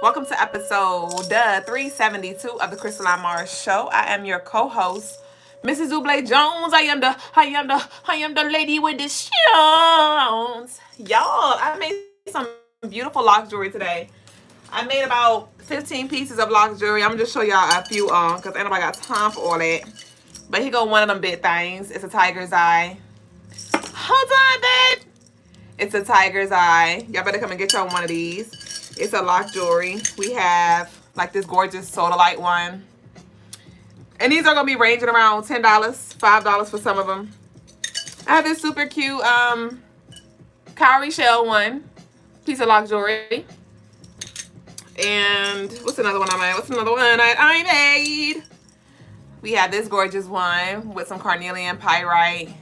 Welcome to episode 372 of the Crystaline Mars Show. I am your co-host, Mrs. Duüblé Jones. I am the lady with the stones. Y'all, I made some beautiful lock jewelry today. I made about 15 pieces of lock jewelry. I'm gonna just show y'all a few because ain't nobody got time for all that. But here go one of them big things. It's a tiger's eye. Hold on, babe. It's a tiger's eye. Y'all better come and get y'all one of these. It's a lock jewelry. We have like this gorgeous soda light one. And these are going to be ranging around $10, $5 for some of them. I have this super cute cowrie shell one. Piece of lock jewelry. And what's another one I made? What's another one I made? We have this gorgeous one with some carnelian pyrite.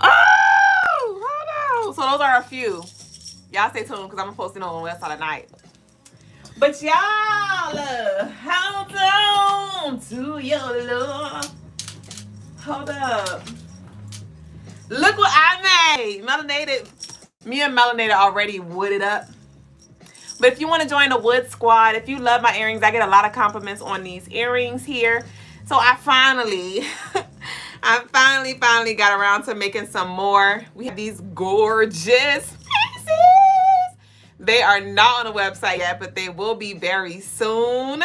Oh, hold on. So those are a few. Y'all stay tuned because I'm going to post it on the website at night. But y'all, hold on to your love. Hold up. Look what I made. Melanated. Me and Melanated already wooded up. But if you want to join the wood squad, if you love my earrings, I get a lot of compliments on these earrings here. So I finally got around to making some more. We have these gorgeous pieces. They are not on the website yet, but they will be very soon.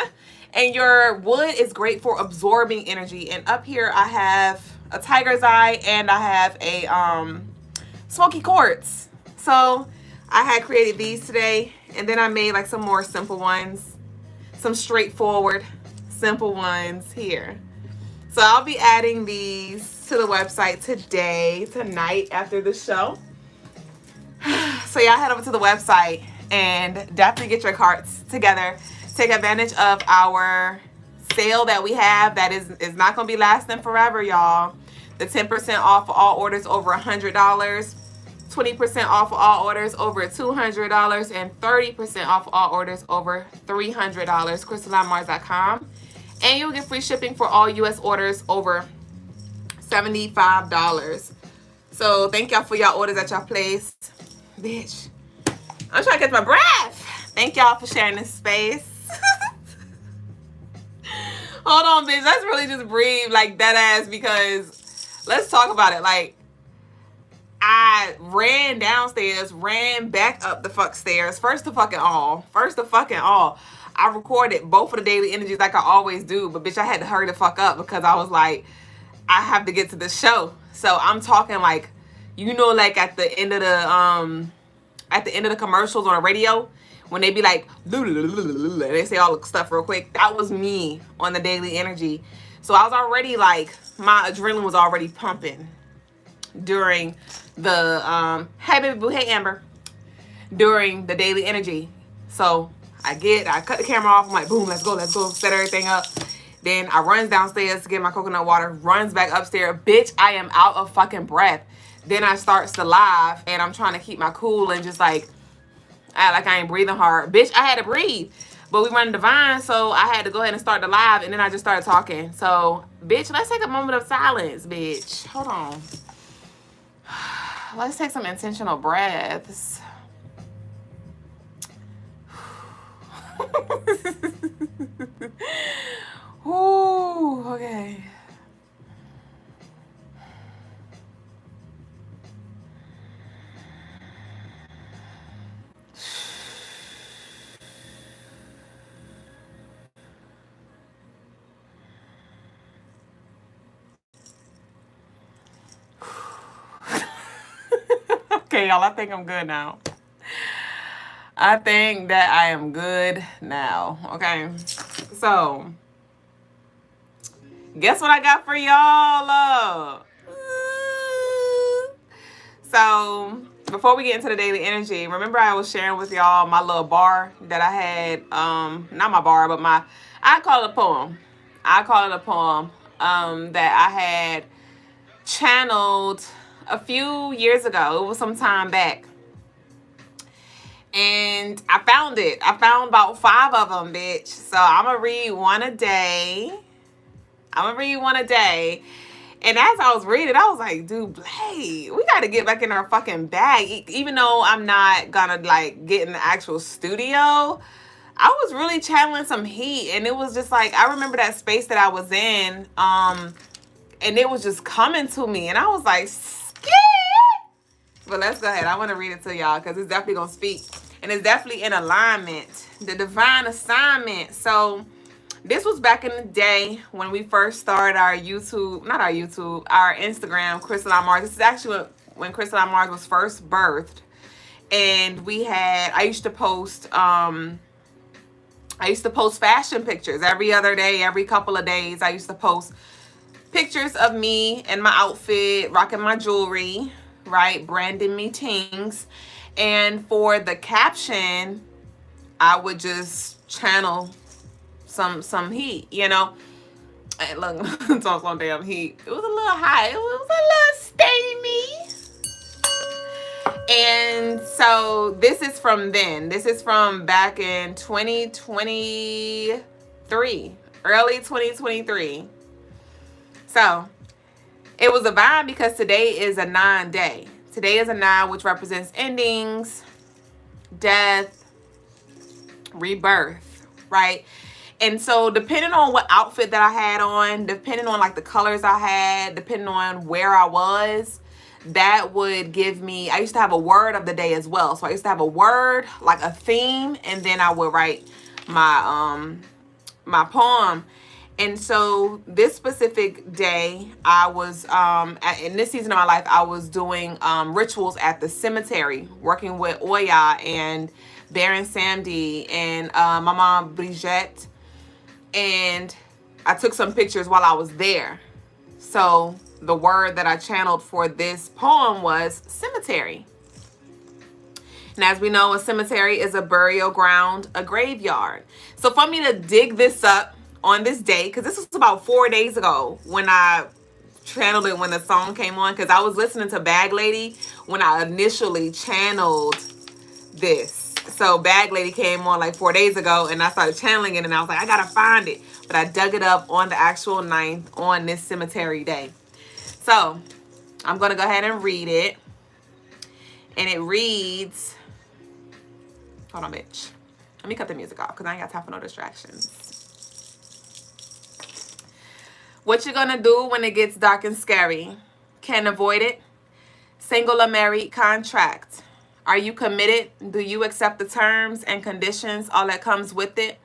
And your wood is great for absorbing energy. And up here I have a tiger's eye and I have a smoky quartz. So I had created these today, and then I made like some more simple ones, some straightforward simple ones here. So I'll be adding these to the website tonight after the show. So y'all head over to the website and definitely get your carts together. Take advantage of our sale that we have that is not going to be lasting forever, y'all. The 10% off all orders over $100, 20% off all orders over $200, and 30% off all orders over $300. CrystalineMars.com. And you'll get free shipping for all U.S. orders over $75. So thank y'all for y'all orders that y'all placed. Bitch, I'm trying to catch my breath. Thank y'all for sharing this space. Hold on, bitch. Let's really just breathe like that ass, because let's talk about it. Like, I ran downstairs, ran back up the fuck stairs. First of fucking all. I recorded both of the daily energies like I always do, but bitch, I had to hurry the fuck up because I was like, I have to get to the show. So I'm talking like, you know, like at the end of the commercials on the radio, when they be like, they say all the stuff real quick. That was me on the daily energy. So I was already like, my adrenaline was already pumping during the hey baby boo, hey Amber, during the daily energy. So I cut the camera off. I'm like, boom, let's go, set everything up. Then I runs downstairs to get my coconut water, runs back upstairs. Bitch, I am out of fucking breath. Then I starts the live, and I'm trying to keep my cool and just like act like I ain't breathing hard. Bitch, I had to breathe. But we running divine, so I had to go ahead and start the live, and then I just started talking. So, bitch, let's take a moment of silence, bitch. Hold on. Let's take some intentional breaths. Ooh, okay. Okay, y'all, I think I'm good now. I think that I am good now. Okay. So, guess what I got for y'all? So, before we get into the daily energy, remember I was sharing with y'all my little bar that I had, not my bar, but I call it a poem. That I had channeled a few years ago. It was some time back. And I found it. I found about 5 of them, bitch. So I'm going to read one a day. And as I was reading, I was like, Duublé, we got to get back in our fucking bag. Even though I'm not gonna like get in the actual studio, I was really channeling some heat, and it was just like, I remember that space that I was in, and it was just coming to me, and I was like, scared. But let's go ahead. I want to read it to y'all because it's definitely gonna speak, and it's definitely in alignment. The divine assignment. So this was back in the day when we first started our YouTube, not our YouTube, our Instagram, Crystaline Mars. This is actually when Crystaline Mars was first birthed, and we had, I used to post fashion pictures every other day, every couple of days. I used to post pictures of me and my outfit, rocking my jewelry, right? Branding me things. And for the caption, I would just channel some heat, you know. And look, talk some damn heat. It was a little hot. It was a little steamy. And so this is from then. This is from back in 2023, early 2023. So it was a vibe because today is a 9-day. Today is a 9, which represents endings, death, rebirth, right? And so depending on what outfit that I had on, depending on like the colors I had, depending on where I was, that would give me, I used to have a word of the day as well. So I used to have a word, like a theme, and then I would write my my poem. And so this specific day, I was in this season of my life, I was doing rituals at the cemetery, working with Oya and Baron Samdi and my mom Brigitte. And I took some pictures while I was there. So the word that I channeled for this poem was cemetery. And as we know, a cemetery is a burial ground, a graveyard. So for me to dig this up on this day, because this was about 4 days ago when I channeled it, when the song came on, because I was listening to Bag Lady when I initially channeled this. So Bag Lady came on like 4 days ago, and I started channeling it, and I was like, I gotta find it. But I dug it up on the actual 9th on this cemetery day. So I'm gonna go ahead and read it. And it reads, hold on, bitch. Let me cut the music off because I ain't got time for no distractions. What you gonna do when it gets dark and scary? Can't avoid it. Single or married contract. Are you committed? Do you accept the terms and conditions, all that comes with it?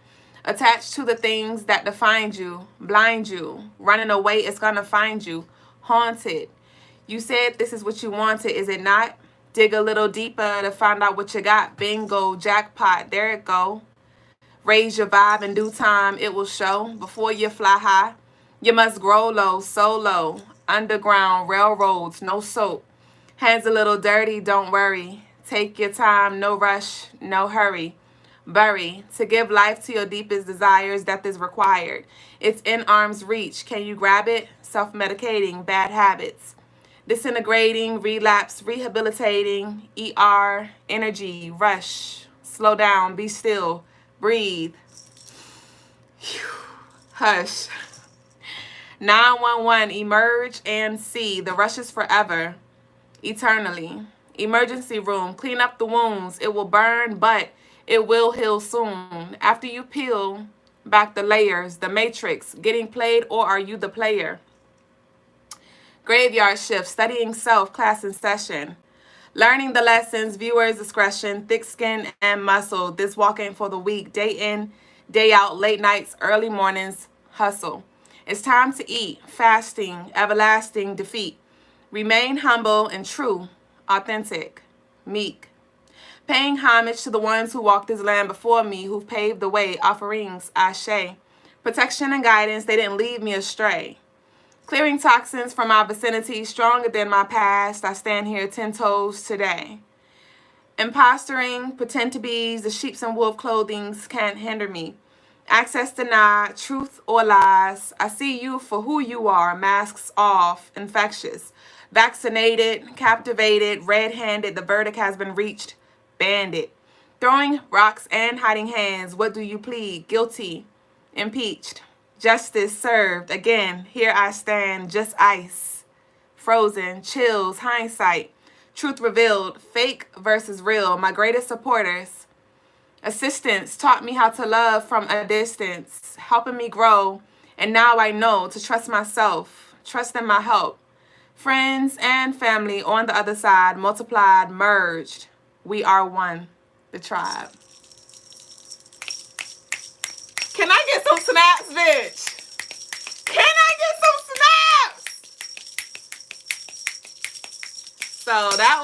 Attached to the things that define you, blind you. Running away is gonna find you. Haunted. You said this is what you wanted, is it not? Dig a little deeper to find out what you got. Bingo, jackpot, there it go. Raise your vibe in due time, it will show. Before you fly high, you must grow low, so low. Underground, railroads, no soap. Hands a little dirty, don't worry. Take your time, no rush, no hurry. Bury, to give life to your deepest desires, death is required. It's in arm's reach, can you grab it? Self-medicating, bad habits. Disintegrating, relapse, rehabilitating, ER, energy, rush. Slow down, be still, breathe. Hush. 911, emerge and see. The rush is forever, eternally. Emergency room, clean up the wounds. It will burn, but it will heal soon. After you peel back the layers, the matrix, getting played, or are you the player? Graveyard shift, studying self, class in session. Learning the lessons, viewers' discretion, thick skin and muscle. This walk ain't for the weak. Day in, day out, late nights, early mornings, hustle. It's time to eat, fasting, everlasting defeat. Remain humble and true, authentic, meek. Paying homage to the ones who walked this land before me, who paved the way, offerings, ashe. Protection and guidance, they didn't lead me astray. Clearing toxins from my vicinity, stronger than my past, I stand here 10 toes today. Imposturing, pretend to be's, the sheep's and wolf clothings can't hinder me. Access denied, truth or lies. I see you for who you are, masks off, infectious. Vaccinated, captivated, red-handed, the verdict has been reached, bandit. Throwing rocks and hiding hands, what do you plead? Guilty, impeached, Justice served. Again, here I stand, just ice. Frozen, chills, hindsight. Truth revealed, fake versus real. My greatest supporters. Assistance taught me how to love from a distance, helping me grow. And now I know to trust myself, trust in my help. Friends and family on the other side, multiplied, merged. We are one, the tribe. Can I get some snaps, bitch? Can I get some snaps? So that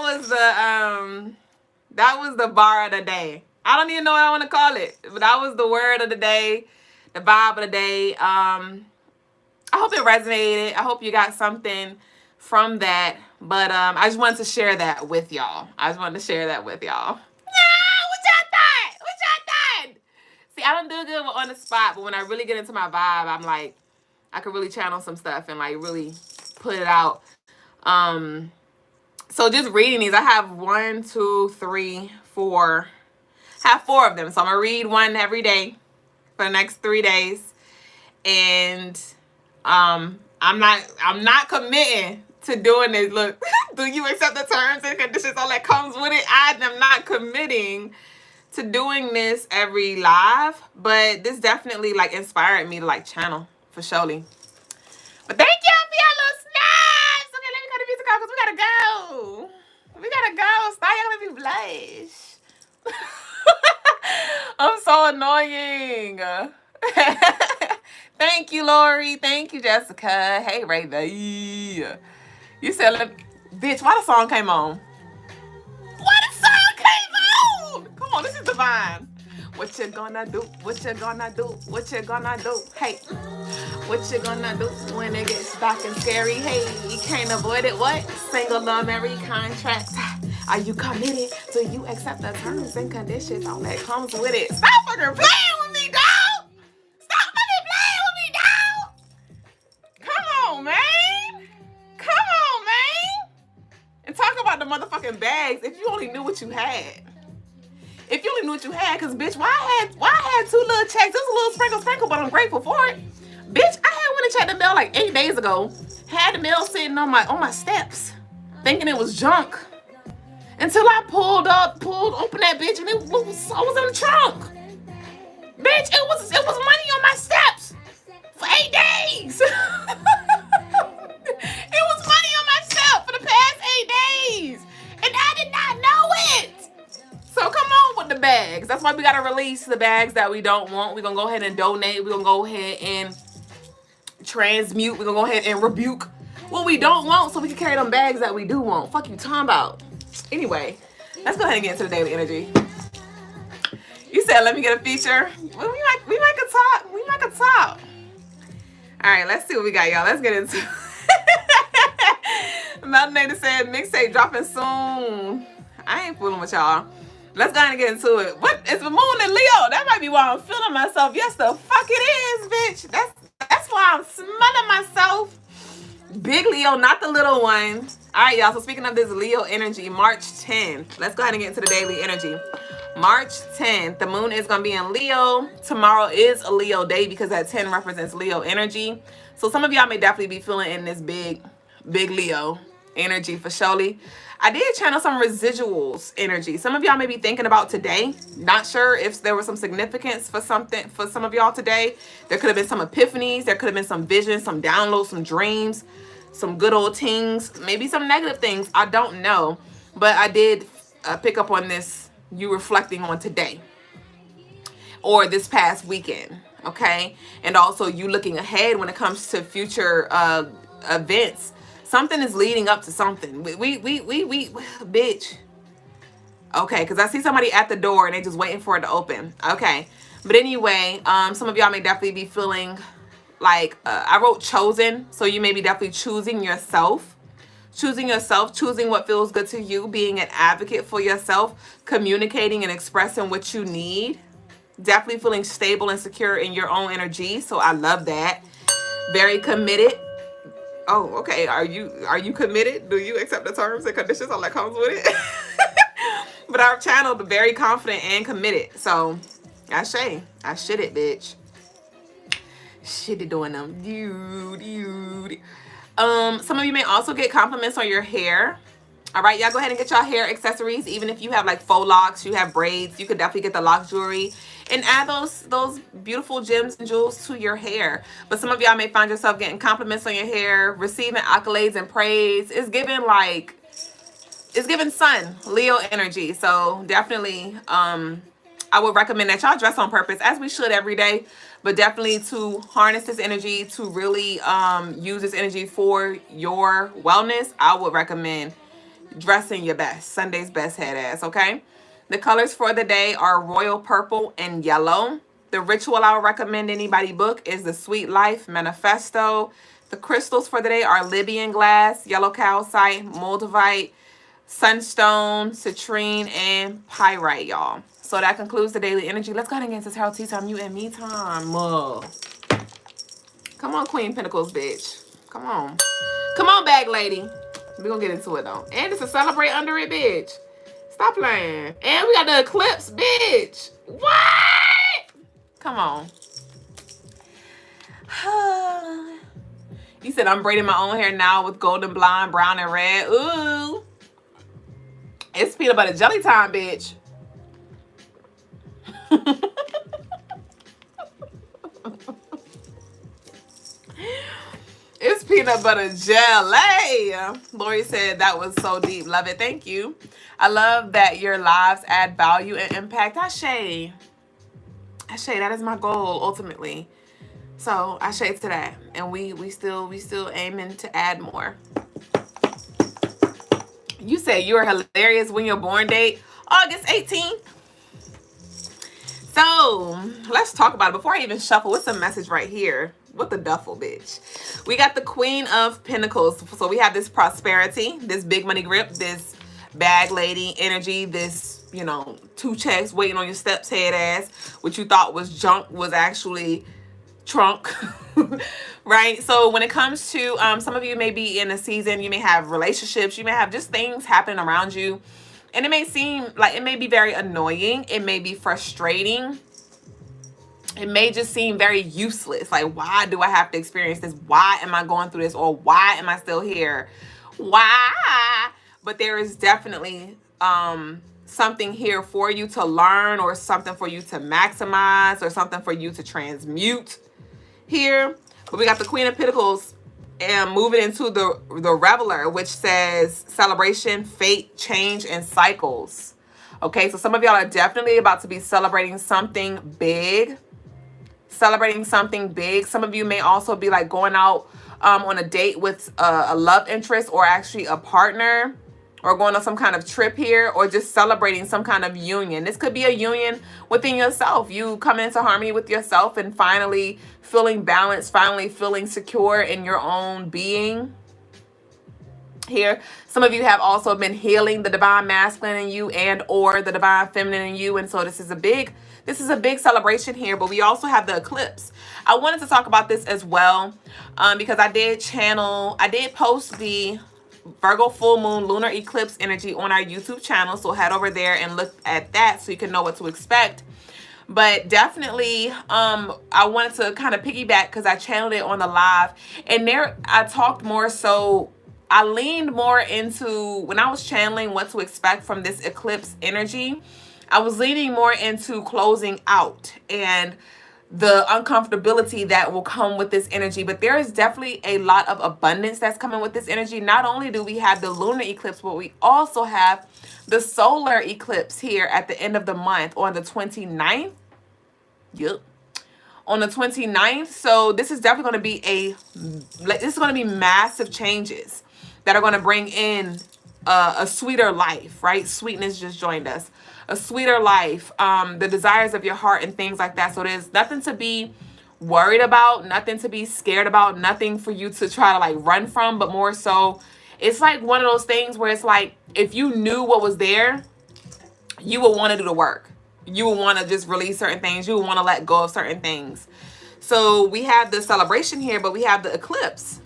was the bar of the day. I don't even know what I want to call it, but that was the word of the day, the vibe of the day. I hope it resonated. I hope you got something from that. But I just wanted to share that with y'all. What y'all thought? See, I don't do good on the spot, but when I really get into my vibe, I'm like, I could really channel some stuff and like really put it out. So just reading these, I have 1, 2, 3, 4. I have 4 of them. So I'm gonna read one every day for the next 3 days. And I'm not committing to doing this. Look, do you accept the terms and conditions, all that comes with it? I am not committing to doing this every live, but this definitely like inspired me to like channel for surely. But thank y'all for your little snaps. Okay, let me cut the music off because we gotta go. Stop y'all let me blush. I'm so annoying. Thank you, Lori. Thank you, Jessica. Hey, Ray. You said, bitch, why the song came on? Come on, this is divine. What you gonna do? What you gonna do? What you gonna do? Hey, what you gonna do when it gets dark and scary? Hey, you can't avoid it. What? Single love, married contract. Are you committed? Do you accept the terms and conditions? All that comes with it. Stop fucking playing with me, dog. Stop fucking playing with me, dog. Come on, man. And talk about the motherfucking bags. If you only knew what you had. Cause bitch, why I had 2 little checks? It was a little sprinkle, but I'm grateful for it. Bitch, I had one to check the mail like 8 days ago. Had the mail sitting on my steps, thinking it was junk. Until I pulled open that bitch, and I was in the trunk. Bitch, it was money on my steps for 8 days. It was money on my steps for the past 8 days, and I did not know it. So come on with the bags. That's why we gotta release the bags that we don't want. We're gonna go ahead and donate. We're gonna go ahead and transmute. We're gonna go ahead and rebuke what we don't want so we can carry them bags that we do want. Fuck you talking about. Anyway, let's go ahead and get into the daily energy. You said let me get a feature. Well, we might could talk. All right, let's see what we got, y'all. Let's get into it. Melanator said mixtape dropping soon. I ain't fooling with y'all. Let's go ahead and get into it. What is the moon in Leo? That might be why I'm feeling myself. Yes, the fuck it is, bitch. That's why I'm smelling myself. Big Leo, not the little one. All right, y'all. So speaking of this Leo energy, March 10th. Let's go ahead and get into the daily energy. March 10th, the moon is going to be in Leo. Tomorrow is a Leo day because that 10 represents Leo energy. So some of y'all may definitely be feeling in this big Leo energy for surely. I did channel some residuals energy. Some of y'all may be thinking about today. Not sure if there was some significance for something for some of y'all today. There could have been some epiphanies. There could have been some visions, some downloads, some dreams, some good old things, maybe some negative things. I don't know. But I did pick up on this, you reflecting on today or this past weekend. Okay. And also you looking ahead when it comes to future events. Something is leading up to something. We bitch. Okay, because I see somebody at the door and they just waiting for it to open. Okay. But anyway, some of y'all may definitely be feeling like, I wrote chosen. So you may be definitely choosing yourself. Choosing what feels good to you, being an advocate for yourself, communicating and expressing what you need. Definitely feeling stable and secure in your own energy. So I love that. Very committed. Oh, okay. Are you committed? Do you accept the terms and conditions? All that comes with it. But I've channeled very confident and committed. So I shit it, bitch. Shit, they doing them. Dude. Some of you may also get compliments on your hair. All right, y'all go ahead and get y'all hair accessories. Even if you have like faux locks, you have braids, you could definitely get the lock jewelry and add those beautiful gems and jewels to your hair. But some of y'all may find yourself getting compliments on your hair, receiving accolades and praise. It's giving like, it's giving sun, Leo energy. So definitely, I would recommend that y'all dress on purpose, as we should every day, but definitely to harness this energy, to really use this energy for your wellness. I would recommend dressing your best, Sunday's best head ass, okay? The colors for the day are royal purple and yellow. The ritual I would recommend anybody book is the Sweet Life Manifesto. The crystals for the day are Libyan glass, yellow calcite, moldavite, sunstone, citrine, and pyrite, y'all. So that concludes the daily energy. Let's go ahead and get into tarot tea time, you and me time. Come on, Queen Pentacles, bitch. Come on. Come on, bag lady. We're gonna get into it though. And it's a celebrate under it, bitch. Stop playing. And we got the eclipse, bitch. What? Come on. You said I'm braiding my own hair now with golden blonde, brown, and red. Ooh. It's peanut butter jelly time, bitch. It's peanut butter jelly. Lori said that was so deep. Love it. Thank you. I love that your lives add value and impact. Ashe. Ashe, that is my goal ultimately. So Ashe to that. And we still aiming to add more. You say you are hilarious. When your born date? August 18th. So let's talk about it. Before I even shuffle, what's the message right here? What the duffel, bitch? We got the Queen of Pentacles. So we have this prosperity, this big money grip, this bag lady energy, this, you know, 2 checks waiting on your steps head ass, which you thought was junk was actually trunk. Right? So when it comes to some of you may be in a season, you may have relationships, you may have just things happening around you, and it may seem like it may be very annoying, it may be frustrating, it may just seem very useless. Like, why do I have to experience this? Why am I going through this? Or why am I still here? Why? But there is definitely something here for you to learn, or something for you to maximize, or something for you to transmute here. But we got the Queen of Pentacles and moving into the Reveler, which says celebration, fate, change, and cycles. Okay, so some of y'all are definitely about to be celebrating something big. Celebrating something big. Some of you may also be like going out on a date with a love interest, or actually a partner, or going on some kind of trip here, or just celebrating some kind of union. This could be a union within yourself. You come into harmony with yourself and finally feeling balanced, finally feeling secure in your own being. Here, some of you have also been healing the divine masculine in you and or the divine feminine in you, and so this is a big celebration here. But we also have the eclipse. I wanted to talk about this as well because I did post the Virgo full moon lunar eclipse energy on our YouTube channel, so head over there and look at that so you can know what to expect. But definitely I wanted to kind of piggyback because I channeled it on the live, and there I talked more, so I leaned more into, when I was channeling what to expect from this eclipse energy, I was leaning more into closing out and the uncomfortability that will come with this energy. But there is definitely a lot of abundance that's coming with this energy. Not only do we have the lunar eclipse, but we also have the solar eclipse here at the end of the month on the 29th. Yep. On the 29th. So this is definitely going to be massive changes that are going to bring in a sweeter life, right? Sweetness just joined us. A sweeter life, the desires of your heart and things like that. So there's nothing to be worried about, nothing to be scared about, nothing for you to try to like run from, but more so it's like one of those things where it's like, if you knew what was there, you would want to do the work. You would want to just release certain things. You would want to let go of certain things. So we have the celebration here, but we have the eclipse.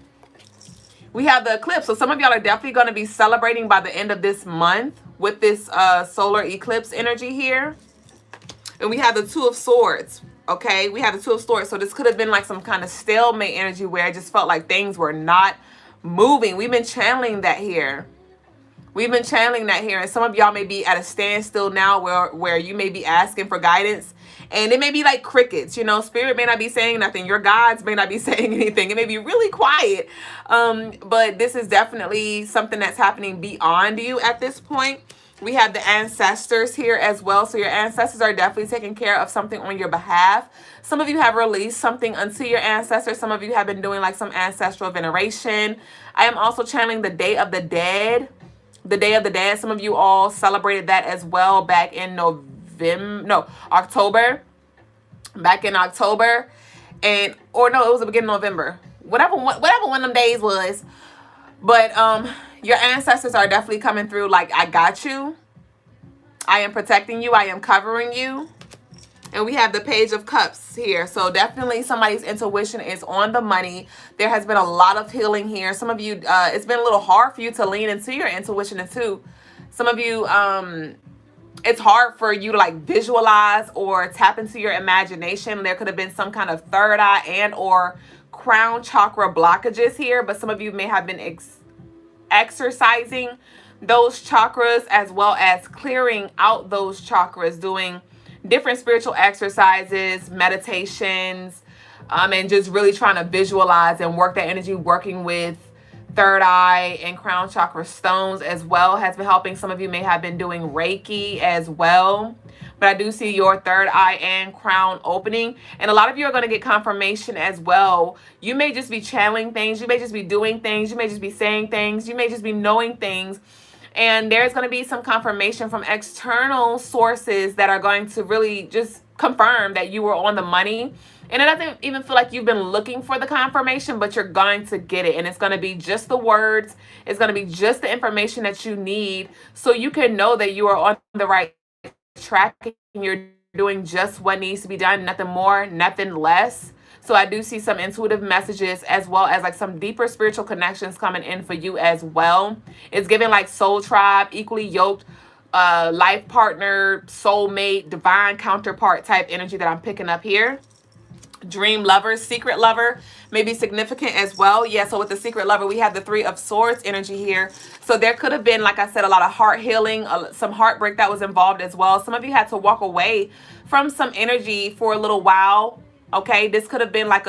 We have the eclipse. So some of y'all are definitely going to be celebrating by the end of this month with this solar eclipse energy here. And we have the Two of Swords. Okay, we have the Two of Swords. So this could have been like some kind of stalemate energy where it just felt like things were not moving. We've been channeling that here. We've been channeling that here. And some of y'all may be at a standstill now where you may be asking for guidance. And it may be like crickets, you know, spirit may not be saying nothing. Your gods may not be saying anything. It may be really quiet. But this is definitely something that's happening beyond you at this point. We have the ancestors here as well. So your ancestors are definitely taking care of something on your behalf. Some of you have released something unto your ancestors. Some of you have been doing like some ancestral veneration. I am also channeling the Day of the Dead. The Day of the Dead. Some of you all celebrated that as well back in October. Back in October. It was the beginning of November. Whatever one of them days was. But your ancestors are definitely coming through like, I got you. I am protecting you. I am covering you. And we have the Page of Cups here. So definitely somebody's intuition is on the money. There has been a lot of healing here. Some of you, it's been a little hard for you to lean into your intuition too. Some of you, it's hard for you to like visualize or tap into your imagination. There could have been some kind of third eye and or crown chakra blockages here. But some of you may have been exercising those chakras as well as clearing out those chakras, doing different spiritual exercises, meditations, and just really trying to visualize and work that energy, working with third eye and crown chakra stones as well has been helping. Some of you may have been doing Reiki as well. But I do see your third eye and crown opening. And a lot of you are going to get confirmation as well. You may just be channeling things. You may just be doing things. You may just be saying things. You may just be knowing things. And there's going to be some confirmation from external sources that are going to really just confirm that you were on the money. And it doesn't even feel like you've been looking for the confirmation, but you're going to get it. And it's going to be just the words. It's going to be just the information that you need so you can know that you are on the right track and you're doing just what needs to be done. Nothing more, nothing less. So I do see some intuitive messages as well as like some deeper spiritual connections coming in for you as well. It's giving like soul tribe, equally yoked, life partner, soulmate, divine counterpart type energy that I'm picking up here. Dream lover, secret lover may be significant as well. Yeah, so with the secret lover, we have the Three of Swords energy here. So there could have been, like I said, a lot of heart healing, some heartbreak that was involved as well. Some of you had to walk away from some energy for a little while. Okay, this could have been like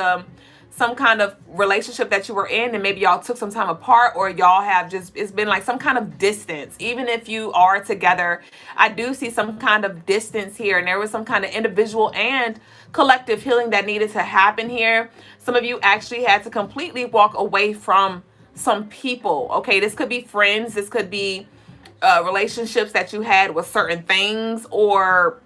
some kind of relationship that you were in and maybe y'all took some time apart, or y'all have just, it's been like some kind of distance. Even if you are together, I do see some kind of distance here, and there was some kind of individual and collective healing that needed to happen here. Some of you actually had to completely walk away from some people. Okay, this could be friends, this could be relationships that you had with certain things, or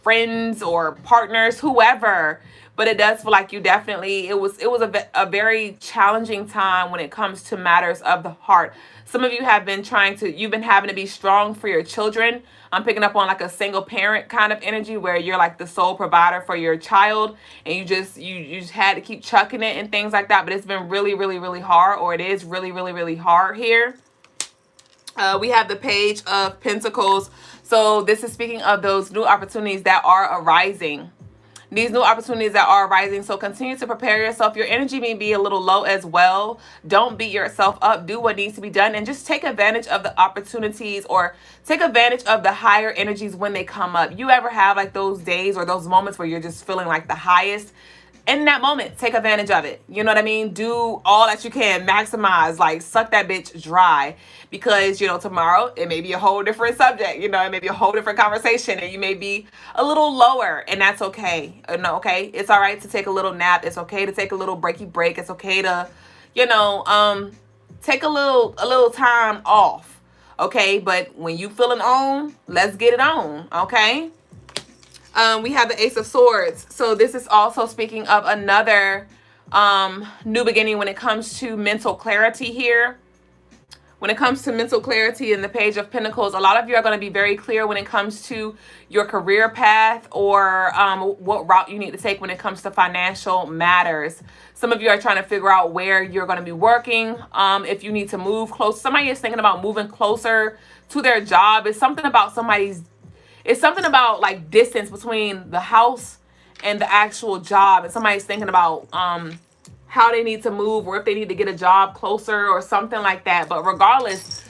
friends or partners, whoever. But it does feel like you definitely, it was a very challenging time when it comes to matters of the heart. Some of you have been you've been having to be strong for your children. I'm picking up on like a single parent kind of energy where you're like the sole provider for your child, and you just had to keep chucking it and things like that. But it's been really, really, really hard, or it is really, really, really hard here. We have the Page of Pentacles. So this is speaking of those new opportunities that are arising. These new opportunities that are arising. So continue to prepare yourself. Your energy may be a little low as well. Don't beat yourself up. Do what needs to be done, and just take advantage of the opportunities, or take advantage of the higher energies when they come up. You ever have like those days or those moments where you're just feeling like the highest? In that moment, take advantage of it. You know what I mean? Do all that you can. Maximize, like suck that bitch dry, because, you know, tomorrow it may be a whole different subject. You know, it may be a whole different conversation, and you may be a little lower, and that's okay. No, okay? It's all right to take a little nap. It's okay to take a little breaky break. It's okay to, you know, take a little time off. Okay? But when you feeling on, let's get it on. Okay? We have the Ace of Swords. So this is also speaking of another new beginning when it comes to mental clarity here. When it comes to mental clarity in the Page of Pentacles, a lot of you are going to be very clear when it comes to your career path, or what route you need to take when it comes to financial matters. Some of you are trying to figure out where you're going to be working. If you need to move close, somebody is thinking about moving closer to their job. It's something about somebody's it's something about like distance between the house and the actual job, and somebody's thinking about how they need to move, or if they need to get a job closer or something like that. But regardless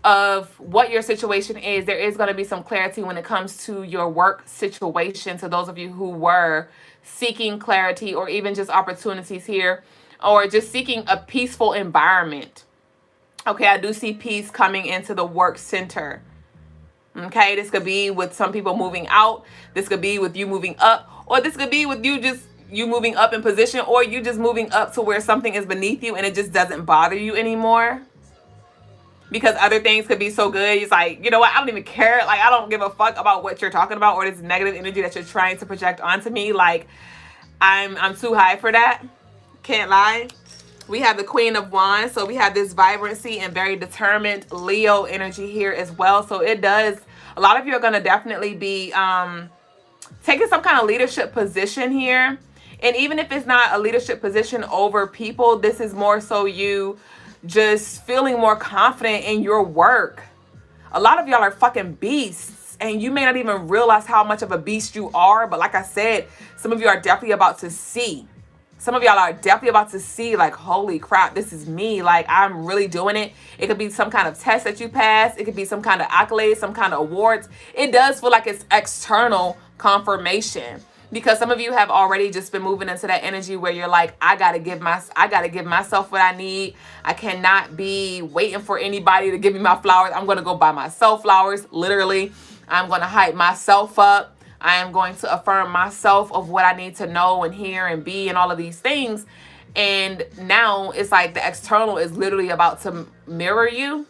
of what your situation is, there is going to be some clarity when it comes to your work situation. To those of you who were seeking clarity or even just opportunities here, or just seeking a peaceful environment. Okay, I do see peace coming into the work center. Okay, this could be with some people moving out. This could be with you moving up, or this could be with you moving up in position, or you just moving up to where something is beneath you and it just doesn't bother you anymore. Because other things could be so good. It's like, you know what? I don't even care. Like, I don't give a fuck about what you're talking about or this negative energy that you're trying to project onto me. Like, I'm too high for that. Can't lie. We have the Queen of Wands. So we have this vibrancy and very determined Leo energy here as well. So it does, a lot of you are going to definitely be taking some kind of leadership position here. And even if it's not a leadership position over people, this is more so you just feeling more confident in your work. A lot of y'all are fucking beasts, and you may not even realize how much of a beast you are. But like I said, some of you are definitely about to see. Some of y'all are definitely about to see, like, holy crap, this is me. Like, I'm really doing it. It could be some kind of test that you pass. It could be some kind of accolade, some kind of awards. It does feel like it's external confirmation, because some of you have already just been moving into that energy where you're like, I gotta give myself what I need. I cannot be waiting for anybody to give me my flowers. I'm gonna go buy myself flowers, literally. I'm gonna hype myself up. I am going to affirm myself of what I need to know and hear and be and all of these things. And now it's like the external is literally about to mirror you.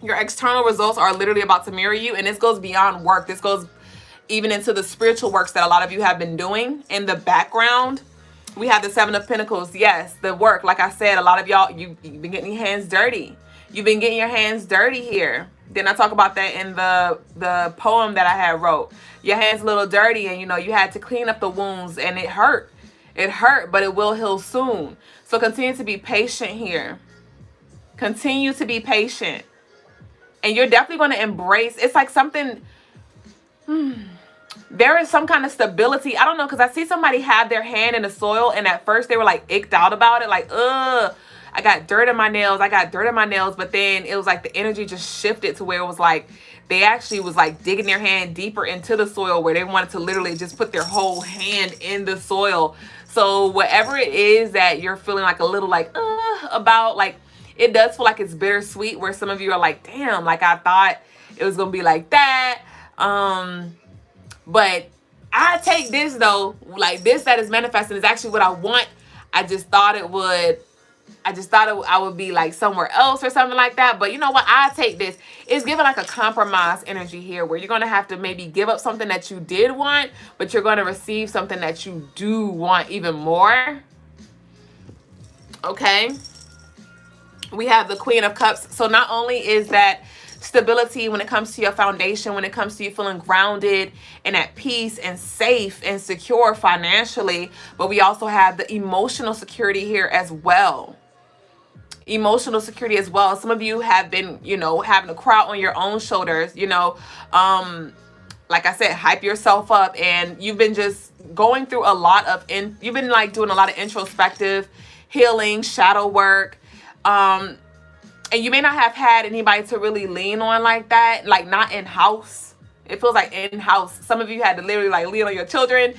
Your external results are literally about to mirror you. And this goes beyond work. This goes even into the spiritual works that a lot of you have been doing in the background. We have the Seven of Pentacles. Yes, the work. Like I said, a lot of y'all, you've been getting your hands dirty. You've been getting your hands dirty here. Didn't I talk about that in the poem that I had wrote? Your hands a little dirty, and you had to clean up the wounds, and it hurt. It hurt, but it will heal soon. So continue to be patient here. Continue to be patient. And you're definitely going to embrace, it's like something, there is some kind of stability. I don't know, because I see somebody have their hand in the soil, and at first they were like icked out about it, like, ugh. I got dirt in my nails. But then it was like the energy just shifted to where it was like they actually was like digging their hand deeper into the soil, where they wanted to literally just put their whole hand in the soil. So whatever it is that you're feeling like a little like about, like, it does feel like it's bittersweet, where some of you are like, damn, like I thought it was gonna be like that. But I take this though, like this that is manifesting is actually what I want. I thought I would be like somewhere else or something like that. But you know what? I take this. It's giving like a compromise energy here, where you're going to have to maybe give up something that you did want, but you're going to receive something that you do want even more. Okay. We have the Queen of Cups. So not only is that stability when it comes to your foundation, when it comes to you feeling grounded and at peace and safe and secure financially, but we also have the emotional security here as well. Emotional security as well. Some of you have been, having a crowd on your own shoulders, like I said, hype yourself up, and you've been just going through a lot of, you've been like doing a lot of introspective healing, shadow work, and you may not have had anybody to really lean on like that, like not in-house. It feels like in-house. Some of you had to literally like lean on your children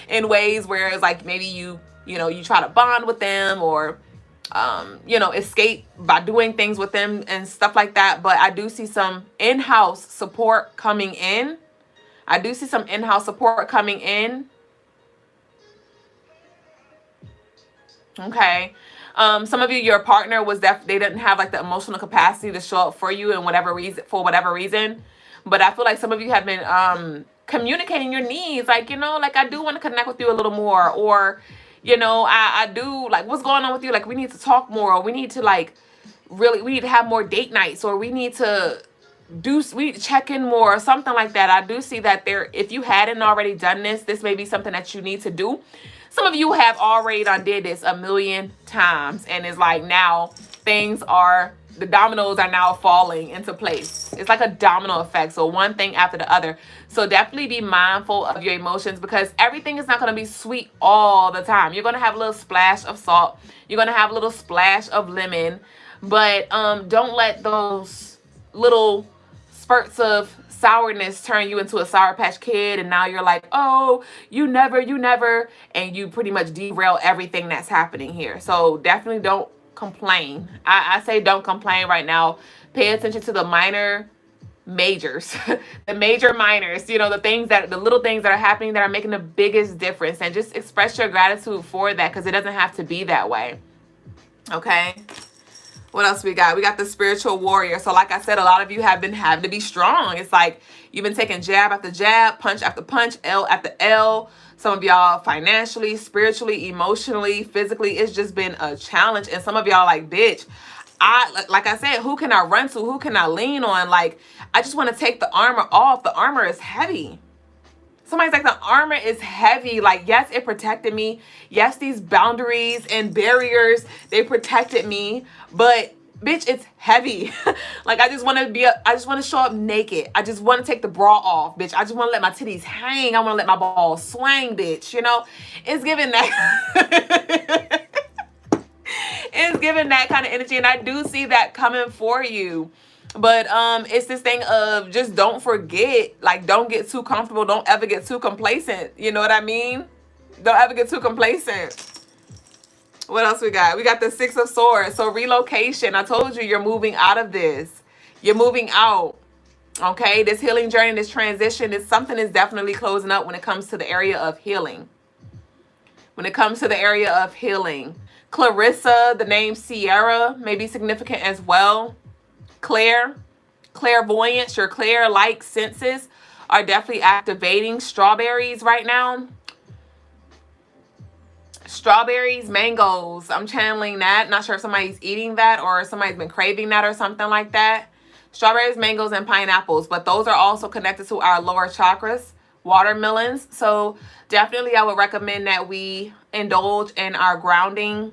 in ways where it's like maybe you try to bond with them, or escape by doing things with them and stuff like that. But I do see some in-house support coming in. Okay. Some of you, your partner was they didn't have like the emotional capacity to show up for you for whatever reason. But I feel like some of you have been communicating your needs, like, like I do want to connect with you a little more, or I do, like, what's going on with you? Like, we need to talk more, or we need to we need to have more date nights, or we need to check in more, or something like that. I do see that if you hadn't already done this may be something that you need to do. Some of you have already did this a million times, and it's like now things are the dominoes are now falling into place. It's like a domino effect. So one thing after the other. So definitely be mindful of your emotions, because everything is not going to be sweet all the time. You're going to have a little splash of salt. You're going to have a little splash of lemon. But don't let those little spurts of sourness turn you into a Sour Patch Kid, and now you're like, oh, you never, and you pretty much derail everything that's happening here. So definitely don't complain. I say don't complain right now. Pay attention to the minor majors, the major minors, you know, the little things that are happening that are making the biggest difference, and just express your gratitude for that, because it doesn't have to be that way. Okay. What else we got? We got the spiritual warrior. So like I said, a lot of you have been having to be strong. It's like you've been taking jab after jab, punch after punch, L after L. Some of y'all financially, spiritually, emotionally, physically, it's just been a challenge. And some of y'all like, bitch, like I said, who can I run to? Who can I lean on? Like, I just want to take the armor off. The armor is heavy. Somebody's like, the armor is heavy. Like, yes, it protected me. Yes, these boundaries and barriers, they protected me. But bitch, it's heavy. Like, I just want to show up naked. I just want to take the bra off, bitch. I just want to let my titties hang. I want to let my balls swing, bitch. You know, it's giving that. It's giving that kind of energy. And I do see that coming for you. But it's this thing of just don't forget, like, don't get too comfortable. Don't ever get too complacent. You know what I mean? Don't ever get too complacent. What else we got? We got the Six of Swords. So relocation. I told you, you're moving out of this. You're moving out. Okay? This healing journey, this transition, something is definitely closing up when it comes to the area of healing. When it comes to the area of healing. Clarissa, the name Sierra may be significant as well. Clairvoyance, your clair-like senses are definitely activating. Strawberries right now. Strawberries, mangoes. I'm channeling that. Not sure if somebody's eating that or somebody's been craving that or something like that. Strawberries, mangoes, and pineapples. But those are also connected to our lower chakras. Watermelons. So definitely I would recommend that we indulge in our grounding,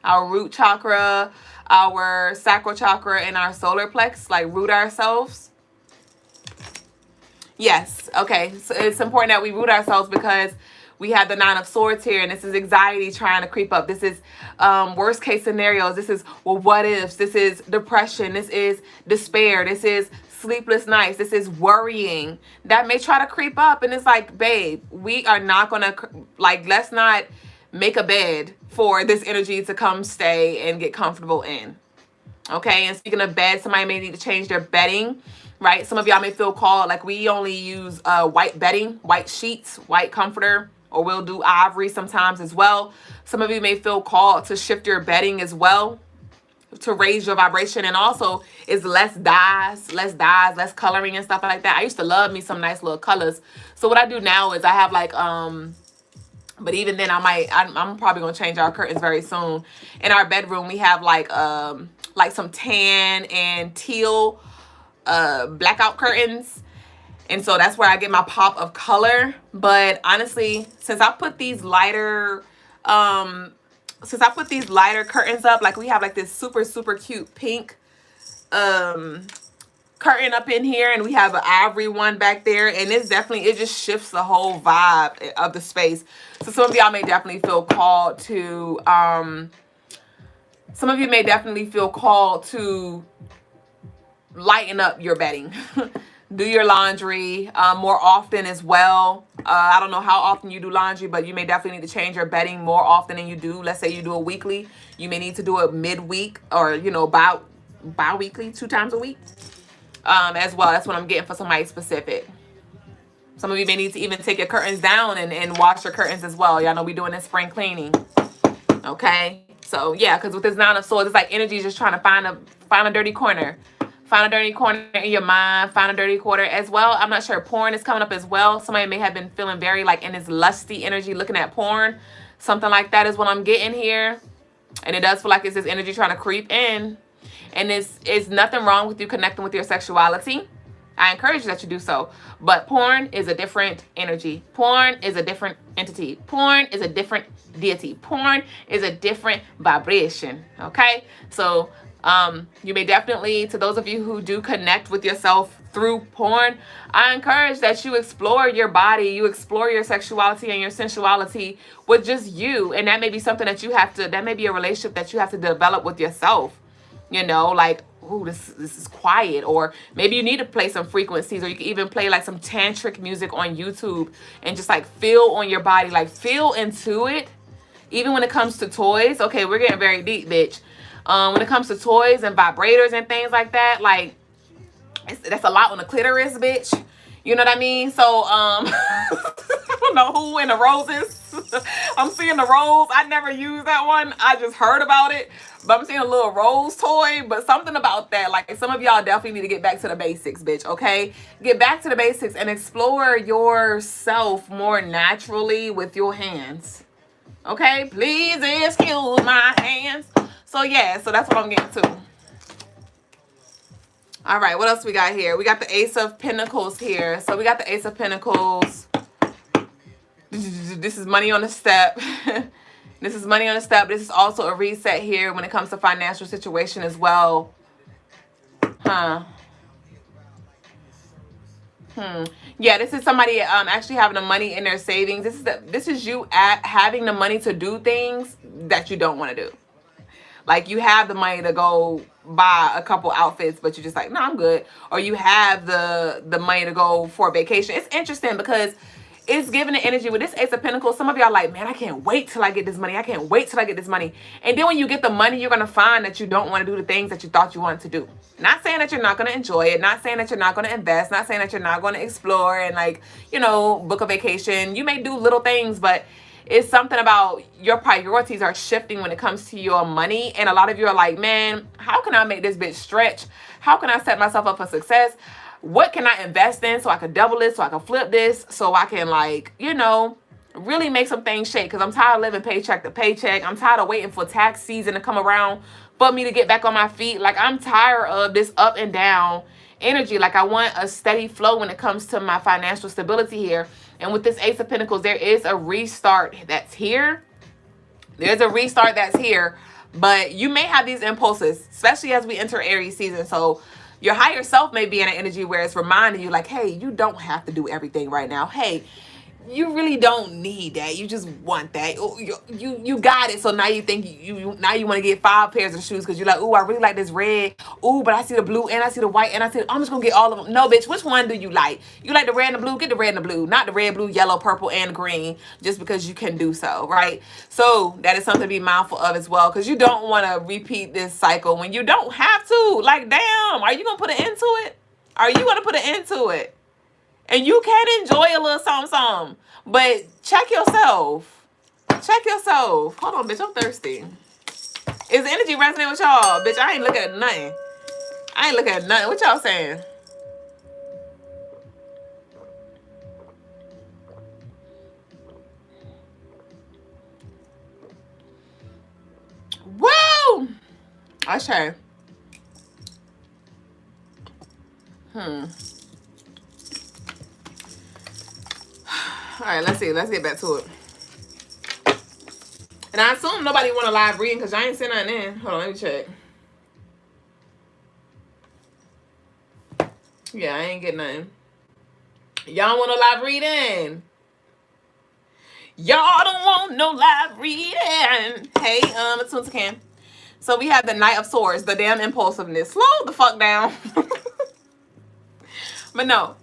our root chakra, our sacral chakra, and our solar plex, like root ourselves. Yes. Okay. So it's important that we root ourselves, because we have the Nine of Swords here, and this is anxiety trying to creep up. This is worst case scenarios. This is, well, what ifs. This is depression. This is despair. This is sleepless nights. This is worrying that may try to creep up. And it's like, babe, we are not going to, like, let's not make a bed for this energy to come stay and get comfortable in. Okay. And speaking of bed, somebody may need to change their bedding, right? Some of y'all may feel called, like, we only use white bedding, white sheets, white comforter, or we'll do ivory sometimes as well. Some of you may feel called to shift your bedding as well, to raise your vibration. And also is less dyes, less coloring and stuff like that. I used to love me some nice little colors. So what I do now is I have like, but even then I'm probably going to change our curtains very soon. In our bedroom, we have like some tan and teal blackout curtains. And so that's where I get my pop of color. But honestly, since I put these lighter curtains up, like we have like this super, super cute pink curtain up in here, and we have an ivory one back there, and it's definitely, it just shifts the whole vibe of the space. So some of y'all may definitely feel called to lighten up your bedding. Do your laundry more often as well. I don't know how often you do laundry, but you may definitely need to change your bedding more often than you do. Let's say you do it weekly. You may need to do it midweek, or, you know, bi-weekly, 2 times a week as well. That's what I'm getting for somebody specific. Some of you may need to even take your curtains down and wash your curtains as well. Y'all know we doing this spring cleaning. Okay? So, yeah, because with this Nine of Swords, it's like energy is just trying to find a dirty corner. Find a dirty corner in your mind. Find a dirty corner as well. I'm not sure. Porn is coming up as well. Somebody may have been feeling very like in this lusty energy looking at porn. Something like that is what I'm getting here. And it does feel like it's this energy trying to creep in. And it's nothing wrong with you connecting with your sexuality. I encourage you that you do so. But porn is a different energy. Porn is a different entity. Porn is a different deity. Porn is a different vibration. Okay? So You may definitely, to those of you who do connect with yourself through porn, I encourage that you explore your body, you explore your sexuality and your sensuality with just you. And that may be something that you have to, that may be a relationship that you have to develop with yourself. You know, like, ooh, this is quiet. Or maybe you need to play some frequencies, or you can even play like some tantric music on YouTube and just like feel on your body, like feel into it. Even when it comes to toys, okay, we're getting very deep, bitch. When it comes to toys and vibrators and things like that, like, that's a lot on the clitoris, bitch. You know what I mean? So, I don't know who in the roses. I'm seeing the rose. I never used that one. I just heard about it. But I'm seeing a little rose toy. But something about that, like, some of y'all definitely need to get back to the basics, bitch, okay? Get back to the basics and explore yourself more naturally with your hands. Okay? Please excuse my hands. So, yeah. So, that's what I'm getting to. All right, what else we got here? We got the Ace of Pentacles here. So we got the Ace of Pentacles. This is money on the step. This is money on the step. This is also a reset here when it comes to financial situation as well. Yeah, this is somebody actually having the money in their savings. This is you having the money to do things that you don't want to do. Like, you have the money to go buy a couple outfits, but you're just like, no, I'm good. Or you have the money to go for a vacation. It's interesting because it's giving the energy with this Ace of Pentacles. Some of y'all like, man, I can't wait till I get this money. I can't wait till I get this money. And then when you get the money, you're going to find that you don't want to do the things that you thought you wanted to do. Not saying that you're not going to enjoy it. Not saying that you're not going to invest. Not saying that you're not going to explore and, like, you know, book a vacation. You may do little things, but it's something about your priorities are shifting when it comes to your money. And a lot of you are like, man, how can I make this bitch stretch? How can I set myself up for success? What can I invest in so I can double this, so I can flip this, so I can, like, you know, really make some things shake? Because I'm tired of living paycheck to paycheck. I'm tired of waiting for tax season to come around for me to get back on my feet. Like, I'm tired of this up and down energy. Like, I want a steady flow when it comes to my financial stability here. And with this Ace of Pentacles, there is a restart that's here. There's a restart that's here. But you may have these impulses, especially as we enter Aries season. So your higher self may be in an energy where it's reminding you, like, hey, you don't have to do everything right now. Hey, you really don't need that. You just want that. You got it. So now you think now you want to get 5 pairs of shoes because you're like, ooh, I really like this red. Ooh, but I see the blue and I see the white and I'm just gonna get all of them. No, bitch, which one do you like? You like the red and the blue? Get the red and the blue, not the red, blue, yellow, purple, and green, just because you can do so, right? So that is something to be mindful of as well, because you don't want to repeat this cycle when you don't have to. Like, damn, are you gonna put an end to it? Are you gonna put an end to it? And you can enjoy a little something, but check yourself. Check yourself. Hold on, bitch, I'm thirsty. Is the energy resonating with y'all? Bitch, I ain't looking at nothing. I ain't looking at nothing. What y'all saying? Woo! Okay. All right, let's see. Let's get back to it. And I assume nobody want a live reading because I ain't seen nothing in. Hold on, let me check. Yeah, I ain't getting nothing. Y'all want a live reading? Y'all don't want no live reading. Hey, Atunta Cam. So we have the Knight of Swords, the damn impulsiveness. Slow the fuck down. But no.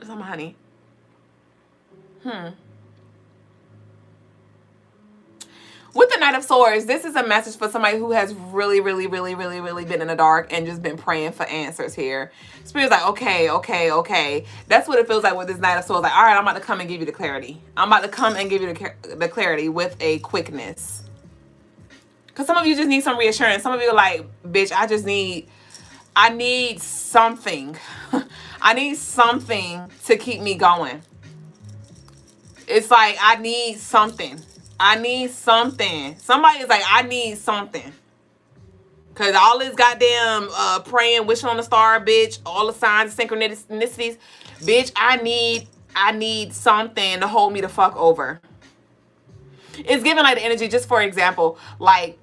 Some honey. With the Knight of Swords, this is a message for somebody who has really been in the dark and just been praying for answers here. Spirit's like, okay. That's what it feels like with this Knight of Swords. Like, all right, I'm about to come and give you the clarity. I'm about to come and give you the clarity with a quickness. Because some of you just need some reassurance. Some of you are like, bitch, I need something. I need something to keep me going. It's like, I need something. I need something. Somebody is like, I need something. Because all this goddamn praying, wishing on the star, bitch, all the signs, synchronicities, bitch, I need something to hold me the fuck over. It's giving like the energy, just for example, like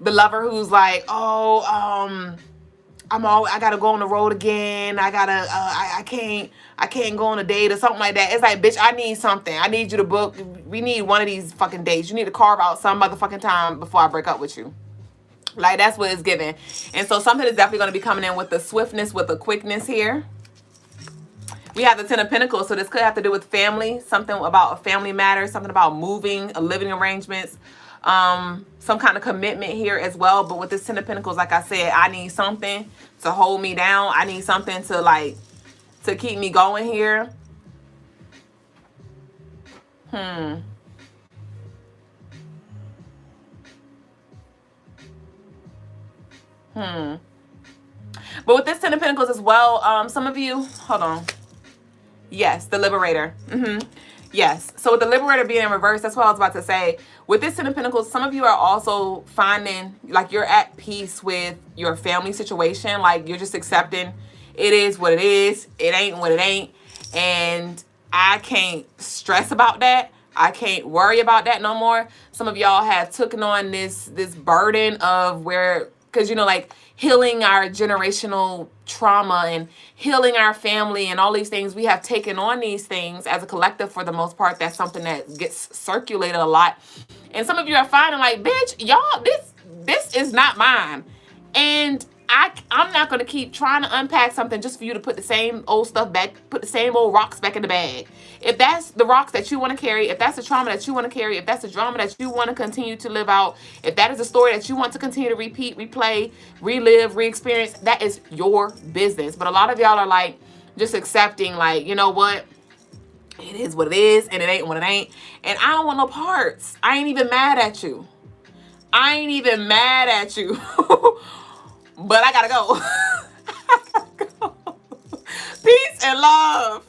the lover who's like, oh, I gotta go on the road again. I can't go on a date or something like that. It's like, bitch, I need something. I need you to book. We need one of these fucking dates. You need to carve out some motherfucking time before I break up with you. Like, that's what it's giving. And so something is definitely going to be coming in with the swiftness, with the quickness here. We have the Ten of Pentacles, so this could have to do with family, something about a family matter, something about moving, living arrangements, some kind of commitment here as well. But with this Ten of Pentacles, like I said, I need something to hold me down. I need something to, like, to keep me going here. But with this Ten of Pentacles as well, some of you, hold on. Yes, the Liberator. Yes. So with the Liberator being in reverse, that's what I was about to say. With this Ten of Pentacles, some of you are also finding, like, you're at peace with your family situation. Like, you're just accepting it is what it is. It ain't what it ain't. And I can't stress about that. I can't worry about that no more. Some of y'all have taken on this burden of where, because, you know, like, healing our generational trauma and healing our family and all these things. We have taken on these things as a collective for the most part. That's something that gets circulated a lot. And some of you are finding, like, bitch, y'all, this is not mine. And I'm not going to keep trying to unpack something just for you to put the same old stuff back, put the same old rocks back in the bag. If that's the rocks that you want to carry, if that's the trauma that you want to carry, if that's the drama that you want to continue to live out, if that is a story that you want to continue to repeat, replay, relive, re-experience, that is your business. But a lot of y'all are, like, just accepting, like, you know what? It is what it is, and it ain't what it ain't. And I don't want no parts. I ain't even mad at you. I ain't even mad at you. But I gotta go. I gotta go. Peace and love.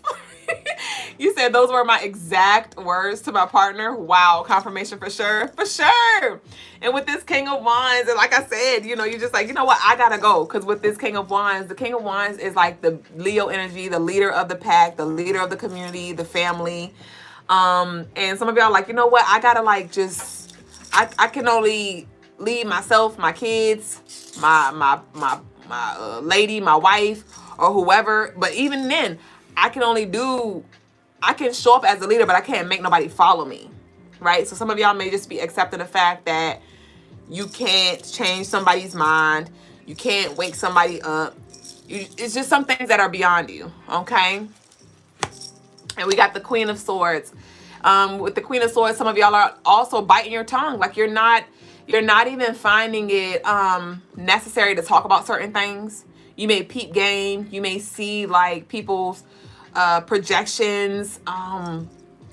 You said those were my exact words to my partner. Wow, confirmation for sure. For sure. And with this King of Wands, and like I said, you know, you're just like, you know what? I gotta go. Because with this King of Wands, the King of Wands is like the Leo energy, the leader of the pack, the leader of the community, the family. And some of y'all like, you know what? I gotta, like, just, I can only leave myself, my kids, my lady, my wife, or whoever. But even then, I can show up as a leader, but I can't make nobody follow me, right? So some of y'all may just be accepting the fact that you can't change somebody's mind. You can't wake somebody up. It's just some things that are beyond you, okay? And we got the Queen of Swords. With the Queen of Swords, some of y'all are also biting your tongue. Like, you're not even finding it necessary to talk about certain things. You may peep game. You may see, like, people's projections,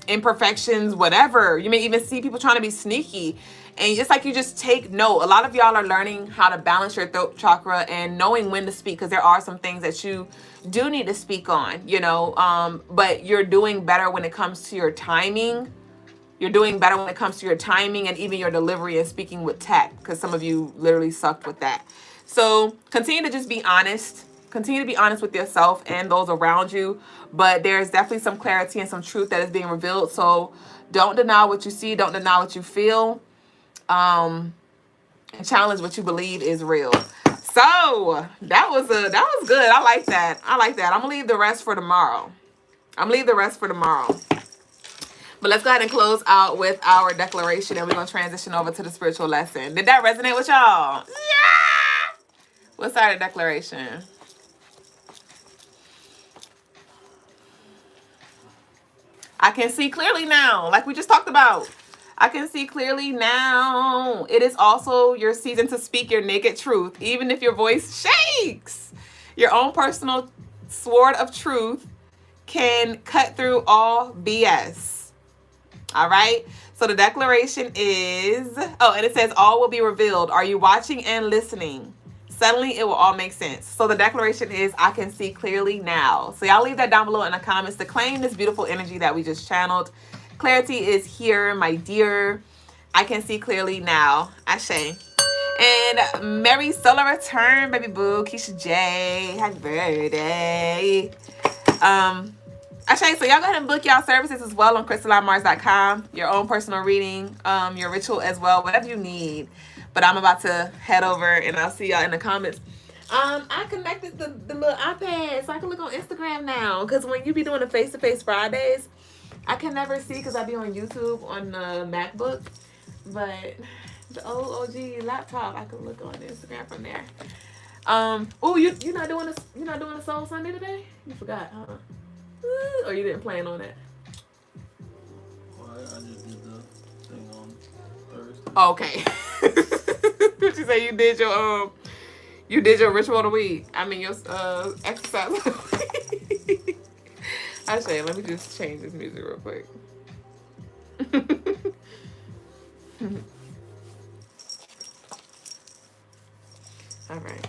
imperfections, whatever. You may even see people trying to be sneaky. And it's like you just take note. A lot of y'all are learning how to balance your throat chakra and knowing when to speak, because there are some things that you do need to speak on, you know, but you're doing better when it comes to your timing. You're doing better when it comes to your timing and even your delivery and speaking with tact, because some of you literally sucked with that. So continue to just be honest. Continue to be honest with yourself and those around you. But there's definitely some clarity and some truth that is being revealed. So don't deny what you see. Don't deny what you feel. And challenge what you believe is real. So that was good. I like that. I'm gonna leave the rest for tomorrow. But let's go ahead and close out with our declaration, and we're gonna transition over to the spiritual lesson. Did that resonate with y'all? Yeah. What's our declaration? I can see clearly now, like we just talked about. I can see clearly now. It is also your season to speak your naked truth, even if your voice shakes. Your own personal sword of truth can cut through all BS. All right. So the declaration is, and it says, all will be revealed. Are you watching and listening? Suddenly it will all make sense. So the declaration is, I can see clearly now. So y'all leave that down below in the comments to claim this beautiful energy that we just channeled. Clarity is here, my dear. I can see clearly now. Ashe. And merry solar return, baby boo. Keisha J. Happy birthday. Ashe, so y'all go ahead and book y'all services as well on crystalinemars.com. Your own personal reading, your ritual as well, whatever you need. But I'm about to head over, and I'll see y'all in the comments. I connected the little iPad so I can look on Instagram now. Cause when you be doing the face-to-face Fridays, I can never see because I be on YouTube on the MacBook. But the old OG laptop, I can look on Instagram from there. Oh, you're not doing a Soul Sunday today? You forgot, huh? Or you didn't plan on it? Well, I just did the thing on Thursday. Okay. What you say? You did your ritual of the week. I mean your exercise. Actually, let me just change this music real quick. All right.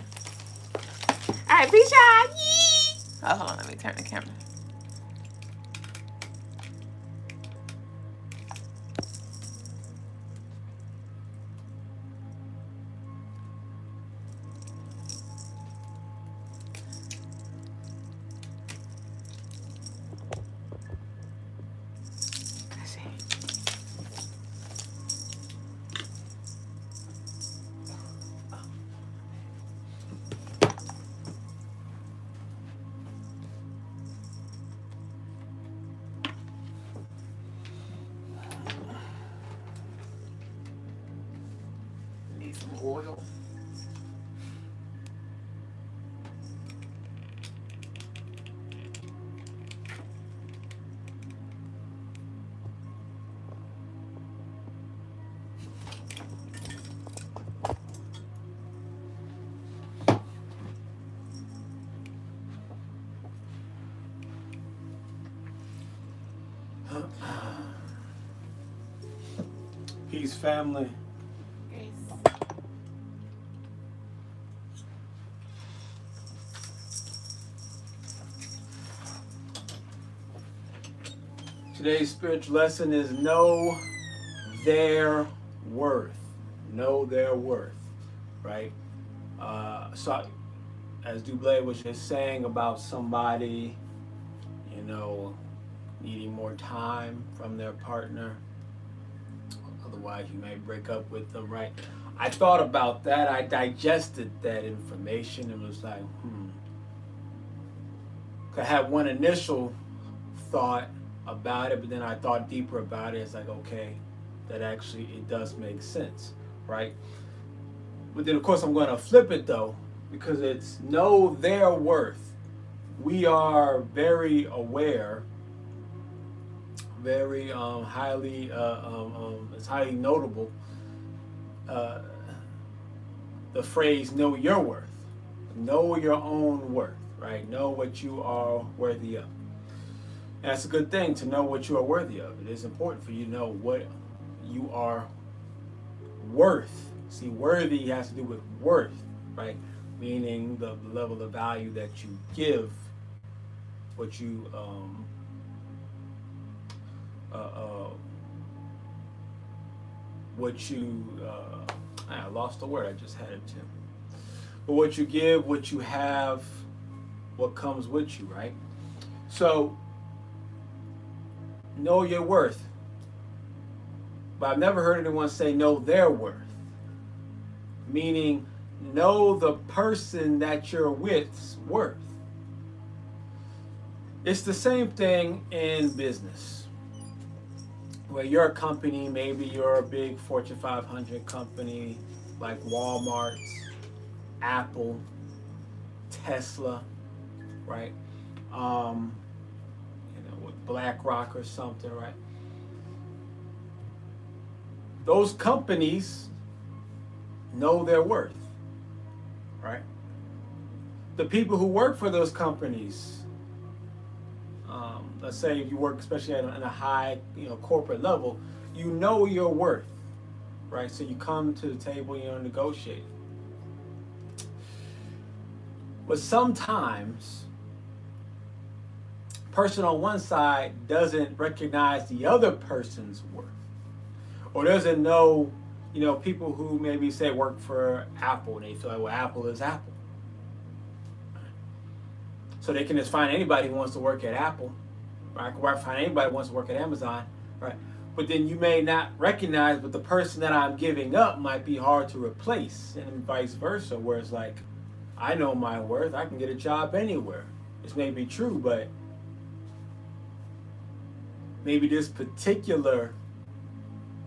All right, peace out. Oh, hold on. Let me turn the camera. Need some oil. Peace, family. Today's spiritual lesson is know their worth. Know their worth, right? So, as Duublé was just saying about somebody, needing more time from their partner. Otherwise, you may break up with them, right? I thought about that. I digested that information and was like, I had one initial thought about it, but then I thought deeper about it. It's like, okay, that actually, it does make sense, right? But then, of course, I'm going to flip it, though, because it's know their worth. We are very aware, very highly, it's highly notable, the phrase know your worth. Know your own worth, right? Know what you are worthy of. And that's a good thing to know what you are worthy of. It is important for you to know what you are worth. See, worthy has to do with worth, right? Meaning the level of value that you give, what you I lost the word, I just had it too. But what you give, what you have, what comes with you, right? So, know your worth. But I've never heard anyone say know their worth. Meaning, know the person that you're with's worth. It's the same thing in business. Where you're a company, maybe you're a big Fortune 500 company like Walmart, Apple, Tesla, right? With BlackRock or something, right? Those companies know their worth, right? The people who work for those companies, let's say if you work especially at a high, corporate level, you know your worth, right? So you come to the table, negotiate. But sometimes, person on one side doesn't recognize the other person's worth, or doesn't know, people who maybe say work for Apple, and they feel like, well, Apple is Apple. So they can just find anybody who wants to work at Apple, right? Or find anybody who wants to work at Amazon, right? But then you may not recognize, but the person that I'm giving up might be hard to replace, and vice versa, where it's like, I know my worth, I can get a job anywhere. This may be true, but maybe this particular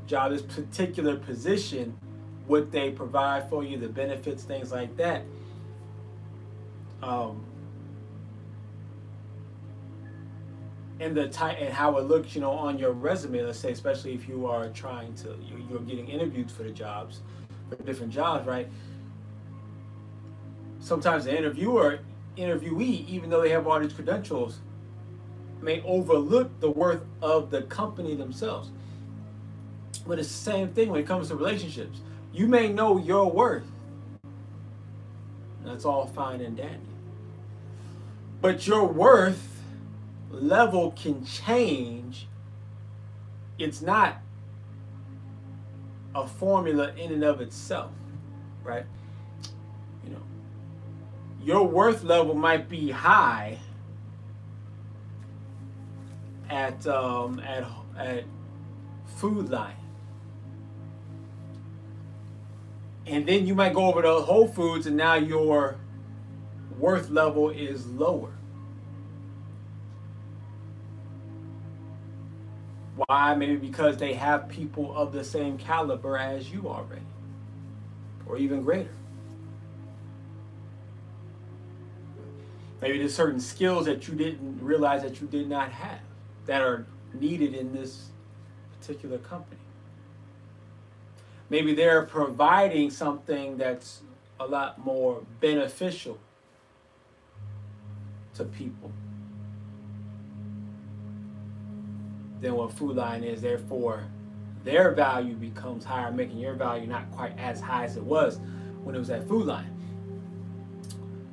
job, this particular position, what they provide for you, the benefits, things like that, and the type and how it looks, on your resume. Let's say, especially if you are trying to, you're getting interviewed for the jobs, for different jobs, right? Sometimes the interviewee, even though they have all these credentials, may overlook the worth of the company themselves. But it's the same thing when it comes to relationships. You may know your worth. That's all fine and dandy. But your worth level can change. It's not a formula in and of itself, right? Your worth level might be high at Food Line, and then you might go over to Whole Foods, and now your worth level is lower. Why? Maybe because they have people of the same caliber as you already, or even greater. Maybe there's certain skills that you didn't realize that you did not have that are needed in this particular company. Maybe they're providing something that's a lot more beneficial to people than what Food Line is. Therefore, their value becomes higher, making your value not quite as high as it was when it was at Food Line.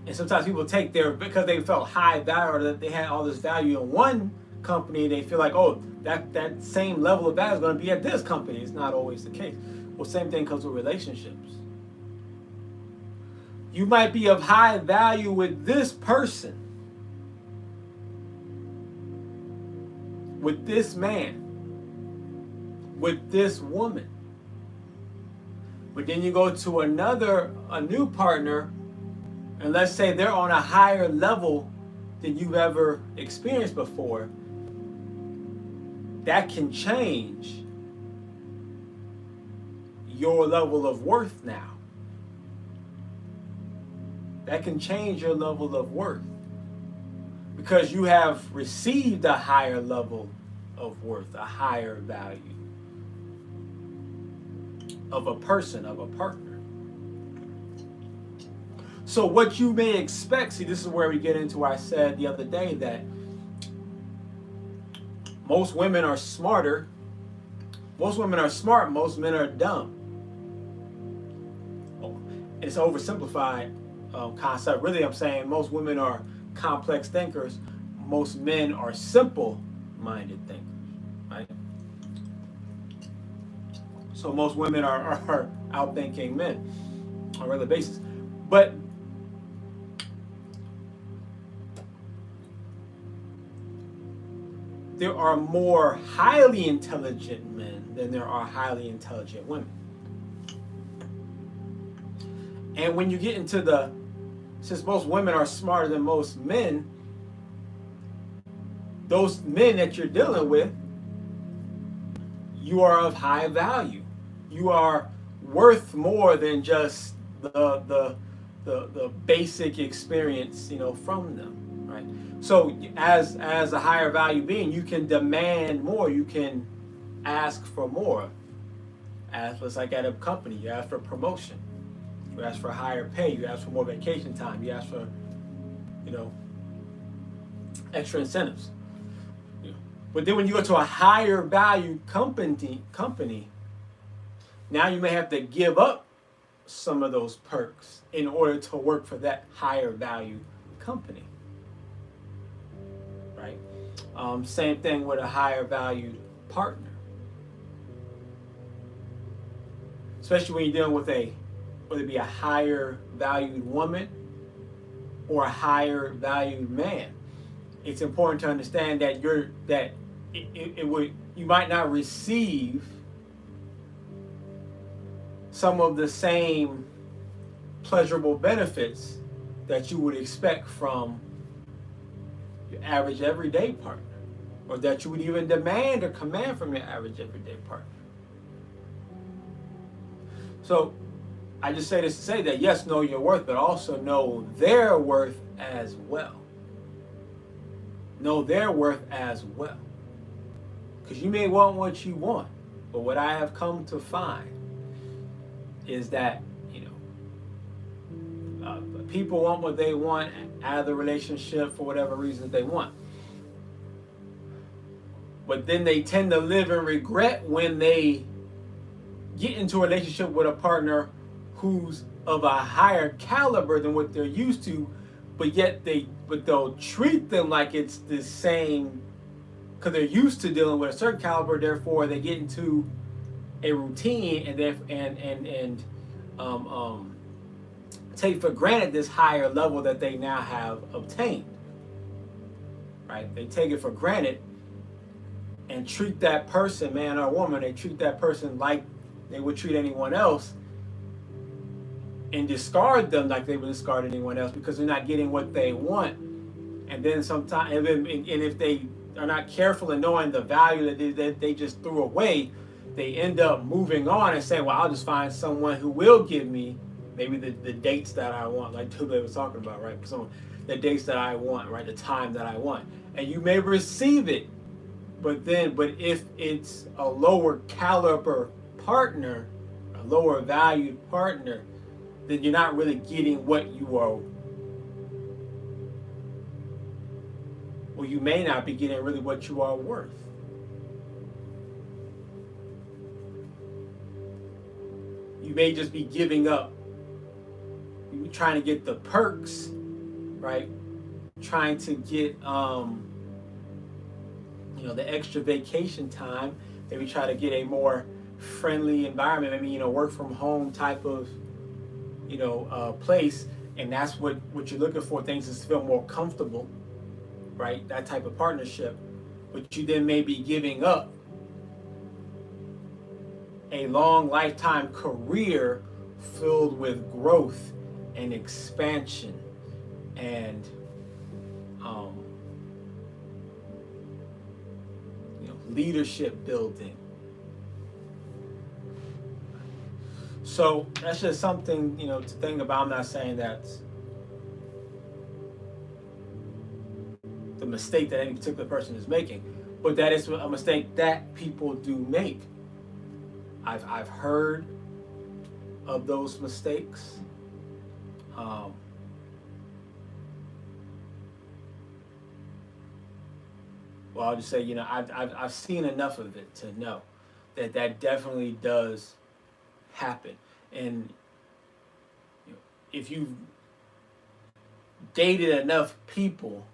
And sometimes people take because they felt high value, or that they had all this value in one company, they feel like, oh, that same level of value is going to be at this company. It's not always the case. Well, same thing comes with relationships. You might be of high value with this person, with this man, with this woman. But then you go to a new partner, and let's say they're on a higher level than you've ever experienced before. That can change your level of worth now. That can change your level of worth, because you have received a higher level of worth, a higher value of a person, of a partner. So what you may expect, see, this is where we get into what I said the other day, that most women are smarter. Most women are smart, most men are dumb. It's an oversimplified concept. Really, I'm saying most women are complex thinkers. Most men are simple-minded thinkers, right? So most women are outthinking men on a regular basis. But there are more highly intelligent men than there are highly intelligent women. And when you get into since most women are smarter than most men, those men that you're dealing with, you are of high value. You are worth more than just the basic experience, from them, right? So as a higher value being, you can demand more. You can ask for more. It's like at a company, you ask for promotion. You ask for higher pay. You ask for more vacation time. You ask for, extra incentives. But then when you go to a higher value company, now you may have to give up some of those perks in order to work for that higher value company, right? Same thing with a higher valued partner. Especially when you're dealing with whether it be a higher valued woman or a higher valued man. It's important to understand that you might not receive some of the same pleasurable benefits that you would expect from your average everyday partner, or that you would even demand or command from your average everyday partner. So I just say this to say that, yes, know your worth, but also know their worth as well. Know their worth as well. Because you may want what you want, but what I have come to find is that, people want what they want out of the relationship for whatever reason they want. But then they tend to live in regret when they get into a relationship with a partner who's of a higher caliber than what they're used to, but they'll treat them like it's the same because they're used to dealing with a certain caliber. Therefore, they get into a routine and take for granted this higher level that they now have obtained. Right? They take it for granted and treat that person, man or woman, they treat that person like they would treat anyone else, and discard them like they would discard anyone else because they're not getting what they want. And then sometimes, and if they are not careful in knowing the value that they just threw away, they end up moving on and saying, well, I'll just find someone who will give me maybe the dates that I want, like Duublé was talking about, right? The dates that I want, right? The time that I want. And you may receive it, but if it's a lower caliber partner, a lower valued partner, then you're not really getting what you are, or you may not be getting really what you are worth. You may just be giving up. You're trying to get the perks, right? Trying to get the extra vacation time. Maybe try to get a more friendly environment. Maybe work from home type of place, and that's what you're looking for. Things to feel more comfortable, right? That type of partnership. But you then may be giving up a long lifetime career filled with growth and expansion and leadership building. So that's just something to think about. I'm not saying that's the mistake that any particular person is making, but that is a mistake that people do make. I've heard of those mistakes. Well, I'll just say, I've seen enough of it to know that definitely does happen. And if you've dated enough people,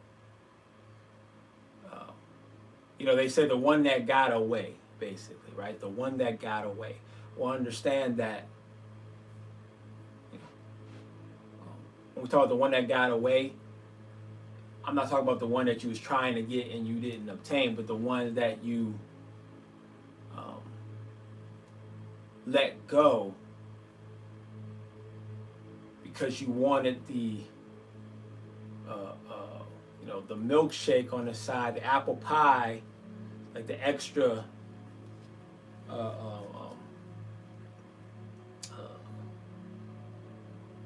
they say the one that got away, basically, right? The one that got away will understand that. When we talk about the one that got away, I'm not talking about the one that you was trying to get and you didn't obtain, but the one that you let go because you wanted the milkshake on the side, the apple pie, like the extra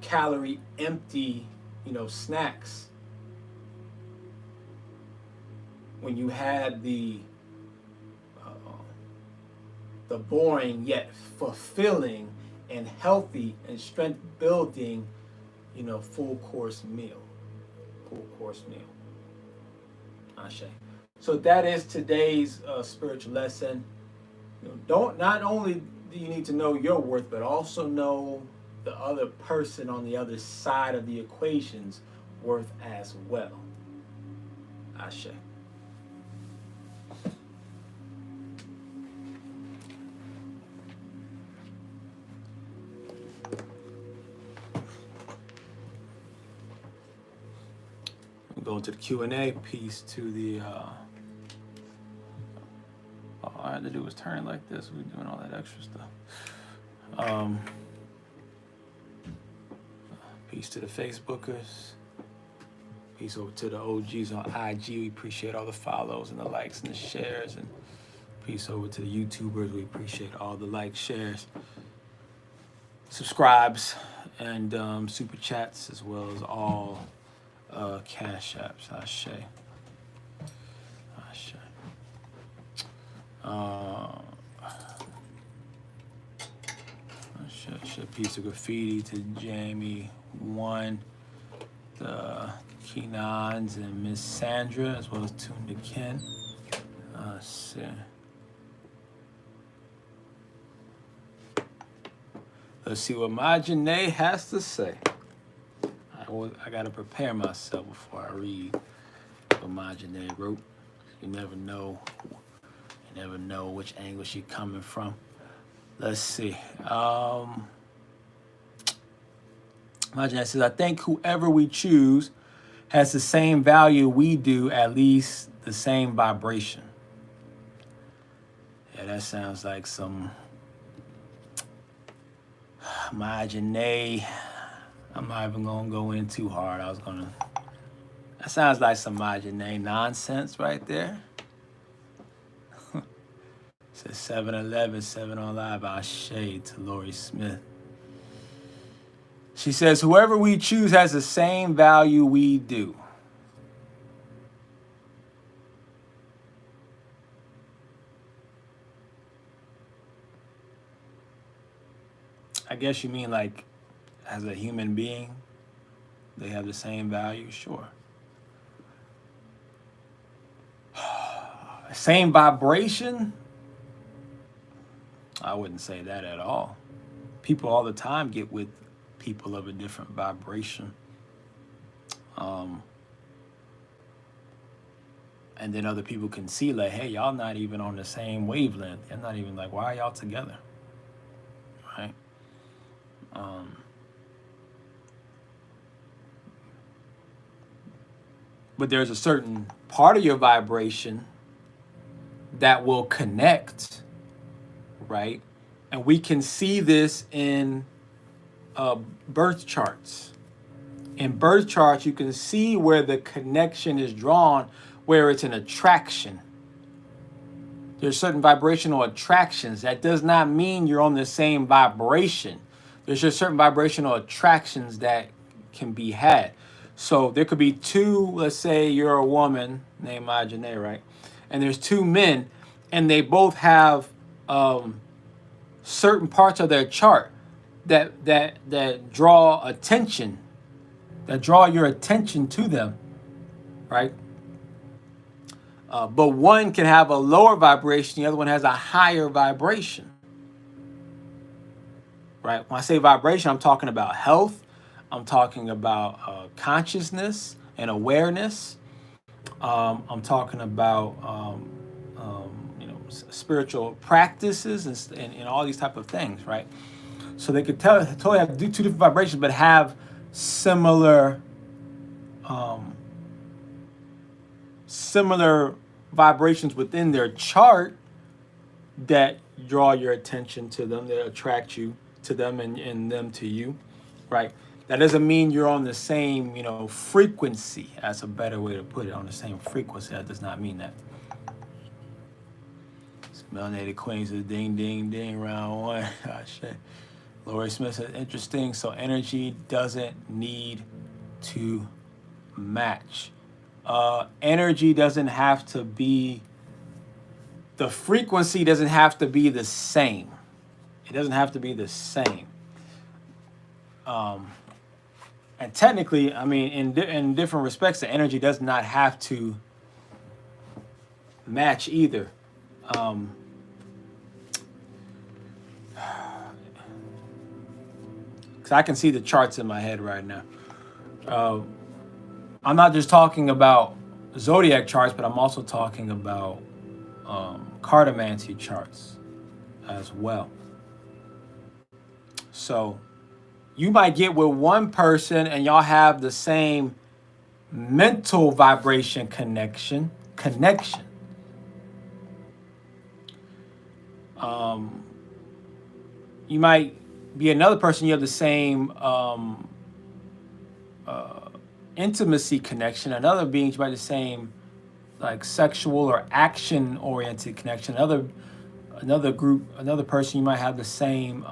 calorie empty snacks, when you had the boring yet fulfilling and healthy and strength building full course meal. Ashe. So that is today's spiritual lesson. Not only do you need to know your worth, but also know the other person on the other side of the equation's worth as well. Ashe. Go into the Q&A piece to the all right. to do was turn it like this. We're doing all that extra stuff. Peace to the Facebookers. Peace over to the OGs on IG. We appreciate all the follows and the likes and the shares. And peace over to the YouTubers. We appreciate all the likes, shares, subscribes, and super chats, as well as all cash apps. Ashe. Piece of graffiti to Jamie 1, the Keenans and Miss Sandra, as well as Tune to Ken. Let's see what my Janae has to say. I gotta prepare myself before I read what my Janae wrote. You never know. You never know which angle she's coming from. Let's see. Imagine says, I think whoever we choose has the same value we do, at least the same vibration. Yeah, that sounds like some Majane. I'm not even gonna go in too hard. That sounds like some Majane nonsense right there. Says 7-Eleven, 7 on Live, Ashe to Lori Smith. She says, whoever we choose has the same value we do. I guess you mean like as a human being, they have the same value? Sure. Same vibration? I wouldn't say that at all. People all the time get with people of a different vibration. And then other people can see like, hey, y'all not even on the same wavelength. They're not even like, why are y'all together? Right? But there's a certain part of your vibration that will connect, right? And we can see this in birth charts. In birth charts, you can see where the connection is drawn, where it's an attraction. There's certain vibrational attractions. That does not mean you're on the same vibration. There's just certain vibrational attractions that can be had. So there could be two, let's say you're a woman named Ajane, right? And there's two men, and they both have certain parts of their chart that draw attention, that draw your attention to them, right? But one can have a lower vibration, the other one has a higher vibration, right? When I say vibration, I'm talking about health. I'm talking about consciousness and awareness. I'm talking about spiritual practices and all these type of things, right? So they could totally have two different vibrations, but have similar vibrations within their chart that draw your attention to them, that attract you to them and them to you, right? That doesn't mean you're on the same, frequency. That's a better way to put it, on the same frequency. That does not mean that. Melanated Queen says, ding, ding, ding, round one. Gosh, shit. Lori Smith says, interesting. So energy doesn't need to match. Energy doesn't have to be, the frequency doesn't have to be the same. It doesn't have to be the same. And technically, I mean, in different respects, the energy does not have to match either. Because I can see the charts in my head right now. I'm not just talking about zodiac charts, but I'm also talking about cartomancy charts as well. So you might get with one person and y'all have the same mental vibration connection. You might be another person, you have the same intimacy connection. Another being, you might have the same like sexual or action oriented connection. Another group, another person, you might have the same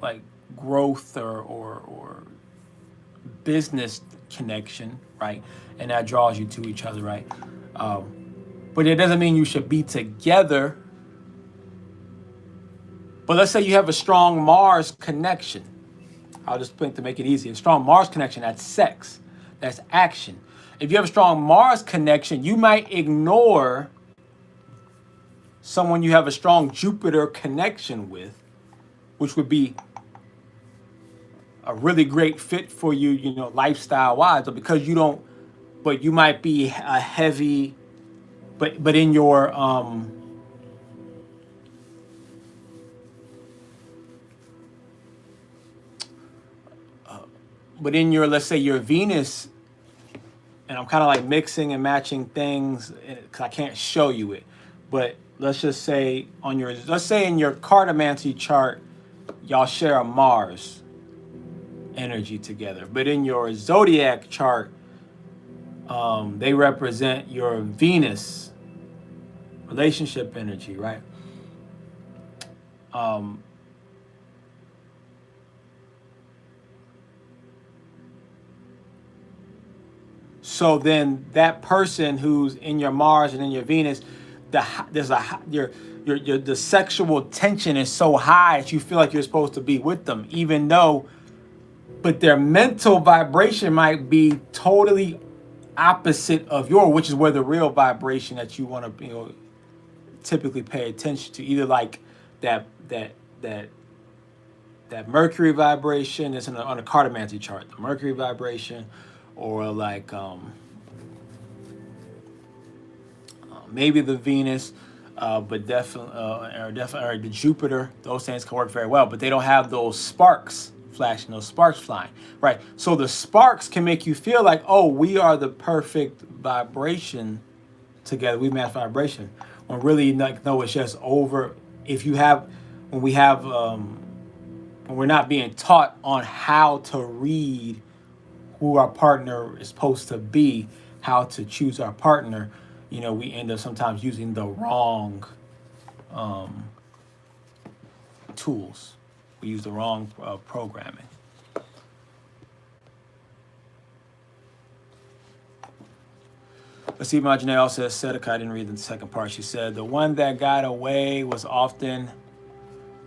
like growth or business connection, right? And that draws you to each other, right? But it doesn't mean you should be together. But let's say you have a strong Mars connection. I'll just think to make it easy. A strong Mars connection, that's sex, that's action. If you have a strong Mars connection, you might ignore someone you have a strong Jupiter connection with, which would be a really great fit for you, you know, lifestyle wise, but because you don't, but you might be a heavy, but in your but in your, let's say your Venus, and I'm kind of like mixing and matching things because I can't show you it, but let's just say on your, let's say in your cartomancy chart, y'all share a Mars energy together, but in your zodiac chart, they represent your Venus relationship energy, right? So then that person who's in your Mars and in your Venus, the sexual tension is so high that you feel like you're supposed to be with them, even though, but their mental vibration might be totally opposite of yours, which is where the real vibration that you want to, you know, typically pay attention to. Either like that Mercury vibration is on a cartomancy chart, the Mercury vibration, or like maybe the Venus, but definitely or the Jupiter. Those things can work very well, but they don't have those sparks flashing, those sparks flying, right? So the sparks can make you feel like, oh, we are the perfect vibration together. We match vibration. When really, like, no, it's just over. If you have, when we have, when we're not being taught on how to read who our partner is supposed to be, how to choose our partner, you know, we end up sometimes using the wrong tools. We use the wrong programming. Let's see, Marjane also said, okay, I didn't read the second part. She said, the one that got away was often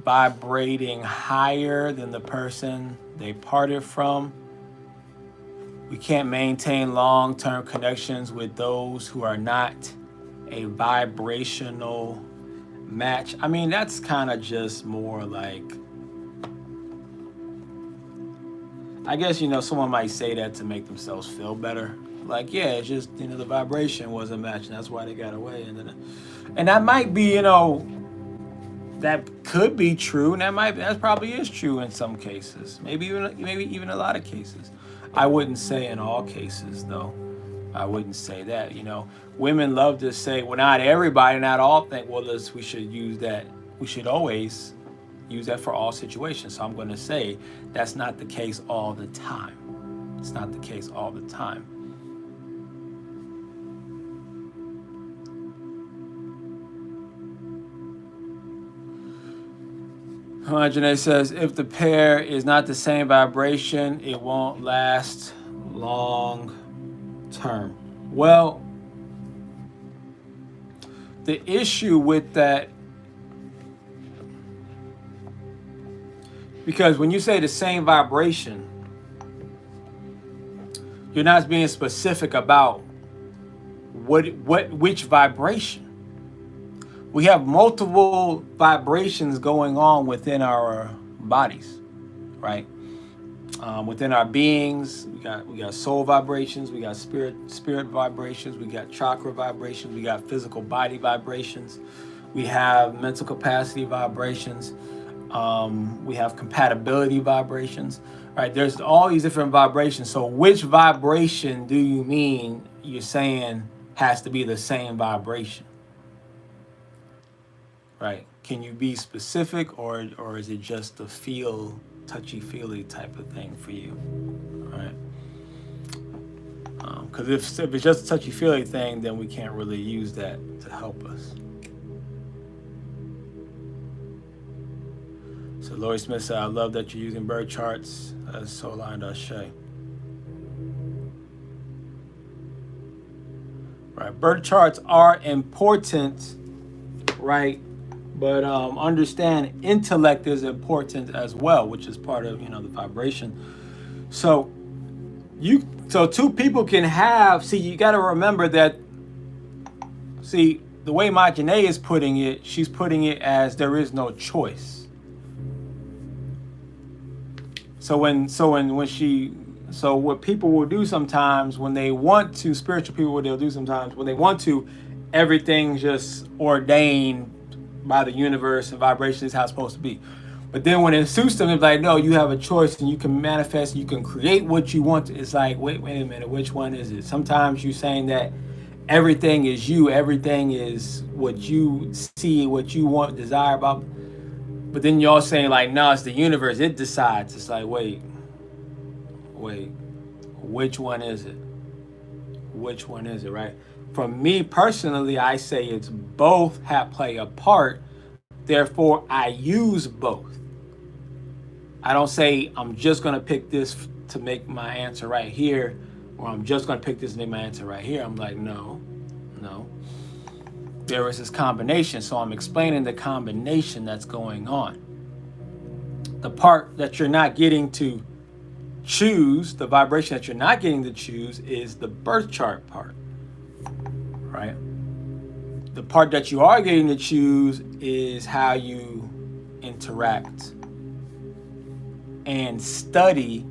vibrating higher than the person they parted from. We can't maintain long-term connections with those who are not a vibrational match. I mean, that's kind of just more like, I guess, you know, someone might say that to make themselves feel better. Like, yeah, it's just, you know, the vibration wasn't matching. That's why they got away. And that might be, you know, that could be true. And that probably is true in some cases. Maybe even a lot of cases. I wouldn't say in all cases, though. I wouldn't say that. You know, women love to say, well, not everybody, not all think, well, we should use that. We should always use that for all situations. So I'm going to say that's not the case all the time. It's not the case all the time. Janae says, if the pair is not the same vibration, it won't last long term. Well, the issue with that, because when you say the same vibration, you're not being specific about which vibration. We have multiple vibrations going on within our bodies, right? Within our beings, we got soul vibrations, we got spirit vibrations, we got chakra vibrations, we got physical body vibrations, we have mental capacity vibrations, we have compatibility vibrations, right? There's all these different vibrations. So which vibration do you mean you're saying has to be the same vibration? Right? Can you be specific, or is it just a touchy-feely type of thing for you? Right? Because if it's just a touchy-feely thing, then we can't really use that to help us. So Lori Smith said, I love that you're using birth charts as so aligned to Shay. Right, birth charts are important, right? But understand intellect is important as well, which is part of, the vibration. So two people can have, you got to remember that, the way Majane is putting it, she's putting it as there is no choice. So what people will do sometimes when they want to, spiritual people, what they'll do sometimes when they want to, everything's just ordained by the universe and vibration is how it's supposed to be. But then when it suits them, it's like, no, you have a choice and you can manifest, you can create what you want. It's like, wait a minute, which one is it? Sometimes you're saying that everything is you, everything is what you see, what you want, desire about. But then you're all saying like, no, it's the universe, it decides. It's like, wait, which one is it? Which one is it, right? For me personally, I say it's both play a part. Therefore, I use both. I don't say I'm just going to pick this to make my answer right here, or I'm just going to pick this to make my answer right here. I'm like, no. There is this combination. So I'm explaining the combination that's going on. The part that you're not getting to choose, the vibration that you're not getting to choose, is the birth chart part, right? The part that you are getting to choose is how you interact and study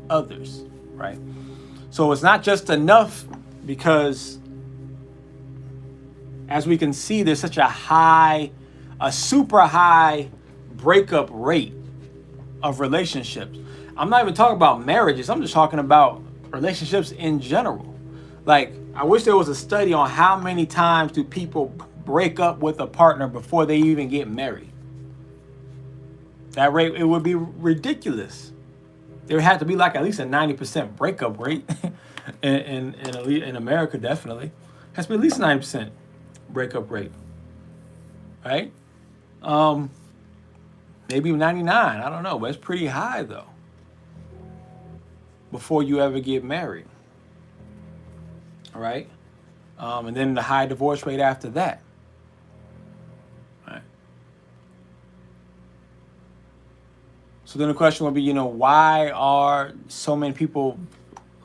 others, right? So it's not just enough, because as we can see, there's such a super high breakup rate of relationships. I'm not even talking about marriages. I'm just talking about relationships in general. Like, I wish there was a study on how many times do people break up with a partner before they even get married. That rate, it would be ridiculous. There had to be like at least a 90% breakup rate in America, definitely. Has to be at least 90% breakup rate, right? Maybe 99, I don't know, but it's pretty high though, before you ever get married, all right? And then the high divorce rate after that, right? So then the question would be, why are so many people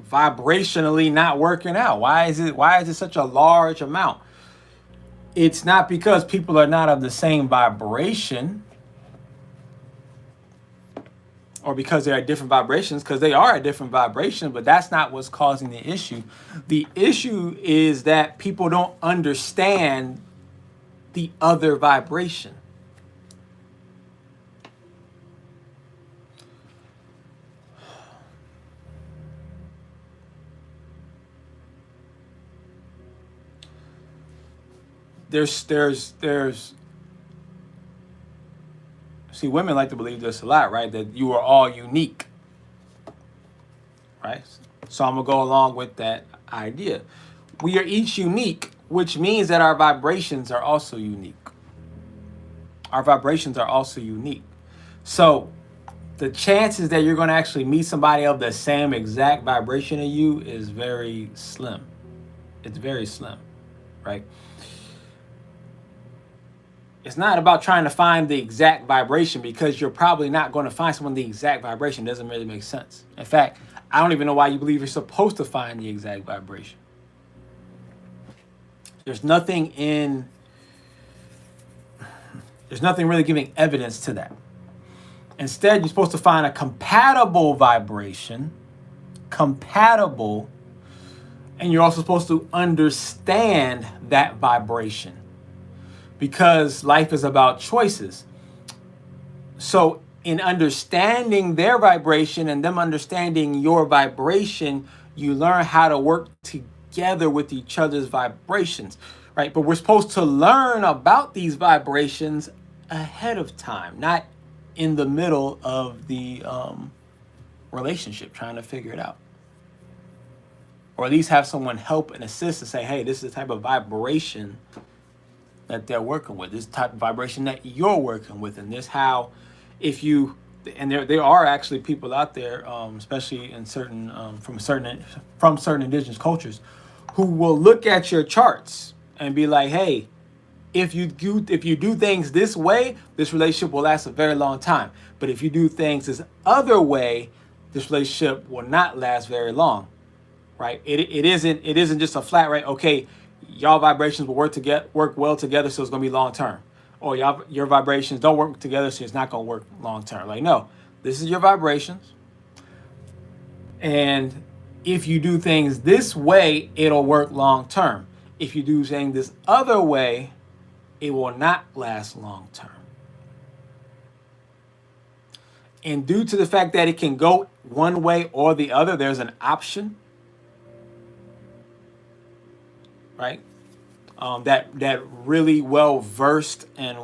vibrationally not working out? Why is it such a large amount? It's not because people are not of the same vibration, or because they're at different vibrations, because they are at different vibrations, but that's not what's causing the issue. The issue is that people don't understand the other vibration. See, women like to believe this a lot, right? That you are all unique, right? So I'm gonna go along with that idea. We are each unique, which means that our vibrations are also unique. Our vibrations are also unique. So the chances that you're gonna actually meet somebody of the same exact vibration as you is very slim. It's very slim, right? It's not about trying to find the exact vibration, because you're probably not going to find someone the exact vibration. It doesn't really make sense. In fact, I don't even know why you believe you're supposed to find the exact vibration. There's nothing really giving evidence to that. Instead, you're supposed to find a compatible vibration, and you're also supposed to understand that vibration, because life is about choices. So in understanding their vibration and them understanding your vibration, you learn how to work together with each other's vibrations, right? But we're supposed to learn about these vibrations ahead of time, not in the middle of the relationship trying to figure it out. Or at least have someone help and assist to say, hey, this is the type of vibration that they're working with, this type of vibration that you're working with, and this how, if you, and there are actually people out there, especially in certain from certain indigenous cultures, who will look at your charts and be like, hey, if you do things this way, this relationship will last a very long time. But if you do things this other way, this relationship will not last very long, right? It isn't just a flat right. Okay, y'all vibrations will work well together, so it's gonna be long term. Or your vibrations don't work together, so it's not gonna work long term. Like, no, this is your vibrations, and if you do things this way, it'll work long term. If you do things this other way, it will not last long term. And due to the fact that it can go one way or the other, there's an option, right? That really well versed and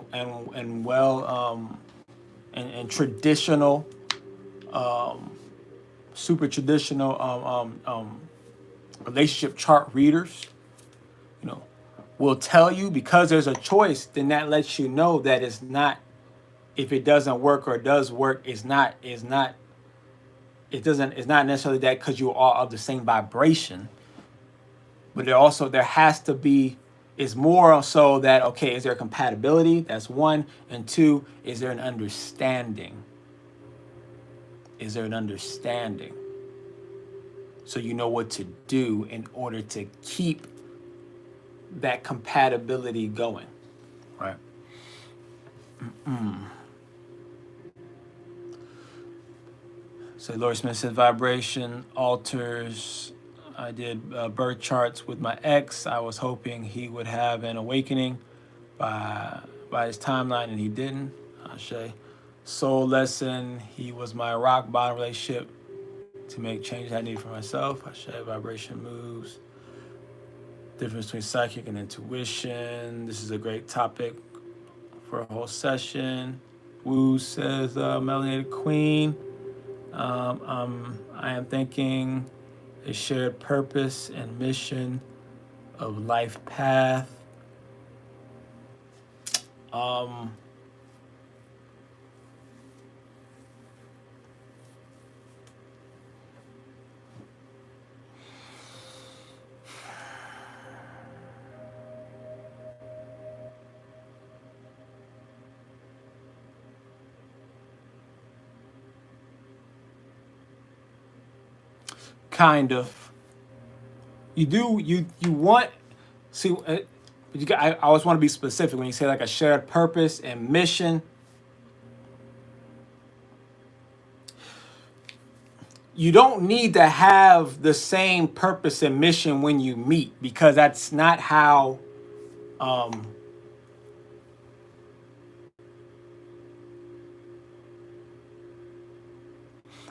well and traditional, super traditional relationship chart readers, will tell you, because there's a choice, then that lets you know that it's not, if it doesn't work or does work, it's not necessarily that because you are of the same vibration, but there has to be, is more so that, okay, is there compatibility? That's one. And two, is there an understanding? Is there an understanding? So you know what to do in order to keep that compatibility going, right? So Lori Smith said vibration alters. I did birth charts with my ex. I was hoping he would have an awakening by his timeline, and he didn't. Ashe. Soul lesson. He was my rock bottom relationship to make changes I need for myself. Ashe. Vibration moves. Difference between psychic and intuition. This is a great topic for a whole session. Woo says Melanated Queen. I am thinking a shared purpose and mission of life path. Kind of. You want, see, I always want to be specific when you say like a shared purpose and mission. You don't need to have the same purpose and mission when you meet, because that's not how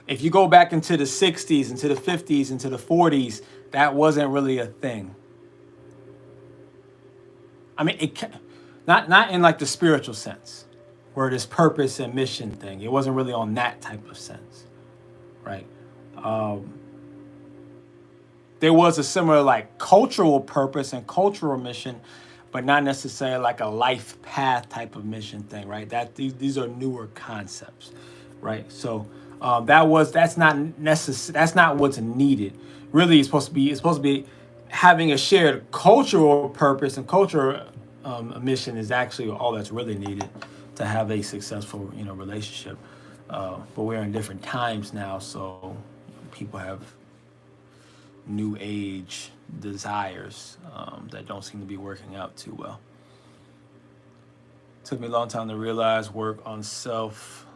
if you go back into the 60s, into the 50s, into the 40s, that wasn't really a thing. I mean, not in like the spiritual sense, where this purpose and mission thing, it wasn't really on that type of sense, right? There was a similar like cultural purpose and cultural mission, but not necessarily like a life path type of mission thing, right? These are newer concepts, right? So that's not what's needed. Really, it's supposed to be having a shared cultural purpose and cultural mission is actually all that's really needed to have a successful relationship. But we're in different times now, so people have new age desires that don't seem to be working out too well. Took me a long time to realize work on self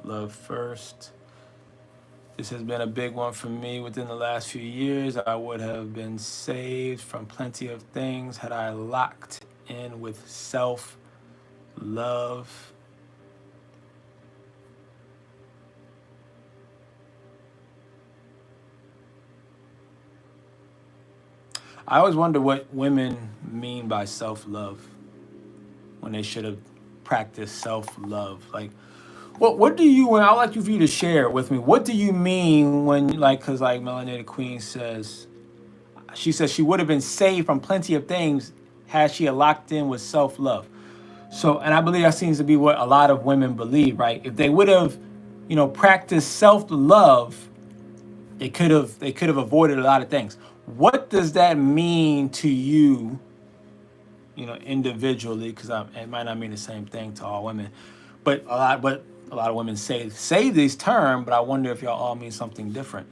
love first. This has been a big one for me within the last few years. I would have been saved from plenty of things had I locked in with self love. I always wonder what women mean by self-love when they should have practice self-love? Like, what do you, and I'd like for you to share with me, what do you mean when, like, because like Melanated Queen says, she says she would have been saved from plenty of things had she had locked in with self-love. So, and I believe that seems to be what a lot of women believe, right? If they would have, practiced self-love, they could have avoided a lot of things. What does that mean to you, individually? Because it might not mean the same thing to all women, but a lot of women say this term, but I wonder if y'all all mean something different.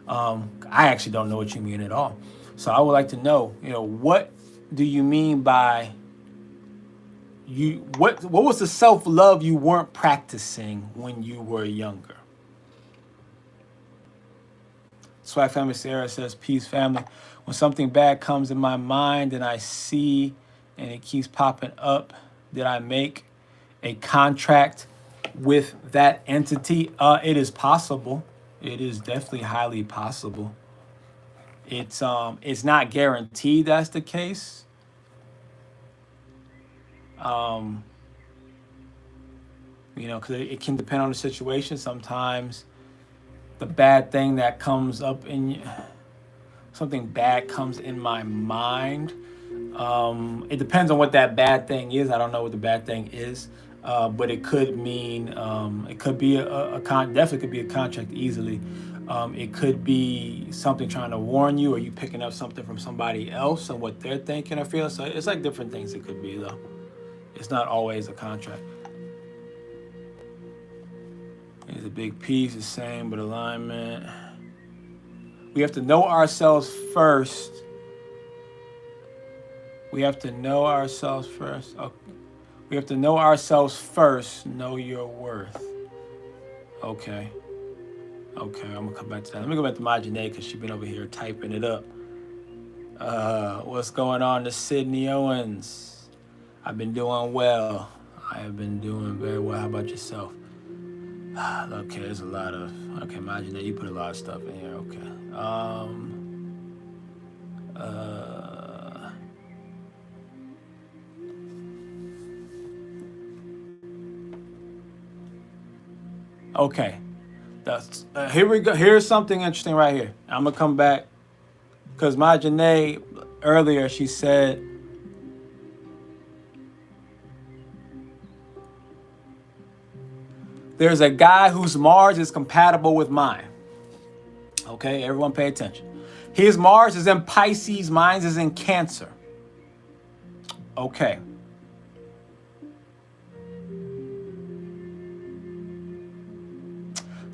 I actually don't know what you mean at all. So I would like to know, what do you mean by what was the self-love you weren't practicing when you were younger? Swag Family Sarah says, peace family. When something bad comes in my mind and I see and it keeps popping up, did I make a contract with that entity? It is possible. It is definitely highly possible. It's not guaranteed that's the case. Because it can depend on the situation. Sometimes the bad thing that comes up something bad comes in my mind. It depends on what that bad thing is. I don't know what the bad thing is, but it could mean it could be definitely could be a contract easily. It could be something trying to warn you, or you picking up something from somebody else and what they're thinking or feeling. So it's like different things it could be, though. It's not always a contract. It's a big piece, the same, but alignment. We have to know ourselves first. We have to know ourselves first. Okay. We have to know ourselves first. Know your worth. Okay. I'm going to come back to that. Let me go back to Majane because she's been over here typing it up. What's going on to Sydney Owens? I've been doing well. I have been doing very well. How about yourself? Okay, there's a lot of... Okay, Majane, you put a lot of stuff in here. Okay. Okay, that's here we go. Here's something interesting right here. I'm gonna come back because Majane earlier she said there's a guy whose Mars is compatible with mine. Okay, everyone pay attention. His Mars is in Pisces, mine is in Cancer. Okay.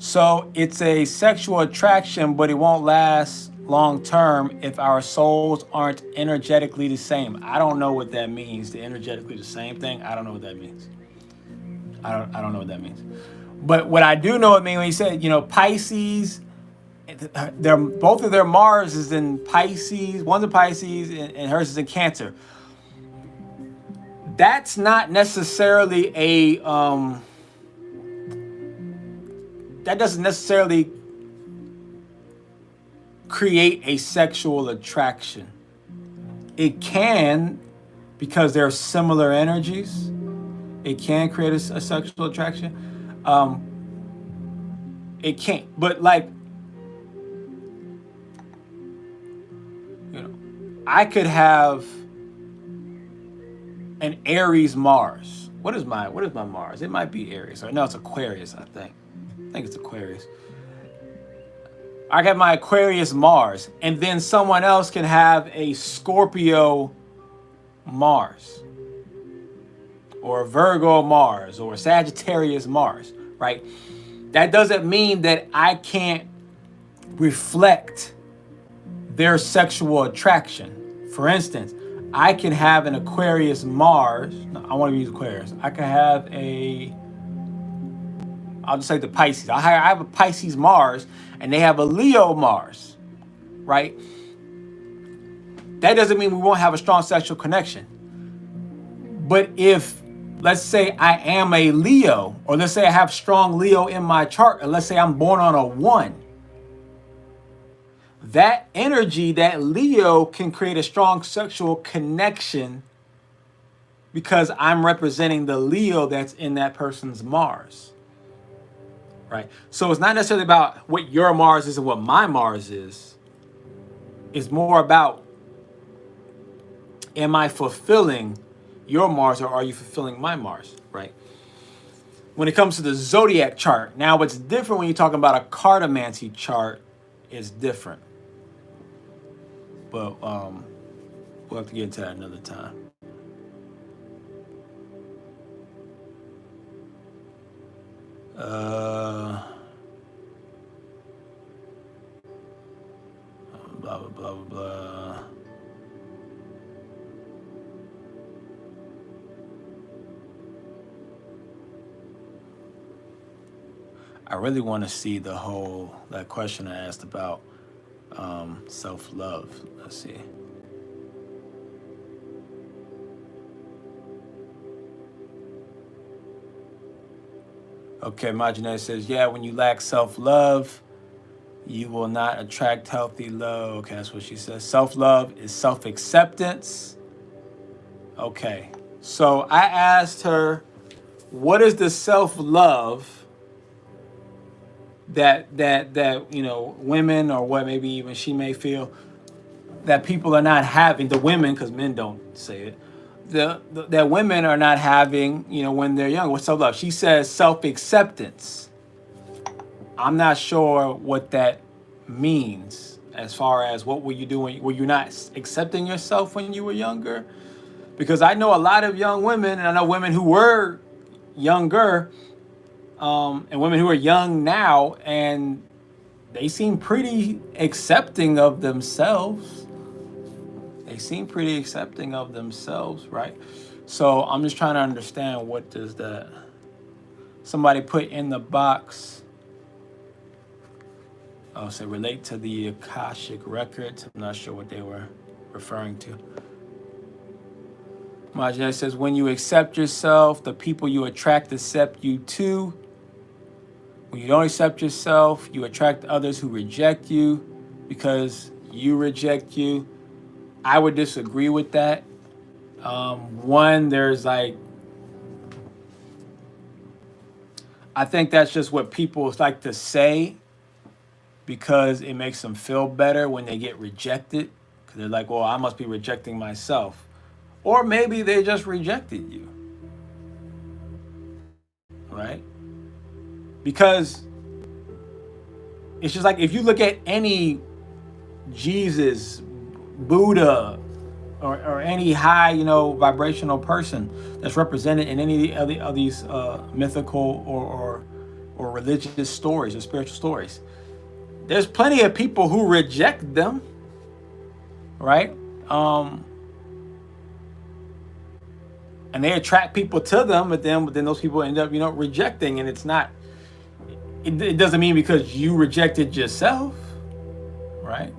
So it's a sexual attraction, but it won't last long term if our souls aren't energetically the same. I don't know what that means. The energetically the same thing. I don't know what that means. I don't know what that means. But what I do know it means when he said, Pisces, both of their Mars is in Pisces. One's in Pisces and hers is in Cancer. That's not necessarily that doesn't necessarily create a sexual attraction. It can, because they're similar energies, it can create a sexual attraction. It can't, but like, I could have an Aries Mars. What is my Mars? It might be Aries. Or no, it's Aquarius, I think it's Aquarius. I got my Aquarius Mars, and then someone else can have a Scorpio Mars, or a Virgo Mars, or a Sagittarius Mars, right? That doesn't mean that I can't reflect their sexual attraction. For instance, I can have an Aquarius Mars. No, I want to use Aquarius. I can have I'll just say the Pisces. I have a Pisces Mars, and they have a Leo Mars, right? That doesn't mean we won't have a strong sexual connection. But if, let's say I am a Leo, or let's say I have strong Leo in my chart, and let's say I'm born on a 1, that energy, that Leo, can create a strong sexual connection because I'm representing the Leo that's in that person's Mars, right? So it's not necessarily about what your Mars is and what my Mars is. It's more about, am I fulfilling your Mars or are you fulfilling my Mars, right? When it comes to the zodiac chart, now what's different when you're talking about a cartomancy chart is different. But we'll have to get into that another time. Blah, blah, blah, blah, blah. I really want to see that question I asked about self-love. Let's see. Okay, Marginet says, yeah, when you lack self-love, you will not attract healthy love. Okay, that's what she says. Self-love is self-acceptance. Okay, so I asked her, what is the self-love that women, or what maybe even she may feel that people are not having, the women, because men don't say it, that women are not having, when they're young. What's self-love? She says self-acceptance. I'm not sure what that means as far as what were you doing? Were you not accepting yourself when you were younger? Because I know a lot of young women, and I know women who were younger, and women who are young now, and they seem pretty accepting of themselves. They seem pretty accepting of themselves, right? So I'm just trying to understand, what does that, somebody put in the box, say relate to the Akashic records. I'm not sure what they were referring to. Majid says, when you accept yourself, the people you attract accept you too. When you don't accept yourself, you attract others who reject you because you reject you. I would disagree with that. One, there's I think that's just what people like to say because it makes them feel better when they get rejected. Because they're like, well, I must be rejecting myself. Or maybe they just rejected you. Right? Because it's just like, if you look at any Jesus, Buddha, or any high, vibrational person that's represented in any of these mythical or religious stories or spiritual stories, there's plenty of people who reject them, right? And they attract people to them, but then those people end up, rejecting, and it's not. It doesn't mean because you rejected yourself, right?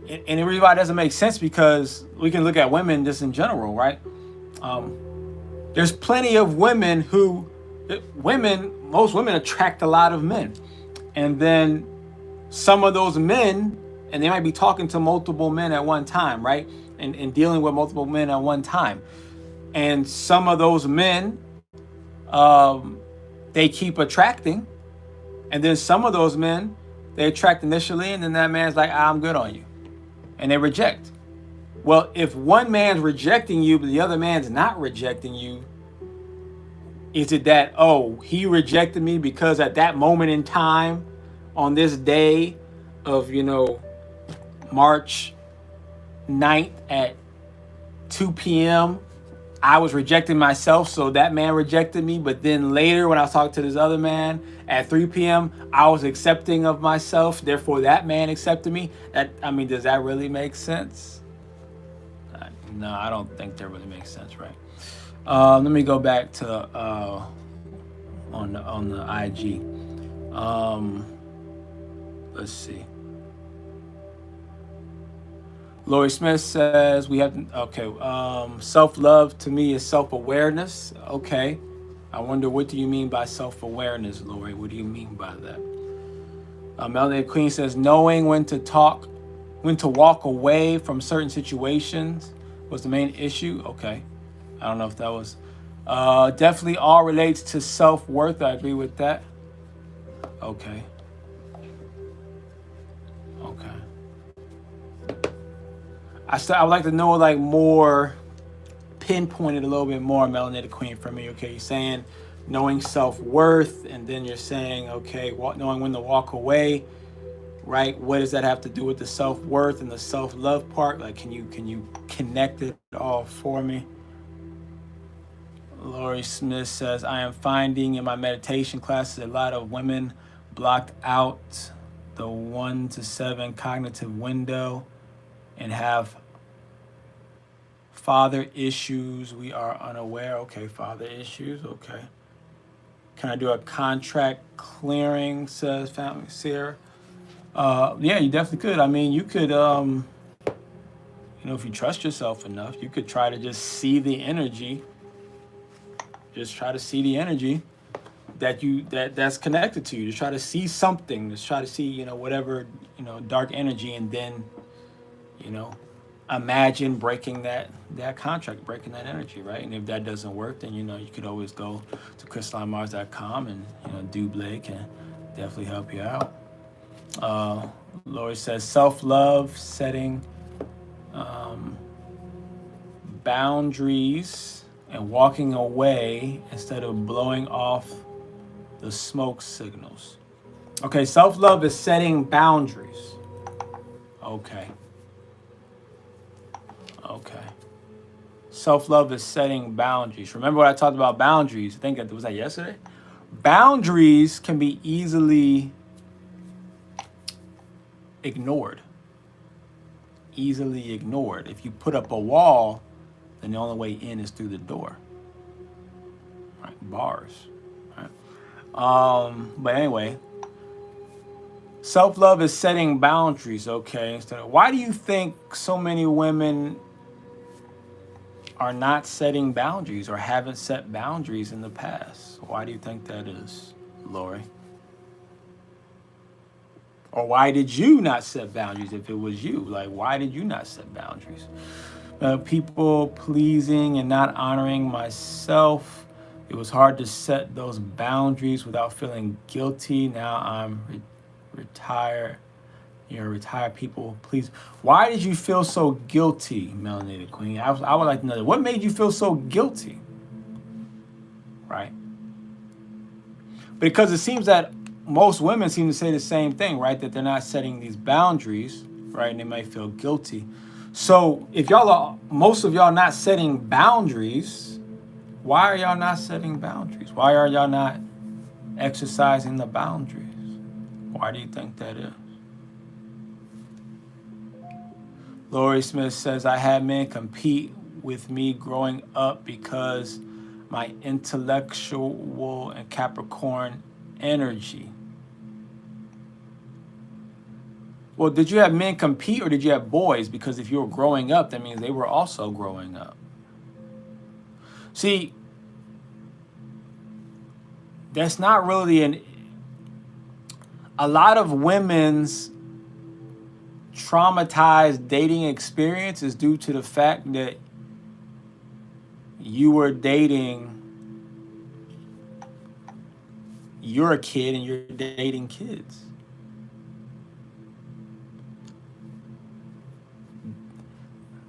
And the reason why it doesn't make sense, because we can look at women just in general, right? There's plenty of women most women attract a lot of men. And then some of those men, and they might be talking to multiple men at one time, right? And dealing with multiple men at one time. And some of those men, they keep attracting. And then some of those men, they attract initially, and then that man's like, I'm good on you. And they reject. Well, if one man's rejecting you, but the other man's not rejecting you, is it that, he rejected me because at that moment in time, on this day of, March 9th at 2 p.m., I was rejecting myself, so that man rejected me. But then later, when I was talking to this other man at 3 p.m., I was accepting of myself. Therefore, that man accepted me. Does that really make sense? No, I don't think that really makes sense, right? Let me go back to on the IG. Let's see. Lori Smith says self-love to me is self-awareness. Okay. I wonder, what do you mean by self-awareness, Lori? What do you mean by that? Melanie Queen says knowing when to talk when to walk away from certain situations was the main issue. Okay. I don't know if that was definitely all relates to self-worth. I agree with that. Okay. Okay. I would like to know like more pinpointed a little bit more, Melanated Queen, for me. Okay, you're saying knowing self-worth, and then you're saying, okay, knowing when to walk away, right? What does that have to do with the self-worth and the self-love part? Like, can you connect it all for me? Lori Smith says, I am finding in my meditation classes a lot of women blocked out the 1 to 7 cognitive window and have father issues. We are unaware. Okay, father issues. Okay. Can I do a contract clearing, says Family Seer? Yeah, you definitely could. I mean, you could, if you trust yourself enough, you could try to just see the energy. Just try to see the energy that's connected to you. Just try to see something. Just try to see, whatever, dark energy, and then, imagine breaking that contract, breaking that energy, right? And if that doesn't work, then you could always go to crystalinemars.com, and Duublé can definitely help you out. Lori says self-love, setting boundaries and walking away instead of blowing off the smoke signals. Okay, self-love is setting boundaries. Okay. Self-love is setting boundaries. Remember what I talked about boundaries? I think was that yesterday? Boundaries can be easily ignored. Easily ignored. If you put up a wall, then the only way in is through the door. Right? Bars. Right? But anyway, self-love is setting boundaries. Okay. Why do you think so many women are not setting boundaries or haven't set boundaries in the past? Why do you think that is, Lori? Or why did you not set boundaries if it was you? Like, why did you not set boundaries? People pleasing and not honoring myself. It was hard to set those boundaries without feeling guilty. Now I'm retired. Retired people, please. Why did you feel so guilty, Melanated Queen? I would like to know that. What made you feel so guilty? Right? Because it seems that most women seem to say the same thing, right? That they're not setting these boundaries, right? And they might feel guilty. So if most of y'all not setting boundaries, why are y'all not setting boundaries? Why are y'all not exercising the boundaries? Why do you think that is? Lori Smith says, I had men compete with me growing up because my intellectual and Capricorn energy. Well, did you have men compete or did you have boys? Because if you were growing up, that means they were also growing up. See, that's not really a lot of women's traumatized dating experience is due to the fact that you were dating, you're a kid and you're dating kids.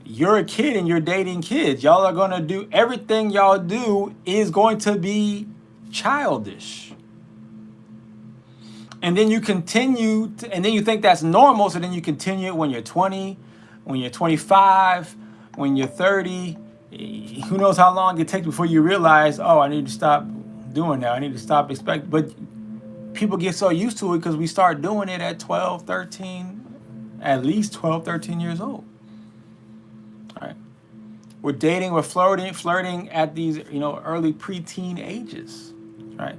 You're a kid and you're dating kids. Y'all are going to do, everything y'all do is going to be childish. And then you continue, and then you think that's normal, so then you continue it when you're 20, when you're 25, when you're 30. Who knows how long it takes before you realize, oh, I need to stop doing that. I need to stop expecting. But people get so used to it because we start doing it at 12, 13, at least 12, 13 years old. All right. We're dating, we're flirting at these, early preteen ages, right?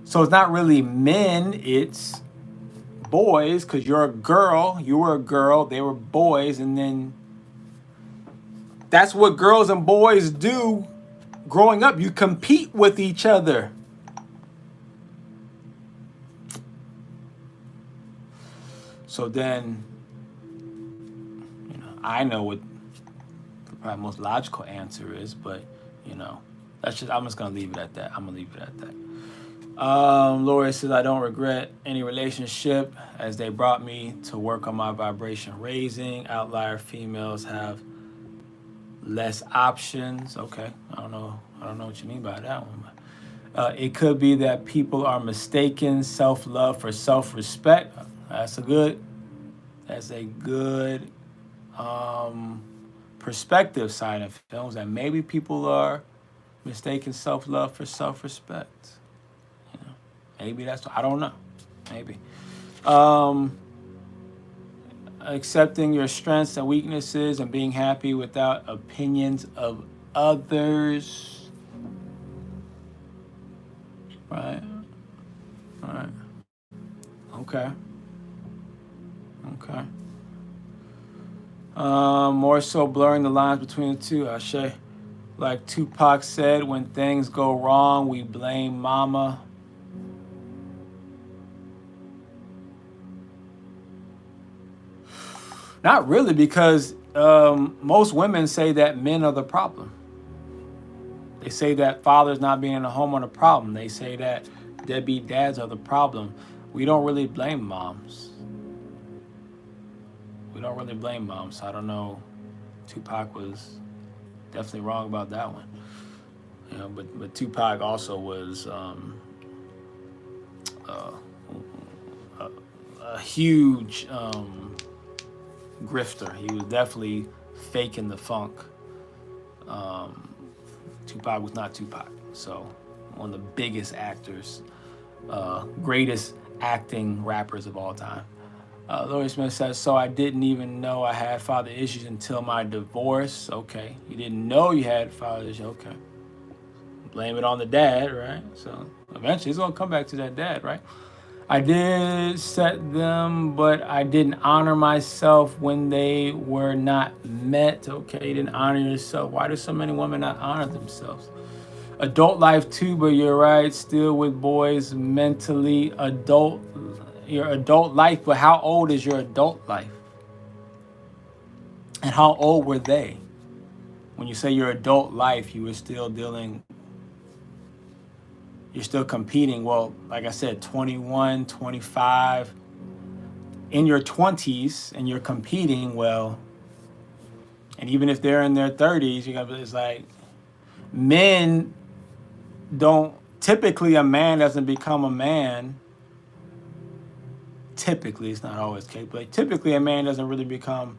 So it's not really men, it's boys, because you're a girl, you were a girl, they were boys, and then that's what girls and boys do growing up. You compete with each other. So then I know what the probably most logical answer is, but I'm just gonna leave it at that. I'm gonna leave it at that. Lori says, I don't regret any relationship as they brought me to work on my vibration raising. Outlier females have less options. Okay, I don't know what you mean by that one. It could be that people are mistaken self-love for self-respect. That's a good perspective side of films, that maybe people are mistaken self-love for self-respect. Maybe that's, I don't know. Maybe. Accepting your strengths and weaknesses and being happy without opinions of others. Right. All right. Okay. More so blurring the lines between the two. Ashe. Like Tupac said, when things go wrong, we blame mama. Not really, because most women say that men are the problem. They say that fathers not being in the home are the problem. They say that deadbeat dads are the problem. We don't really blame moms. I don't know. Tupac was definitely wrong about that one. But Tupac also was a huge grifter. He was definitely faking the funk. Tupac was not Tupac. So one of the biggest actors, greatest acting rappers of all time. Lori Smith says, so I didn't even know I had father issues until my divorce. Okay. You didn't know you had father issues. Okay. Blame it on the dad, right? So eventually it's going to come back to that dad, right? I did set them, but I didn't honor myself when they were not met. Okay, you didn't honor yourself. Why do so many women not honor themselves? Adult life too, but you're right. Still with boys mentally your adult life, but how old is your adult life? And how old were they? When you say your adult life, you were still you're still competing. Well, like I said, 21, 25, in your 20s, and you're competing, well, and even if they're in their 30s, it's like, men don't, typically a man doesn't become a man. Typically, it's not always the case, but typically a man doesn't really become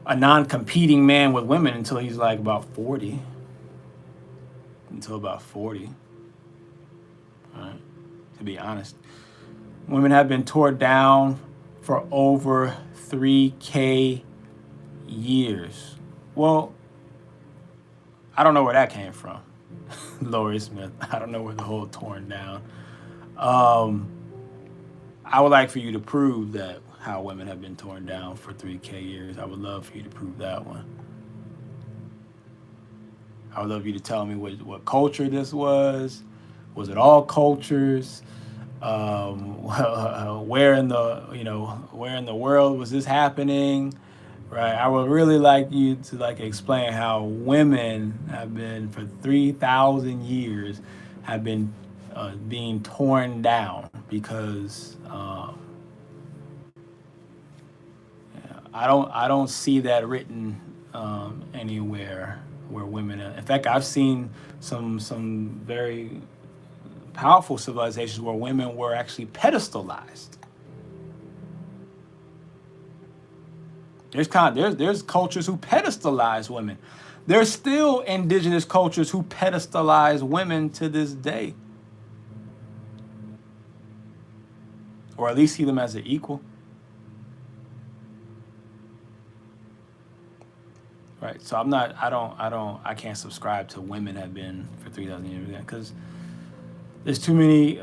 a non-competing man with women until he's like about 40. Right? To be honest, women have been torn down for over 3K years. Well, I don't know where that came from. Lori Smith, I don't know where the whole torn down. I would like for you to prove that, how women have been torn down for 3K years. I would love for you to prove that one. I would love you to tell me what culture this was. Was it all cultures? Where in the world was this happening? Right. I would really like you to explain how women have been for 3,000 years have been being torn down because I don't see that written anywhere where women. In fact, I've seen some very powerful civilizations where women were actually pedestalized. There's cultures who pedestalize women. There's still indigenous cultures who pedestalize women to this day, or at least see them as an equal. Right. So I can't subscribe to women have been for 3,000 years because there's too many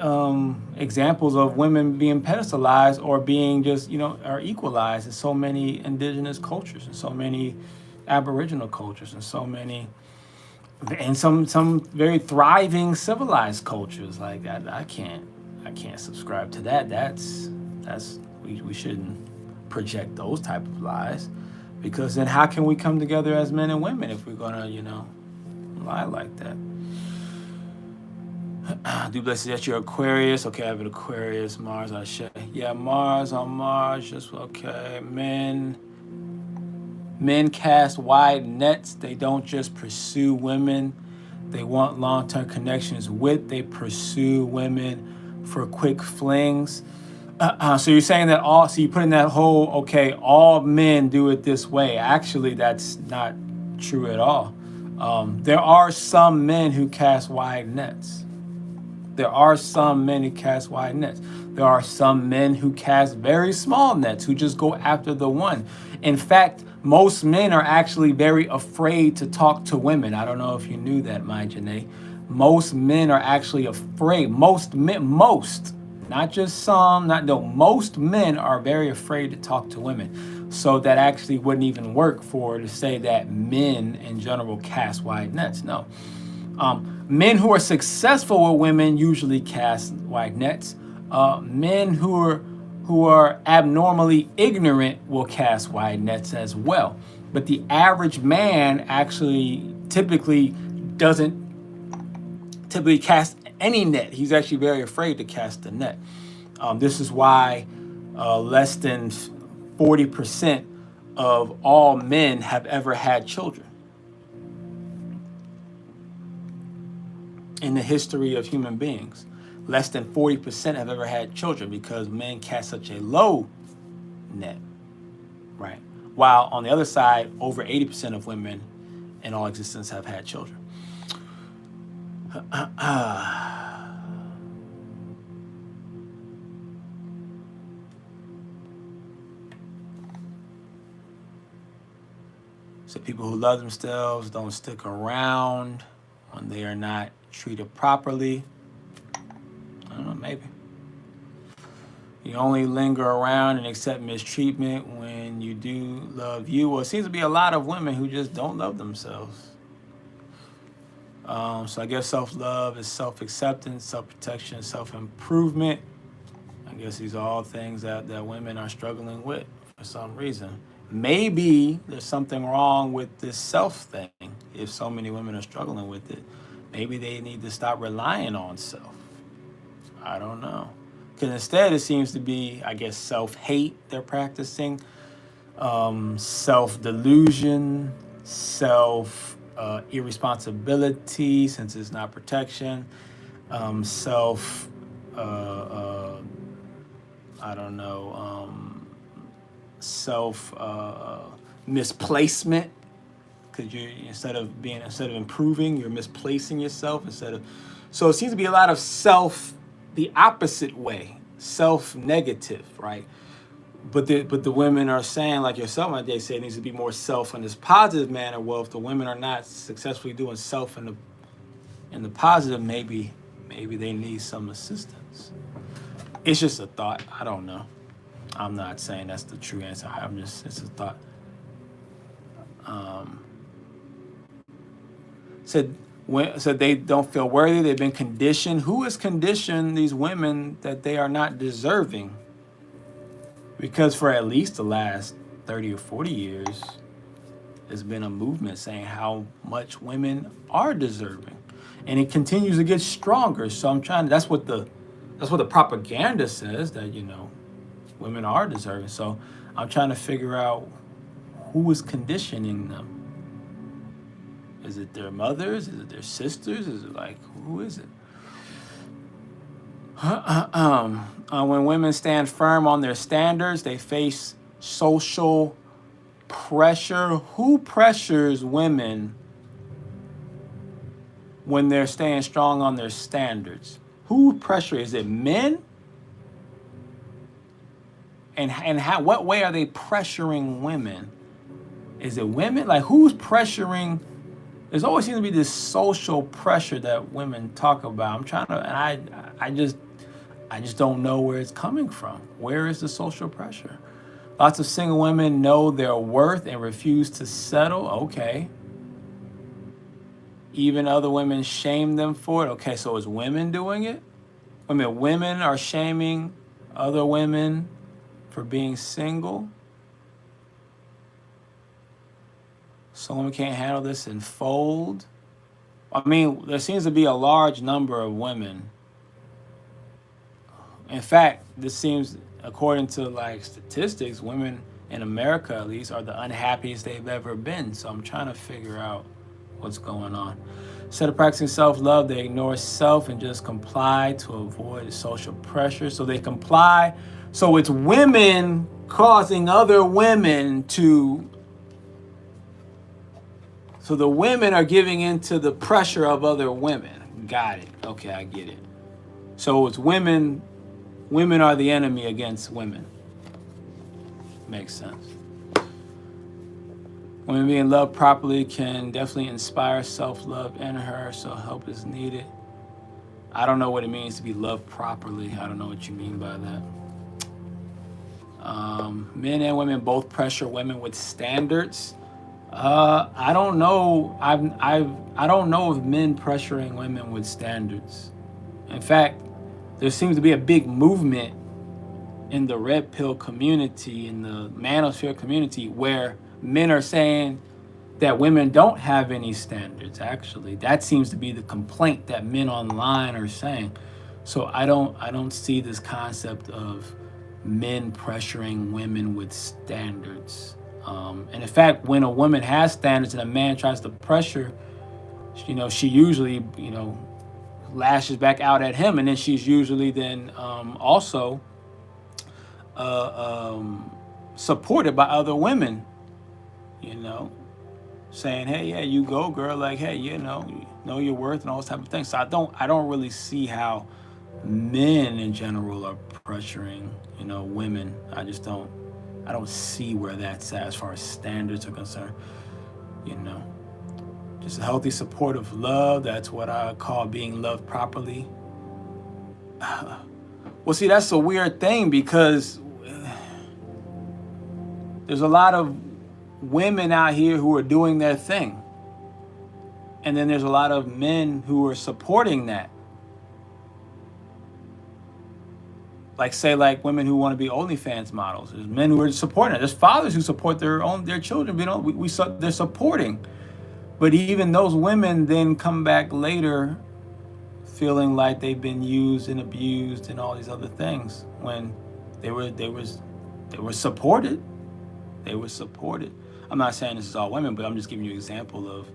examples of women being pedestalized or being just, are equalized in so many indigenous cultures and so many Aboriginal cultures and so many, and some very thriving civilized cultures like that. I can't subscribe to that. We shouldn't project those type of lies. Because then how can we come together as men and women if we're gonna, lie like that? Duüblé says that you're Aquarius. Okay, I have an Aquarius, Mars, I share. Yeah, Mars on Mars, just okay. Men cast wide nets. They don't just pursue women they want long-term connections with. They pursue women for quick flings. So you're saying that so you put in that whole, okay, all men do it this way. Actually, that's not true at all. There are some men who cast wide nets. There are some men who cast wide nets. There are some men who cast very small nets, who just go after the one. In fact, most men are actually very afraid to talk to women. I don't know if you knew that, my Janae. Most men are actually afraid. Most, not just some, most men are very afraid to talk to women. So that actually wouldn't even work to say that men in general cast wide nets. No. Men who are successful with women usually cast wide nets. Men who are abnormally ignorant will cast wide nets as well. But the average man actually doesn't typically cast any net. He's actually very afraid to cast a net. This is why less than 40% of all men have ever had children in the history of human beings. Less than 40% have ever had children because men cast such a low net, right? While on the other side, over 80% of women in all existence have had children. So people who love themselves don't stick around when they are not treated properly. I don't know, maybe. You only linger around and accept mistreatment when you do love you. Well, it seems to be a lot of women who just don't love themselves. So I guess self-love is self-acceptance, self-protection, self-improvement. I guess these are all things that women are struggling with for some reason. Maybe there's something wrong with this self thing. If so many women are struggling with it, maybe they need to stop relying on self. I don't know. Because instead it seems to be, I guess, self-hate they're practicing, self-delusion, irresponsibility, since it's not protection, misplacement, because instead of improving, you're misplacing yourself so it seems to be a lot of self the opposite way, self-negative, right? But the women are saying, like yourself, like they say, it needs to be more self in this positive manner. Well, if the women are not successfully doing self in the positive, maybe they need some assistance. It's just a thought. I don't know. I'm not saying that's the true answer. It's a thought. Said they don't feel worthy. They've been conditioned. Who has conditioned these women that they are not deserving? Because for at least the last 30 or 40 years, there's been a movement saying how much women are deserving, and it continues to get stronger. So that's what the propaganda says, that women are deserving. So I'm trying to figure out who is conditioning them. Is it their mothers? Is it their sisters? Is it who is it? When women stand firm on their standards, they face social pressure. Who pressures women when they're staying strong on their standards? Who pressure? Is it men? And what way are they pressuring women? Is it women? Who's pressuring? There's always seems to be this social pressure that women talk about. I just don't know where it's coming from. Where is the social pressure? Lots of single women know their worth and refuse to settle. Okay. Even other women shame them for it. Okay, so is women doing it? Women are shaming other women for being single. Some women can't handle this and fold. I mean, there seems to be a large number of women. In fact, this seems, according to like statistics, women in America at least are the unhappiest they've ever been. So I'm trying to figure out what's going on. Instead of practicing self-love, they ignore self and just comply to avoid social pressure. So they comply. So it's women causing other women to. So the women are giving into the pressure of other women. Got it. Okay, I get it. So it's women. Women are the enemy against women. Makes sense. Women being loved properly can definitely inspire self-love in her, so help is needed. I don't know what it means to be loved properly. I don't know what you mean by that. Men and women both pressure women with standards. I don't know. I don't know of men pressuring women with standards. In fact, there seems to be a big movement in the red pill community, in the manosphere community, where men are saying that women don't have any standards. Actually, that seems to be the complaint that men online are saying. So I don't see this concept of men pressuring women with standards. And in fact, when a woman has standards and a man tries to pressure, she usually, lashes back out at him, and then she's usually then also supported by other women, saying, hey, yeah, you go, girl, like, hey, know your worth and all those type of things. So I don't really see how men in general are pressuring, women. I don't see where that's at as far as standards are concerned, Just a healthy, supportive love. That's what I call being loved properly. Well, see, that's a weird thing because there's a lot of women out here who are doing their thing. And then there's a lot of men who are supporting that. Like women who want to be OnlyFans models. There's men who are supporting it. There's fathers who support their children. They're supporting. But even those women then come back later feeling like they've been used and abused and all these other things when they were supported. They were supported. I'm not saying this is all women, but I'm just giving you an example of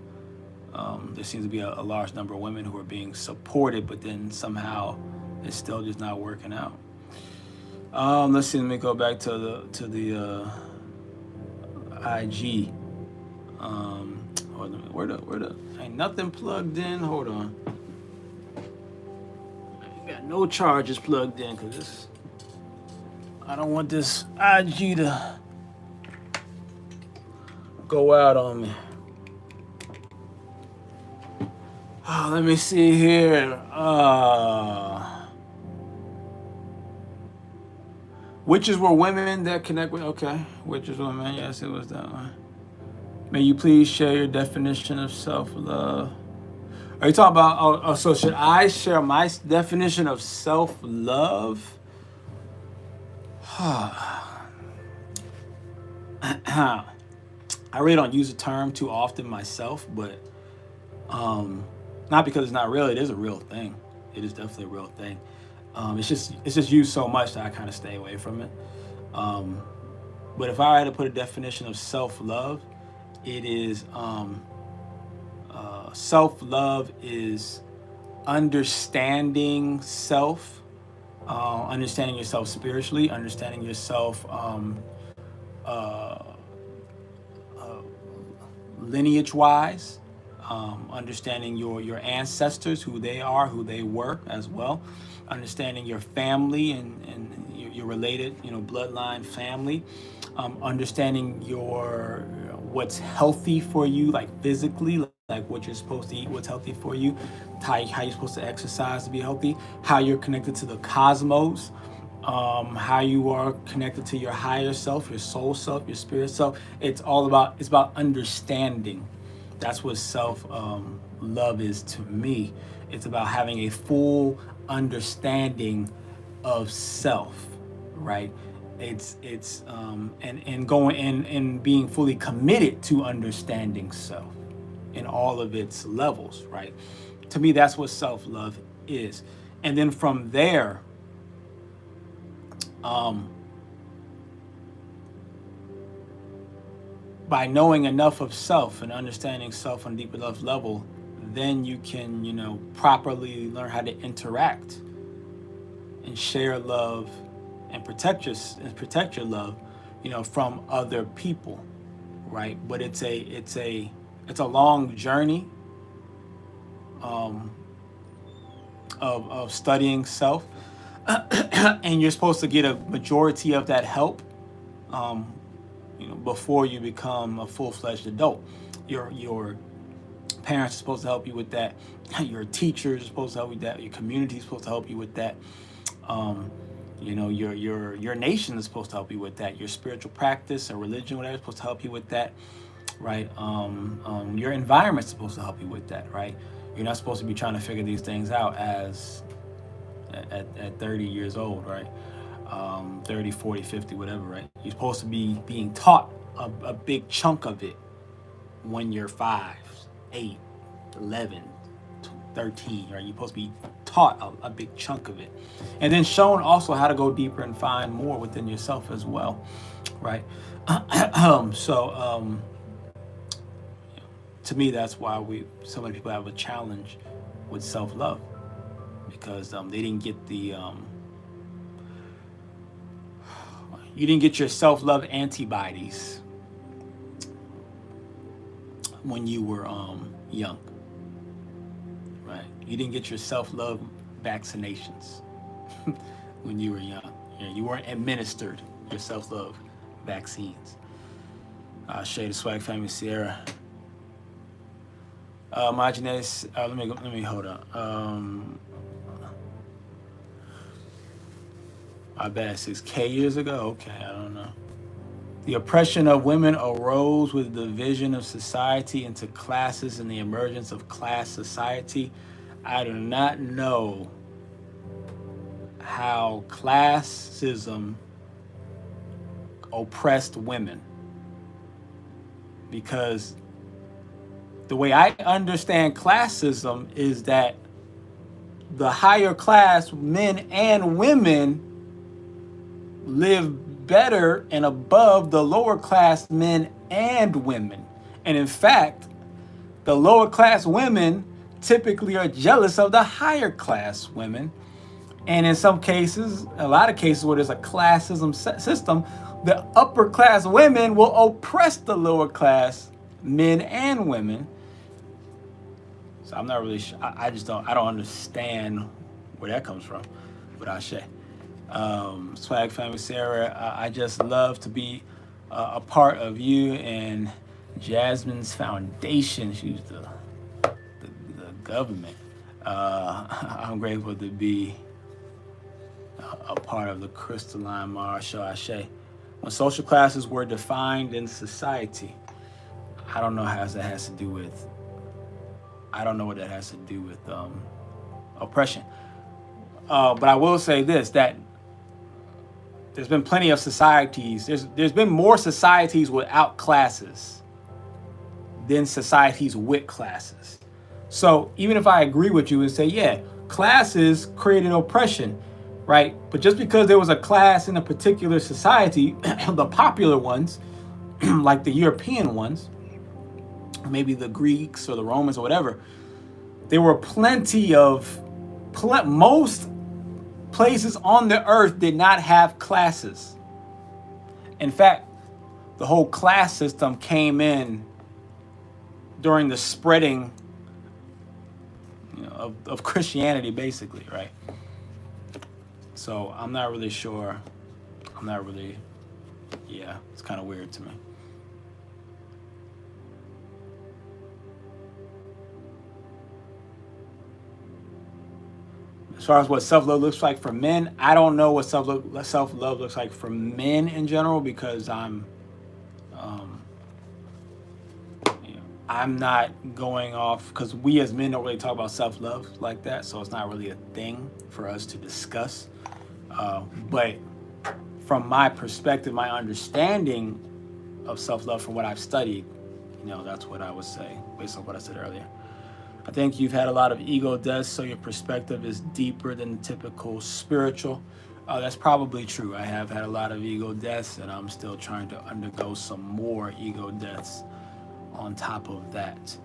there seems to be a large number of women who are being supported, but then somehow it's still just not working out. Let's see. Let me go back to the IG. Hold on. Where the ain't nothing plugged in. Hold on. I got no charges plugged in because I don't want this IG to go out on me. Let me see here. Witches were women that connect with. Okay, witches were women. Yes, it was that one. May you please share your definition of self-love. Are you talking about? So should I share my definition of self-love? I really don't use the term too often myself, but not because it's not real. It is a real thing. It is definitely a real thing. It's just used so much that I kind of stay away from it. But if I had to put a definition of self-love, it is self-love is understanding self, understanding yourself spiritually, understanding yourself lineage-wise, understanding your ancestors, who they are, who they were as well, understanding your family and your related, bloodline family, understanding what's healthy for you, like physically, like what you're supposed to eat, what's healthy for you, how you're supposed to exercise to be healthy, how you're connected to the cosmos, how you are connected to your higher self, your soul self, your spirit self. It's about understanding. That's what self-love is to me. It's about having a full understanding of self, right? and going and being fully committed to understanding self in all of its levels, right? To me, that's what self-love is. And then from there, by knowing enough of self and understanding self on a deeper enough level, then you can, properly learn how to interact and share love and protect your love, from other people, right? But it's a long journey of studying self, and you're supposed to get a majority of that help, before you become a full-fledged adult. Your parents are supposed to help you with that. Your teachers are supposed to help you with that. Your community is supposed to help you with that. Your nation is supposed to help you with that. Your spiritual practice or religion, whatever, is supposed to help you with that, right? Your environment is supposed to help you with that, right? You're not supposed to be trying to figure these things out at 30 years old, right? 30, 40, 50, whatever, right? You're supposed to be being taught a big chunk of it when you're 5, 8, 11, 13, right? You're supposed to be taught a big chunk of it. And then shown also how to go deeper and find more within yourself as well, right? To me, that's why so many people have a challenge with self-love, because they didn't get you didn't get your self-love antibodies when you were young, right? You didn't get your self-love vaccinations when you were young. You weren't administered your self-love vaccines. Shade of Swag Family Sierra. My genetics. Let me hold on. I bet 6K years ago. Okay, I don't know. The oppression of women arose with the division of society into classes and the emergence of class society. I do not know how classism oppressed women, because the way I understand classism is that the higher class men and women live better and above the lower class men and women. And in fact, the lower class women typically are jealous of the higher class women. And in some cases, a lot of cases where there's a classism system, the upper class women will oppress the lower class men and women. So I'm not really sure. I don't understand where that comes from, but I say. Swag Family Sarah, I just love to be a part of you and Jasmine's foundation. She's the government. I'm grateful to be a part of the Crystaline Marshall Ashe. When social classes were defined in society, I don't know how that has to do with. I don't know what that has to do with oppression. But I will say this, that there's been plenty of societies. There's been more societies without classes than societies with classes. So even if I agree with you and say, yeah, classes created oppression, right? But just because there was a class in a particular society, the popular ones, like the European ones, maybe the Greeks or the Romans or whatever, there were most places on the earth did not have classes. In fact, the whole class system came in during the spreading, of Christianity, basically, right? So I'm not really sure. It's kind of weird to me. As far as what self-love looks like for men, I don't know what self-love looks like for men in general, because I'm not going off, because we as men don't really talk about self-love like that, so it's not really a thing for us to discuss. But from my perspective, my understanding of self-love from what I've studied, that's what I would say based on what I said earlier. I think you've had a lot of ego deaths, so your perspective is deeper than the typical spiritual. That's probably true. I have had a lot of ego deaths, and I'm still trying to undergo some more ego deaths on top of that.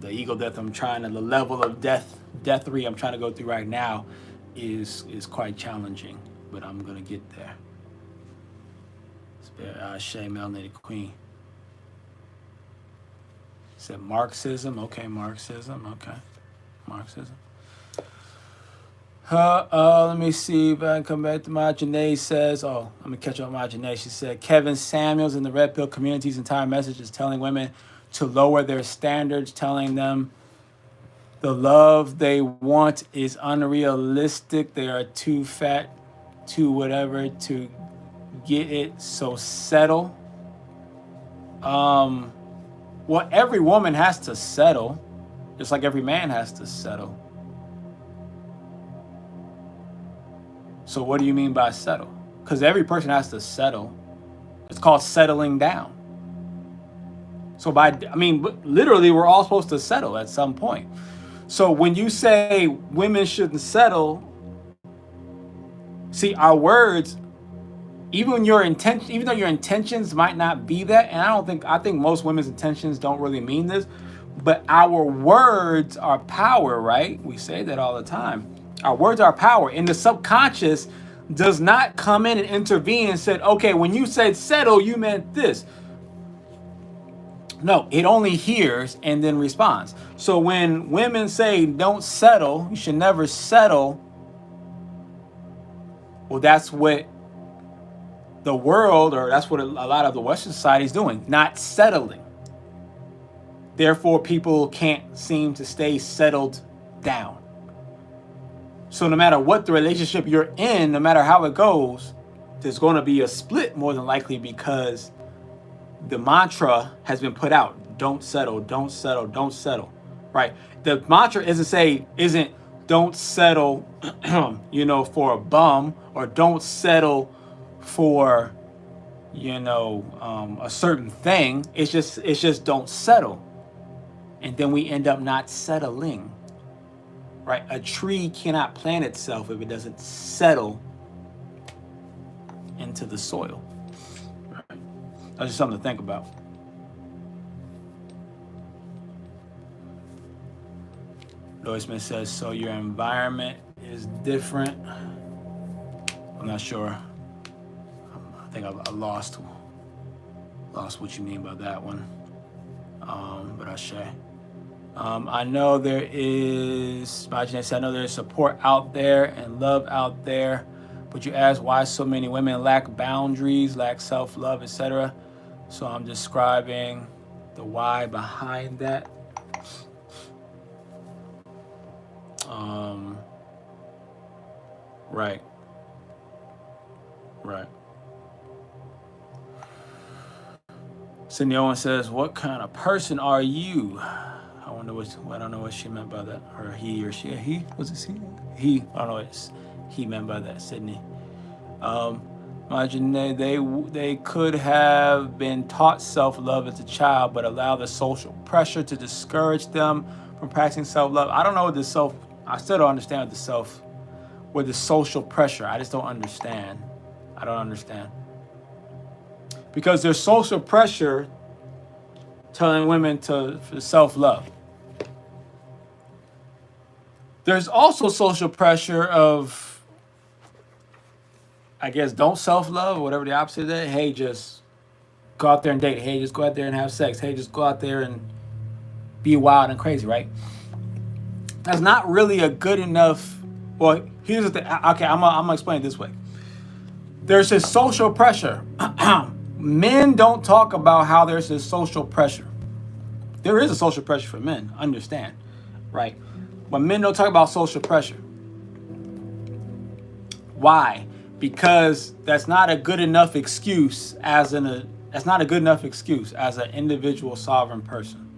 The ego death the level of deathery I'm trying to go through right now is quite challenging, but I'm gonna get there. Shay Melanated Queen said Marxism. Okay, Marxism. Okay, Marxism. Let me see if I can come back to my Janae says. Oh, let me catch up with my Janae. She said Kevin Samuels in the Red Pill community's entire message is telling women to lower their standards, telling them the love they want is unrealistic. They are too fat, too whatever to get it. So settle. Well, every woman has to settle, just like every man has to settle. So what do you mean by settle? Because every person has to settle. It's called settling down. So literally, we're all supposed to settle at some point. So when you say women shouldn't settle, see, our words, even though your intentions might not be that, and I think most women's intentions don't really mean this, but our words are power, right? We say that all the time. Our words are power, and the subconscious does not come in and intervene and said, okay, when you said settle, you meant this. No, it only hears and then responds. So when women say don't settle, you should never settle, well, that's what the world, or that's what a lot of the Western society is doing, not settling. Therefore, people can't seem to stay settled down. So no matter what the relationship you're in, no matter how it goes, there's going to be a split more than likely, because the mantra has been put out. Don't settle, don't settle, don't settle. Right? The mantra isn't don't settle, for a bum, or don't settle for, a certain thing. It's just don't settle. And then we end up not settling. Right? A tree cannot plant itself if it doesn't settle into the soil. Right? That's just something to think about. Lois Smith says, so your environment is different. I'm not sure. I think I lost what you mean by that one. But I say. I know there is support out there and love out there, but you ask why so many women lack boundaries, lack self-love, etc. So I'm describing the why behind that. Right. Cindy Owen says, what kind of person are you? I don't know what she meant by that, or he or she. He was it he? I don't know what he meant by that. Sydney. Imagine they could have been taught self-love as a child, but allow the social pressure to discourage them from practicing self-love. I don't know I still don't understand with the social pressure. I just don't understand. I don't understand. Because there's social pressure telling women for self-love. There's also social pressure of, I guess, don't self-love, or whatever the opposite of that. Hey, just go out there and date. Hey, just go out there and have sex. Hey, just go out there and be wild and crazy, right? That's not really a good enough. Well, here's the thing. Okay, I'm gonna explain it this way. There's this social pressure. Men don't talk about how there's this social pressure. There is a social pressure for men, understand, right? But men don't talk about social pressure. Why? Because that's not a good enough excuse as an individual sovereign person.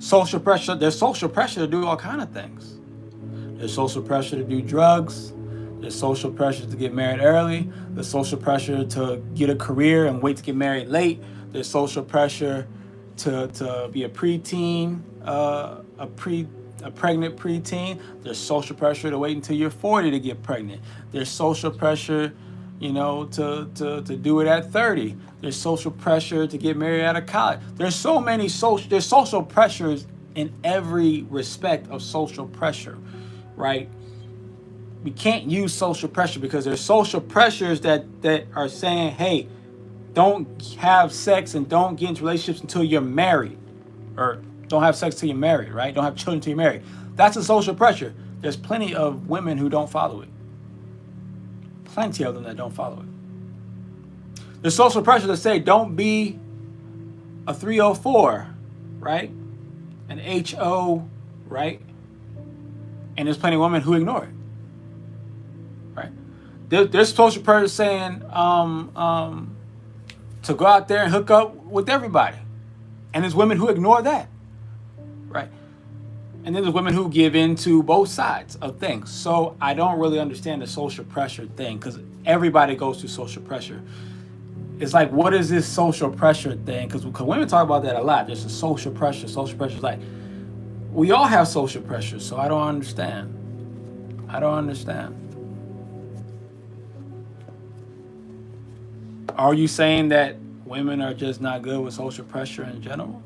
social pressure. There's social pressure to do all kind of things. There's social pressure to do drugs. There's social pressure to get married early. There's social pressure to get a career and wait to get married late. There's social pressure to be a preteen, a pregnant preteen. There's social pressure to wait until you're 40 to get pregnant. There's social pressure, to do it at 30. There's social pressure to get married out of college. There's so many there's social pressures in every respect of social pressure, right? We can't use social pressure because there's social pressures that are saying, hey, don't have sex and don't get into relationships until you're married, or don't have sex till you're married, right? Don't have children till you're married. That's a social pressure. There's plenty of women who don't follow it. Plenty of them that don't follow it. There's social pressure to say don't be a 304, right? An HO, right? And there's plenty of women who ignore it, right? There's social pressure saying to go out there and hook up with everybody. And there's women who ignore that, right? And then there's women who give in to both sides of things. So I don't really understand the social pressure thing because everybody goes through social pressure. It's like, what is this social pressure thing? Because women talk about that a lot. There's a social pressure. Social pressure is like, we all have social pressure, so I don't understand. Are you saying that women are just not good with social pressure in general?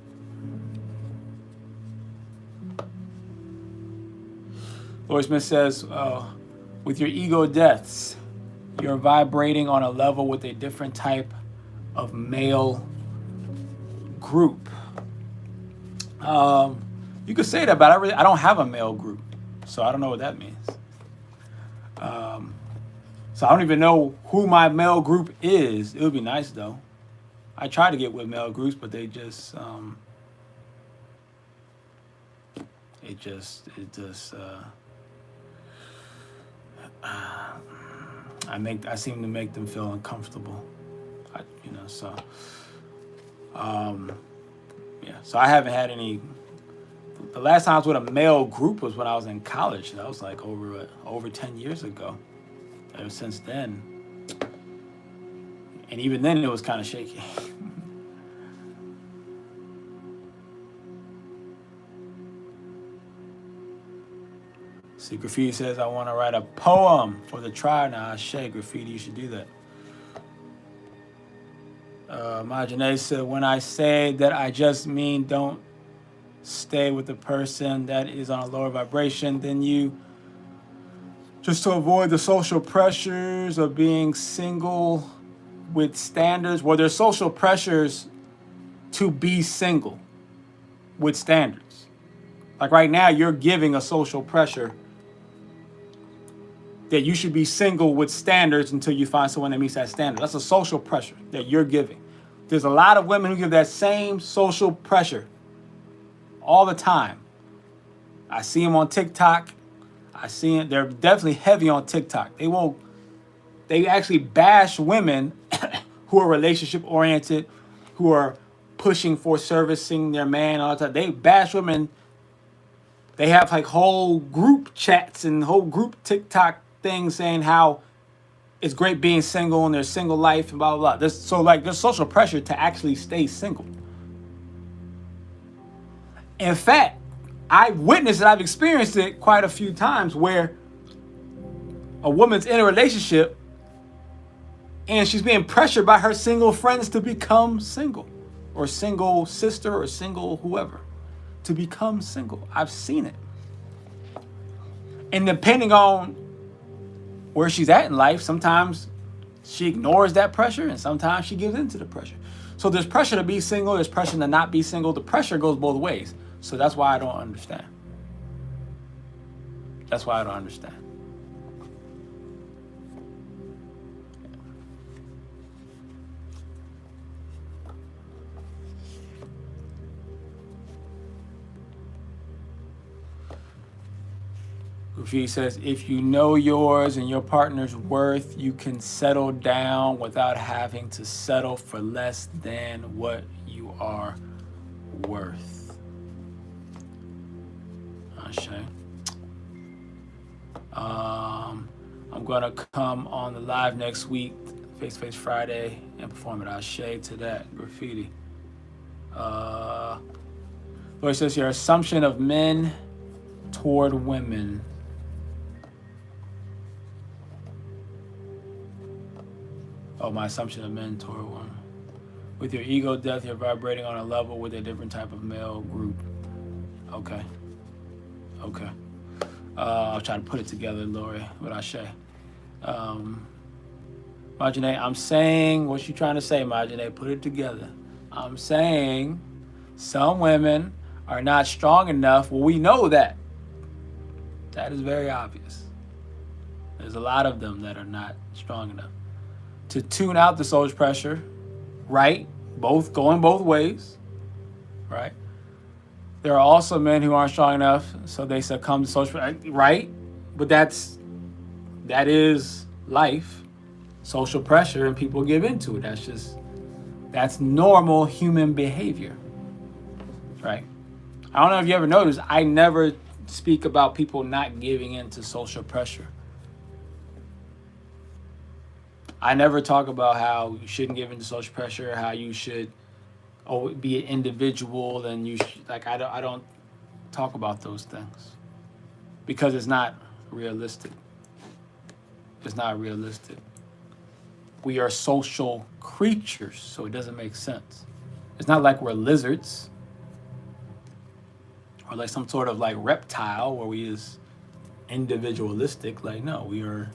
Lord Smith says, with your ego deaths, you're vibrating on a level with a different type of male group. You could say that, but I don't have a male group, so I don't know what that means. So I don't even know who my male group is. It would be nice though. I try to get with male groups, but they just I seem to make them feel uncomfortable. So I haven't had any. The last time I was with a male group was when I was in college. That was like over 10 years ago. Ever since then, and even then it was kind of shaky. See, Graffiti says, I want to write a poem for the tribe now. Shay, Graffiti, you should do that. Majane said, when I say that, I just mean don't stay with the person that is on a lower vibration than you, just to avoid the social pressures of being single with standards. Well, there's social pressures to be single with standards. Like right now, you're giving a social pressure that you should be single with standards until you find someone that meets that standard. That's a social pressure that you're giving. There's a lot of women who give that same social pressure all the time. I see them on TikTok. They're definitely heavy on TikTok. They actually bash women who are relationship oriented, who are pushing for servicing their man all the time. They bash women. They have like whole group chats and whole group TikTok things saying how it's great being single and their single life and blah, blah, blah. There's social pressure to actually stay single. In fact, I've witnessed it, I've experienced it quite a few times where a woman's in a relationship and she's being pressured by her single friends to become single, or single sister, or single whoever, to become single. I've seen it. And depending on where she's at in life, sometimes she ignores that pressure and sometimes she gives into the pressure. So there's pressure to be single, there's pressure to not be single. The pressure goes both ways. So that's why I don't understand. Graffiti says, if you know yours and your partner's worth, you can settle down without having to settle for less than what you are worth. Ashe. I'm gonna come on the live next week, Face to Face Friday, and perform it. Ashe to that. Graffiti. Lord says your assumption of men toward women. Oh, my assumption of men toward women. With your ego death, you're vibrating on a level with a different type of male group. Okay. Okay. I'll try to put it together, Lori, what I say. Majane, I'm saying, what you trying to say, Majane? Put it together. I'm saying some women are not strong enough. Well, we know that. That is very obvious. There's a lot of them that are not strong enough to tune out the social pressure, right? Both going both ways, right? There are also men who aren't strong enough, so they succumb to social pressure, right? But that is life, social pressure, and people give into it. That's normal human behavior, right? I don't know if you ever noticed, I never speak about people not giving into social pressure. I never talk about how you shouldn't give into social pressure, how you should be an individual, and you should, like, I don't talk about those things because it's not realistic. It's not realistic. We are social creatures, so it doesn't make sense. It's not like we're lizards or like some sort of like reptile where we is individualistic. Like, no, we are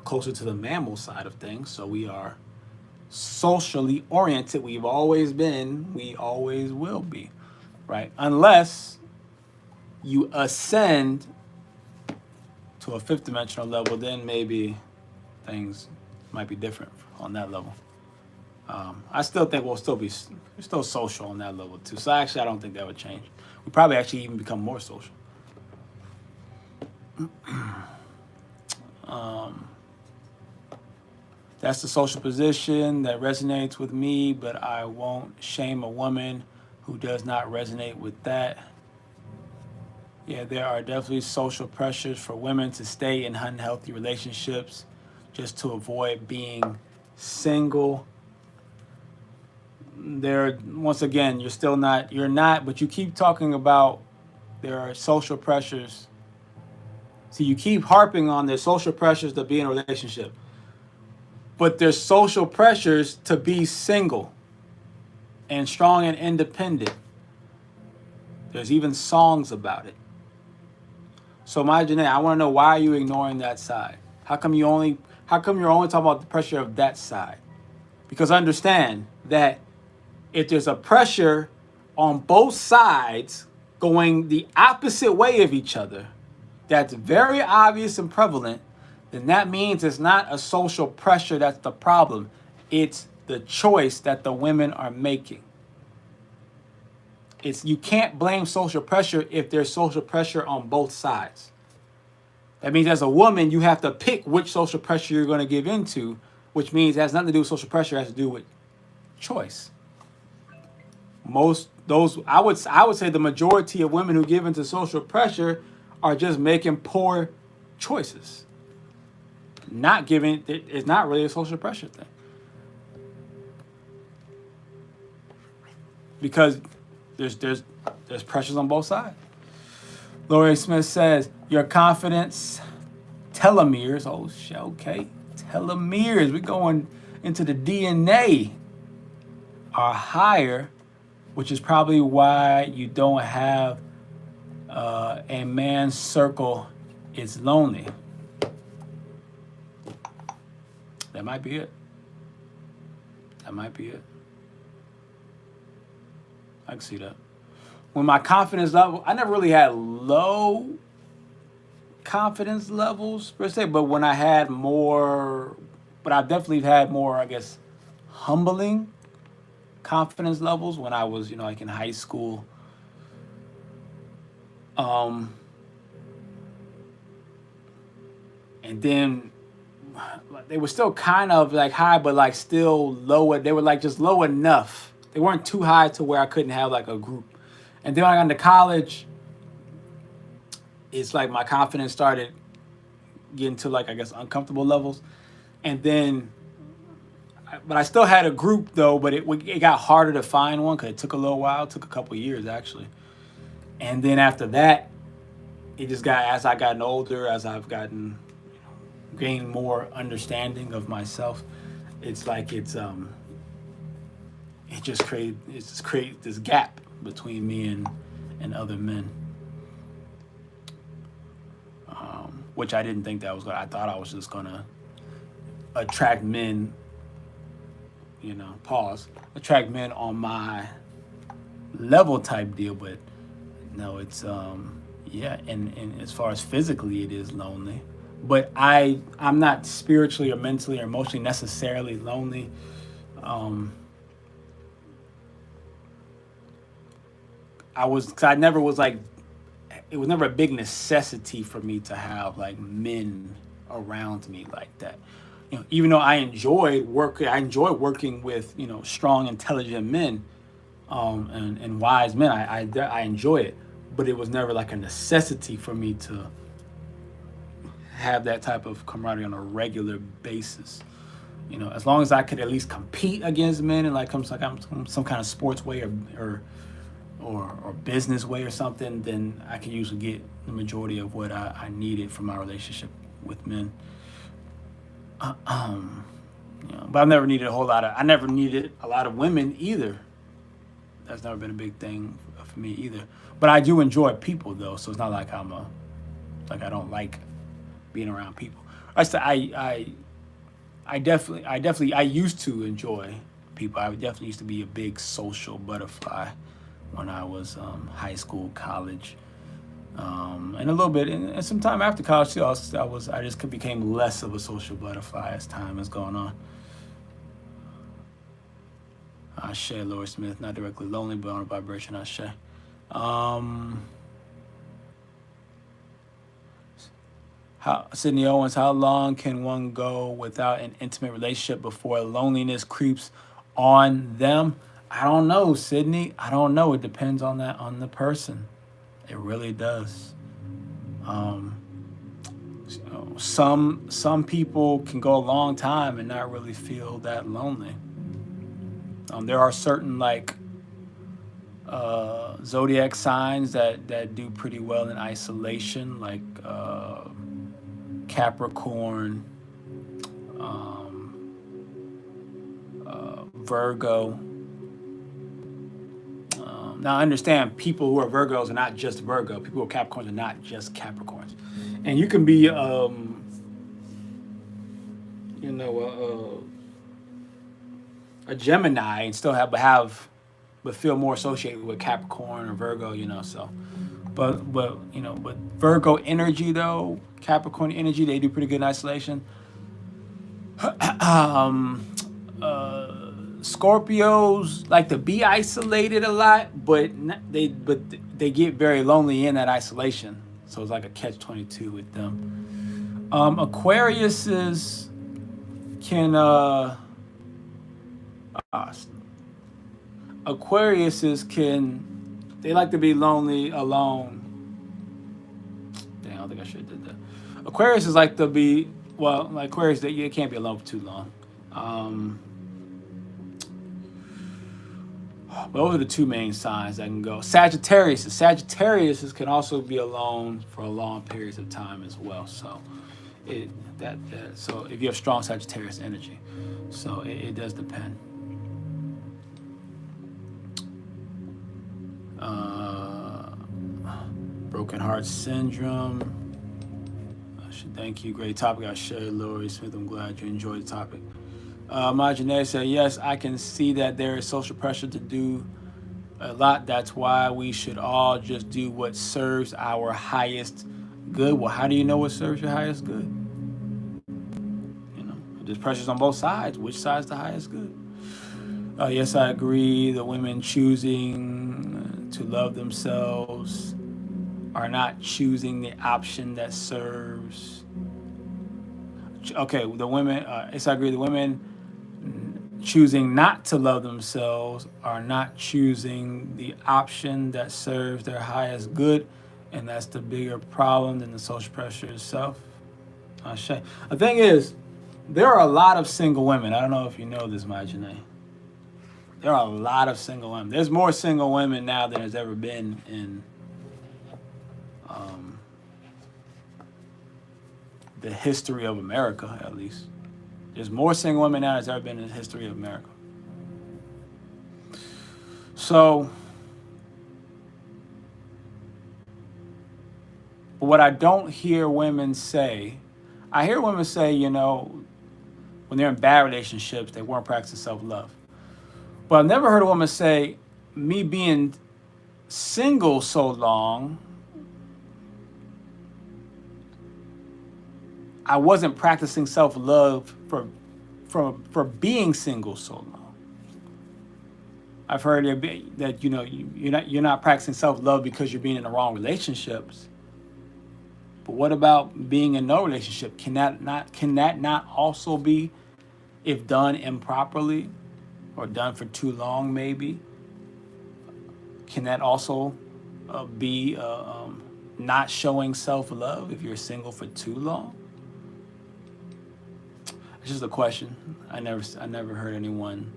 closer to the mammal side of things, so we are socially oriented. We've always been, we always will be, right? Unless you ascend to a fifth dimensional level, then maybe things might be different on that level. I still think we're still social on that level too. So actually, I don't think that would change. We probably actually even become more social. That's the social position that resonates with me, but I won't shame a woman who does not resonate with that. Yeah, there are definitely social pressures for women to stay in unhealthy relationships just to avoid being single. Once again, you're not, but you keep talking about there are social pressures. See, you keep harping on there's social pressures to be in a relationship. But there's social pressures to be single and strong and independent. There's even songs about it. So, Janae, I want to know, why are you ignoring that side? How come you're only talking about the pressure of that side? Because understand that if there's a pressure on both sides going the opposite way of each other, that's very obvious and prevalent, then that means it's not a social pressure that's the problem. It's the choice that the women are making. You can't blame social pressure if there's social pressure on both sides. That means as a woman, you have to pick which social pressure you're going to give into, which means it has nothing to do with social pressure, it has to do with choice. I would say the majority of women who give into social pressure are just making poor choices. Not giving, it's not really a social pressure thing. Because there's pressures on both sides. Laurie Smith says, your confidence telomeres, oh shit, okay, telomeres, we're going into the DNA, are higher, which is probably why you don't have a man's circle is lonely. That might be it. That might be it. I can see that. When my confidence level, I never really had low confidence levels per se, but when I had more, but I definitely had more, I guess, humbling confidence levels when I was, like in high school. And then they were still kind of like high, but like still lower. They were like just low enough. They weren't too high to where I couldn't have like a group. And then when I got into college, it's like my confidence started getting to like, I guess, uncomfortable levels. And then, but I still had a group though, but it got harder to find one because it took a little while. It took a couple years actually. And then after that, it just got, as I gotten older, as I've gotten, gained more understanding of myself, it's like it just create this gap between me and other men, which I didn't think that was I thought I was just gonna attract men, attract men on my level type deal, but no, it's yeah, and as far as physically, it is lonely, but I'm not spiritually or mentally or emotionally necessarily lonely. Um, cause I never was like, it was never a big necessity for me to have like men around me like that. Even though I enjoy working with strong, intelligent men, and wise men. I enjoy it, but it was never like a necessity for me to have that type of camaraderie on a regular basis. As long as I could at least compete against men and like some kind of sports way or business way or something, then I can usually get the majority of what I needed from my relationship with men. But I never needed a lot of women either. That's never been a big thing for me either. But I do enjoy people though, so it's not like I don't like being around people. I used to enjoy people. I definitely used to be a big social butterfly when I was high school, college, and a little bit, and some time after college too. I just became less of a social butterfly as time has gone on. Ashe, Lori Smith, not directly lonely, but on a vibration. Ashe. Sydney Owens, how long can one go without an intimate relationship before loneliness creeps on them? I don't know, Sydney. I don't know. It depends on the person. It really does. Some people can go a long time and not really feel that lonely. There are certain like zodiac signs that do pretty well in isolation, like Capricorn, Virgo. Now, I understand people who are Virgos are not just Virgo. People who are Capricorns are not just Capricorns. And you can be, a Gemini and still but feel more associated with Capricorn or Virgo. So, but Virgo energy though, Capricorn energy, they do pretty good in isolation. Scorpios like to be isolated a lot, but they get very lonely in that isolation. So it's like a catch-22 with them. Aquariuses can they like to be lonely alone. Dang, I don't think I should have did that. Aquarius is like to be like Aquarius, you can't be alone for too long. Those are the two main signs that can go. Sagittarius can also be alone for long periods of time as well. So so if you have strong Sagittarius energy, so it does depend. Broken heart syndrome. Thank you. Great topic. I shared, Lori Smith. I'm glad you enjoyed the topic. Marjorie said, yes, I can see that there is social pressure to do a lot. That's why we should all just do what serves our highest good. Well, how do you know what serves your highest good? There's pressures on both sides. Which side's the highest good? Yes, I agree. The women choosing to love themselves are not choosing the option that serves. Okay, the women, yes, I agree. The women choosing not to love themselves are not choosing the option that serves their highest good. And that's the bigger problem than the social pressure itself. The thing is, there are a lot of single women. I don't know if you know this, my Janae. There are a lot of single women. There's more single women now than there's ever been in the history of America, at least. There's more single women now than there's ever been in the history of America. So, what I don't hear women say, I hear women say, you know, when they're in bad relationships, they weren't practicing self-love. But I've never heard a woman say, me being single so long, I wasn't practicing self-love for being single so long. I've heard that you know you're not practicing self-love because you're being in the wrong relationships. But what about being in no relationship? Can that not also be, if done improperly or done for too long, maybe? Can that also be not showing self-love if you're single for too long? It's just a question. I never heard anyone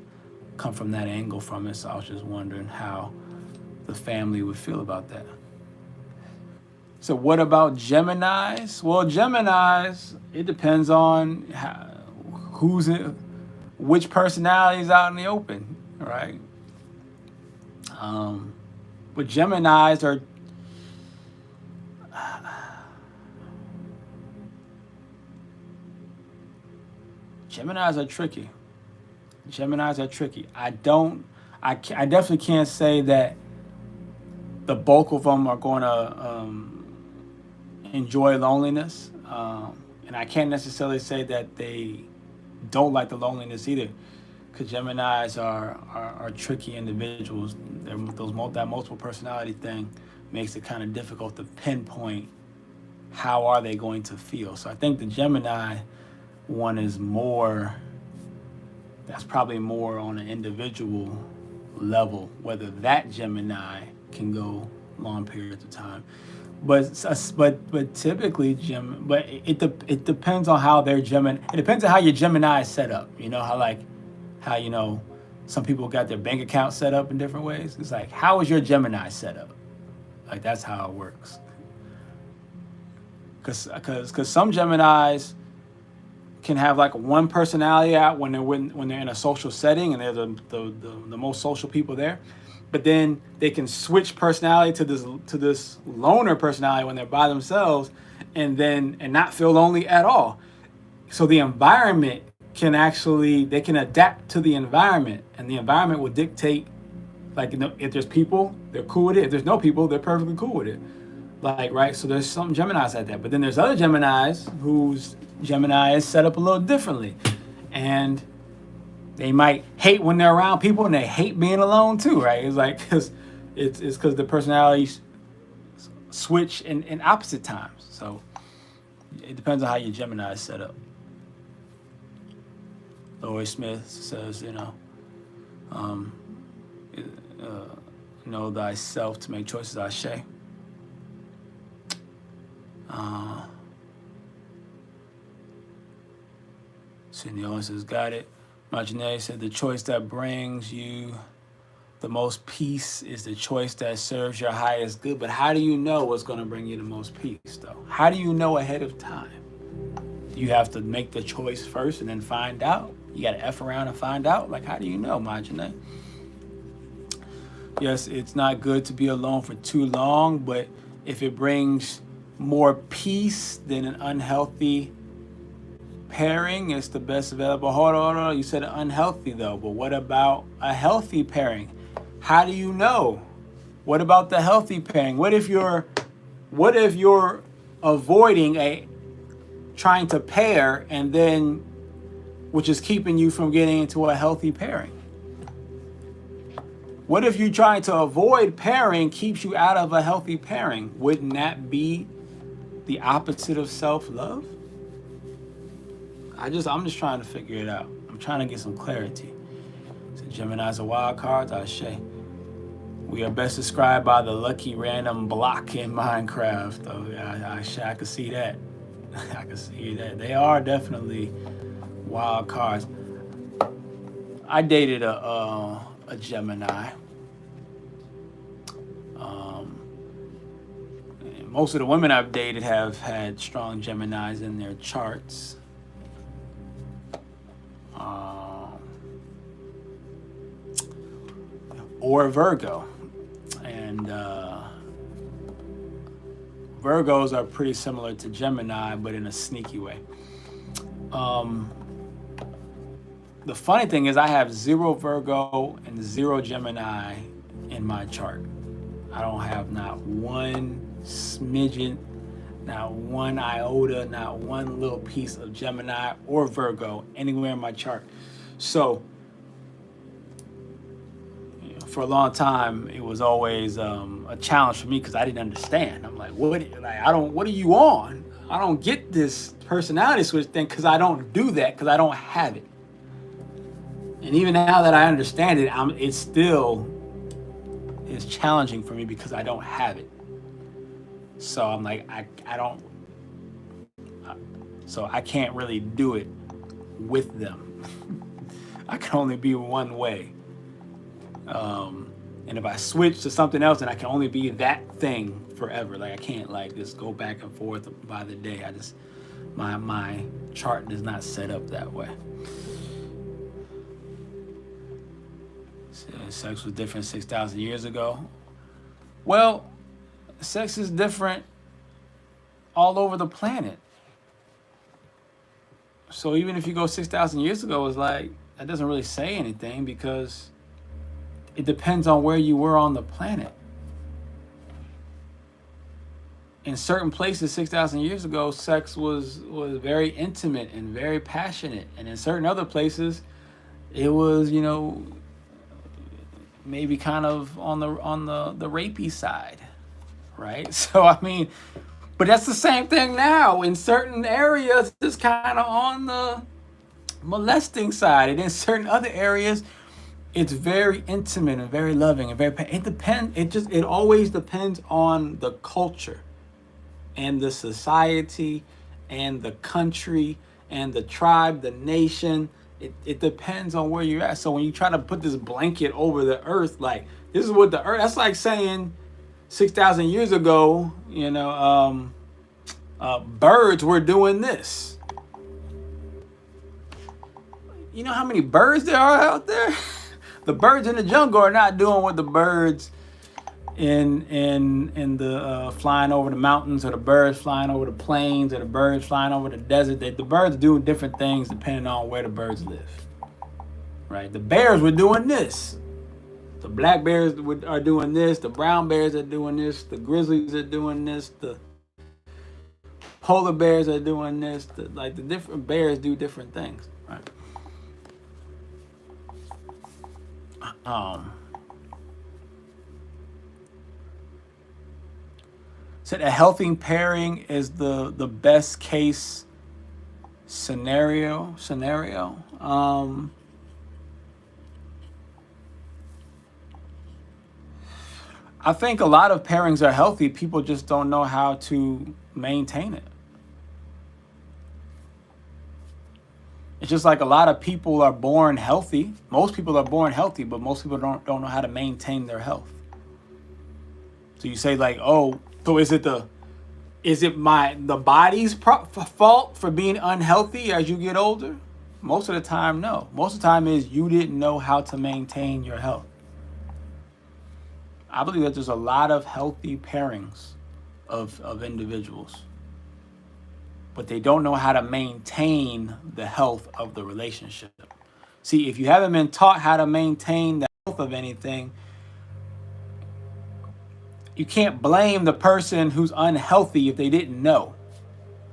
come from that angle from it, so I was just wondering how the family would feel about that. So what about Geminis? Well, Geminis, it depends on which personality is out in the open, right? But Geminis are tricky. Geminis are tricky. I definitely can't say that the bulk of them are going to enjoy loneliness. And I can't necessarily say that they don't like the loneliness either, because Geminis are tricky individuals. That multiple personality thing makes it kind of difficult to pinpoint how are they going to feel. So I think the Gemini one is that's probably more on an individual level, whether that Gemini can go long periods of time. But typically it depends on how their Gemini. It depends on how your Gemini is set up. You know how you know some people got their bank account set up in different ways. It's like, how is your Gemini set up? Like, that's how it works. Because some Geminis can have like one personality out when they're in a social setting and they're the most social people there. But then they can switch personality to this loner personality when they're by themselves, and not feel lonely at all. So the environment they can adapt to the environment, and the environment will dictate, like, you know, if there's people, they're cool with it. If there's no people, they're perfectly cool with it. Like, right? So there's some Geminis like that. But then there's other Geminis whose Gemini is set up a little differently, and they might hate when they're around people, and they hate being alone too, right? It's like, because the personalities switch in opposite times. So it depends on how your Gemini is set up. Lois Smith says, know thyself to make choices, Ashe. Cindy Owens says, got it. Marjanae said, the choice that brings you the most peace is the choice that serves your highest good. But how do you know what's going to bring you the most peace, though? How do you know ahead of time? You have to make the choice first and then find out. You got to F around and find out. Like, how do you know, Marjanae? Yes, it's not good to be alone for too long, but if it brings more peace than an unhealthy pairing, it's the best available. Hold on. You said unhealthy, though. But what about a healthy pairing? How do you know? What about the healthy pairing? What if you're avoiding trying to pair, and then, which is keeping you from getting into a healthy pairing? What if you trying to avoid pairing keeps you out of a healthy pairing? Wouldn't that be the opposite of self-love? I'm just trying to figure it out. I'm trying to get some clarity. So Gemini's a wild card, Ashe. We are best described by the lucky random block in Minecraft. Oh, I can see that. I can see that. They are definitely wild cards. I dated a Gemini. Most of the women I've dated have had strong Geminis in their charts. Or Virgo. And Virgos are pretty similar to Gemini, but in a sneaky way. The funny thing is I have 0 Virgo and 0 Gemini in my chart. I don't have not one smidgen, not one iota, not one little piece of Gemini or Virgo anywhere in my chart. So for a long time, it was always a challenge for me because I didn't understand. I'm like, what are you on? I don't get this personality switch thing because I don't do that, because I don't have it. And even now that I understand it, it still is challenging for me because I don't have it. So I'm like, so I can't really do it with them. I can only be one way. And if I switch to something else, then I can only be that thing forever. Like I can't like just go back and forth by the day. My chart is not set up that way. Sex was different 6,000 years ago. Well, sex is different all over the planet. So even if you go 6,000 years ago, it's like, that doesn't really say anything because it depends on where you were on the planet. In certain places 6,000 years ago, sex was very intimate and very passionate. And in certain other places, it was, maybe kind of on the rapey side, right? So I mean, but that's the same thing now. In certain areas, it's kind of on the molesting side, and in certain other areas, it's very intimate and very loving and very. It always depends on the culture, and the society, and the country, and the tribe, the nation. It depends on where you're at. So when you try to put this blanket over the earth, like this is what the earth, that's like saying 6,000 years ago, birds were doing this. You know how many birds there are out there? The birds in the jungle are not doing what the birds in the flying over the mountains, or the birds flying over the plains, or the birds flying over the desert. The birds do different things depending on where the birds live, right? The bears were doing this. The black bears are doing this. The brown bears are doing this. The grizzlies are doing this. The polar bears are doing this. The different bears do different things, right? Said a healthy pairing is the best case scenario. I think a lot of pairings are healthy. People just don't know how to maintain it. It's just like a lot of people are born healthy. Most people are born healthy, but most people don't know how to maintain their health. So you say like, oh, so is it the body's fault for being unhealthy as you get older? Most of the time, no. Most of the time is you didn't know how to maintain your health. I believe that there's a lot of healthy pairings of individuals, but they don't know how to maintain the health of the relationship. See, if you haven't been taught how to maintain the health of anything, you can't blame the person who's unhealthy if they didn't know.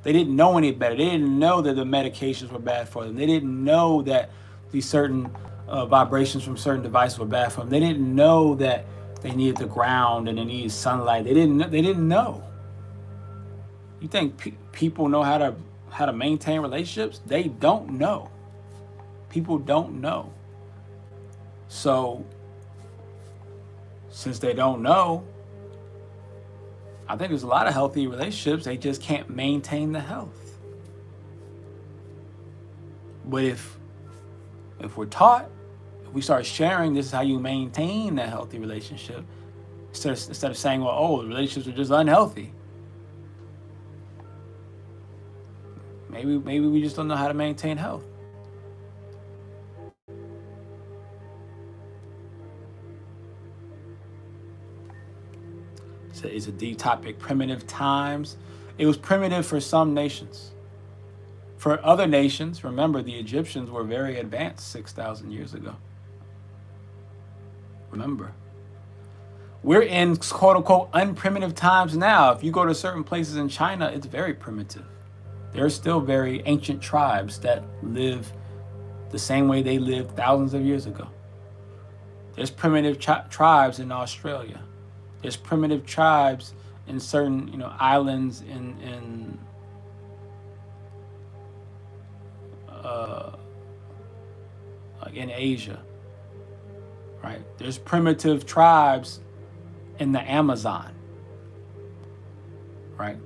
They didn't know any better. They didn't know that the medications were bad for them. They didn't know that these certain vibrations from certain devices were bad for them. They didn't know that they needed the ground and they needed sunlight. They didn't know. You think people know how to maintain relationships? They don't know. People don't know. So since they don't know, I think there's a lot of healthy relationships. They just can't maintain the health. But if we're taught, if we start sharing, this is how you maintain that healthy relationship, instead of saying, well, oh, the relationships are just unhealthy. Maybe we just don't know how to maintain health. It's a deep topic. Primitive times. It was primitive for some nations. For other nations, remember, the Egyptians were very advanced 6,000 years ago. Remember. We're in quote unquote unprimitive times now. If you go to certain places in China, it's very primitive. There are still very ancient tribes that live the same way they lived thousands of years ago. There's primitive tribes in Australia. There's primitive tribes in certain, islands in Asia, right? There's primitive tribes in the Amazon, right?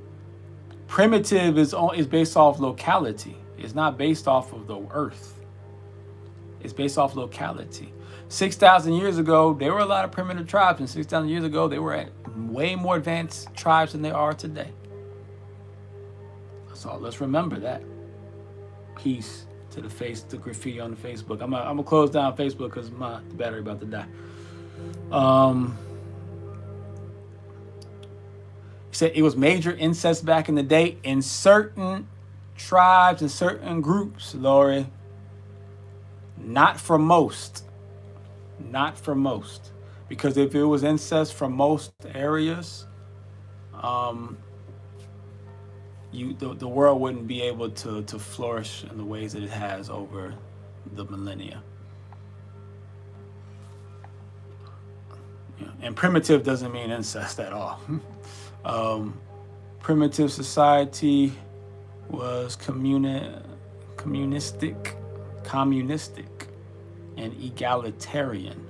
Primitive is based off locality. It's not based off of the earth. It's based off locality. 6,000 years ago, there were a lot of primitive tribes, and 6,000 years ago, they were way more advanced tribes than they are today. So let's remember that. Peace to the graffiti on the Facebook. I'm gonna close down Facebook because the battery about to die. He said it was major incest back in the day in certain tribes and certain groups, Lori. Not for most. Not for most. Because if it was incest from most areas, the world wouldn't be able to flourish in the ways that it has over the millennia. Yeah. And primitive doesn't mean incest at all. Primitive society was communistic, and egalitarian.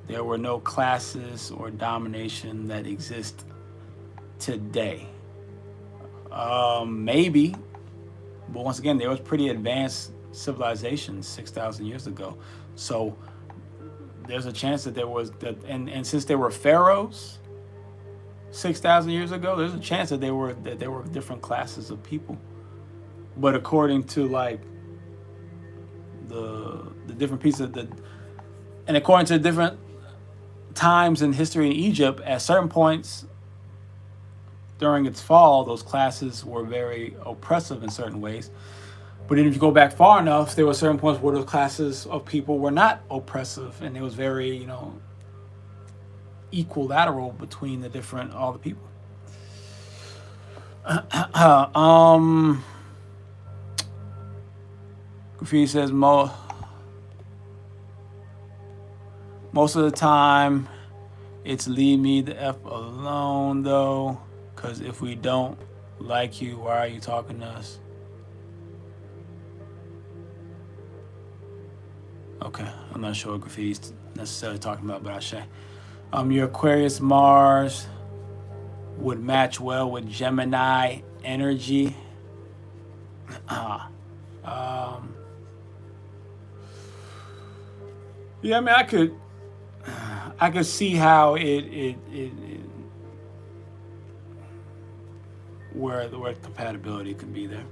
There were no classes or domination that exist today. Maybe, but once again, there was pretty advanced civilizations 6,000 years ago. So there's a chance that there was that, and since there were pharaohs 6,000 years ago, there's a chance that there were different classes of people. But according to like the different pieces of and according to different times in history in Egypt, at certain points during its fall, those classes were very oppressive in certain ways. But then if you go back far enough, there were certain points where those classes of people were not oppressive, and it was very, equilateral between all the people. Graffiti says most of the time it's leave me the F alone though, because if we don't like you, why are you talking to us? Okay, I'm not sure what Graffiti's necessarily talking about, but I say your Aquarius Mars would match well with Gemini energy. Yeah, I mean, I could see how where compatibility could be there.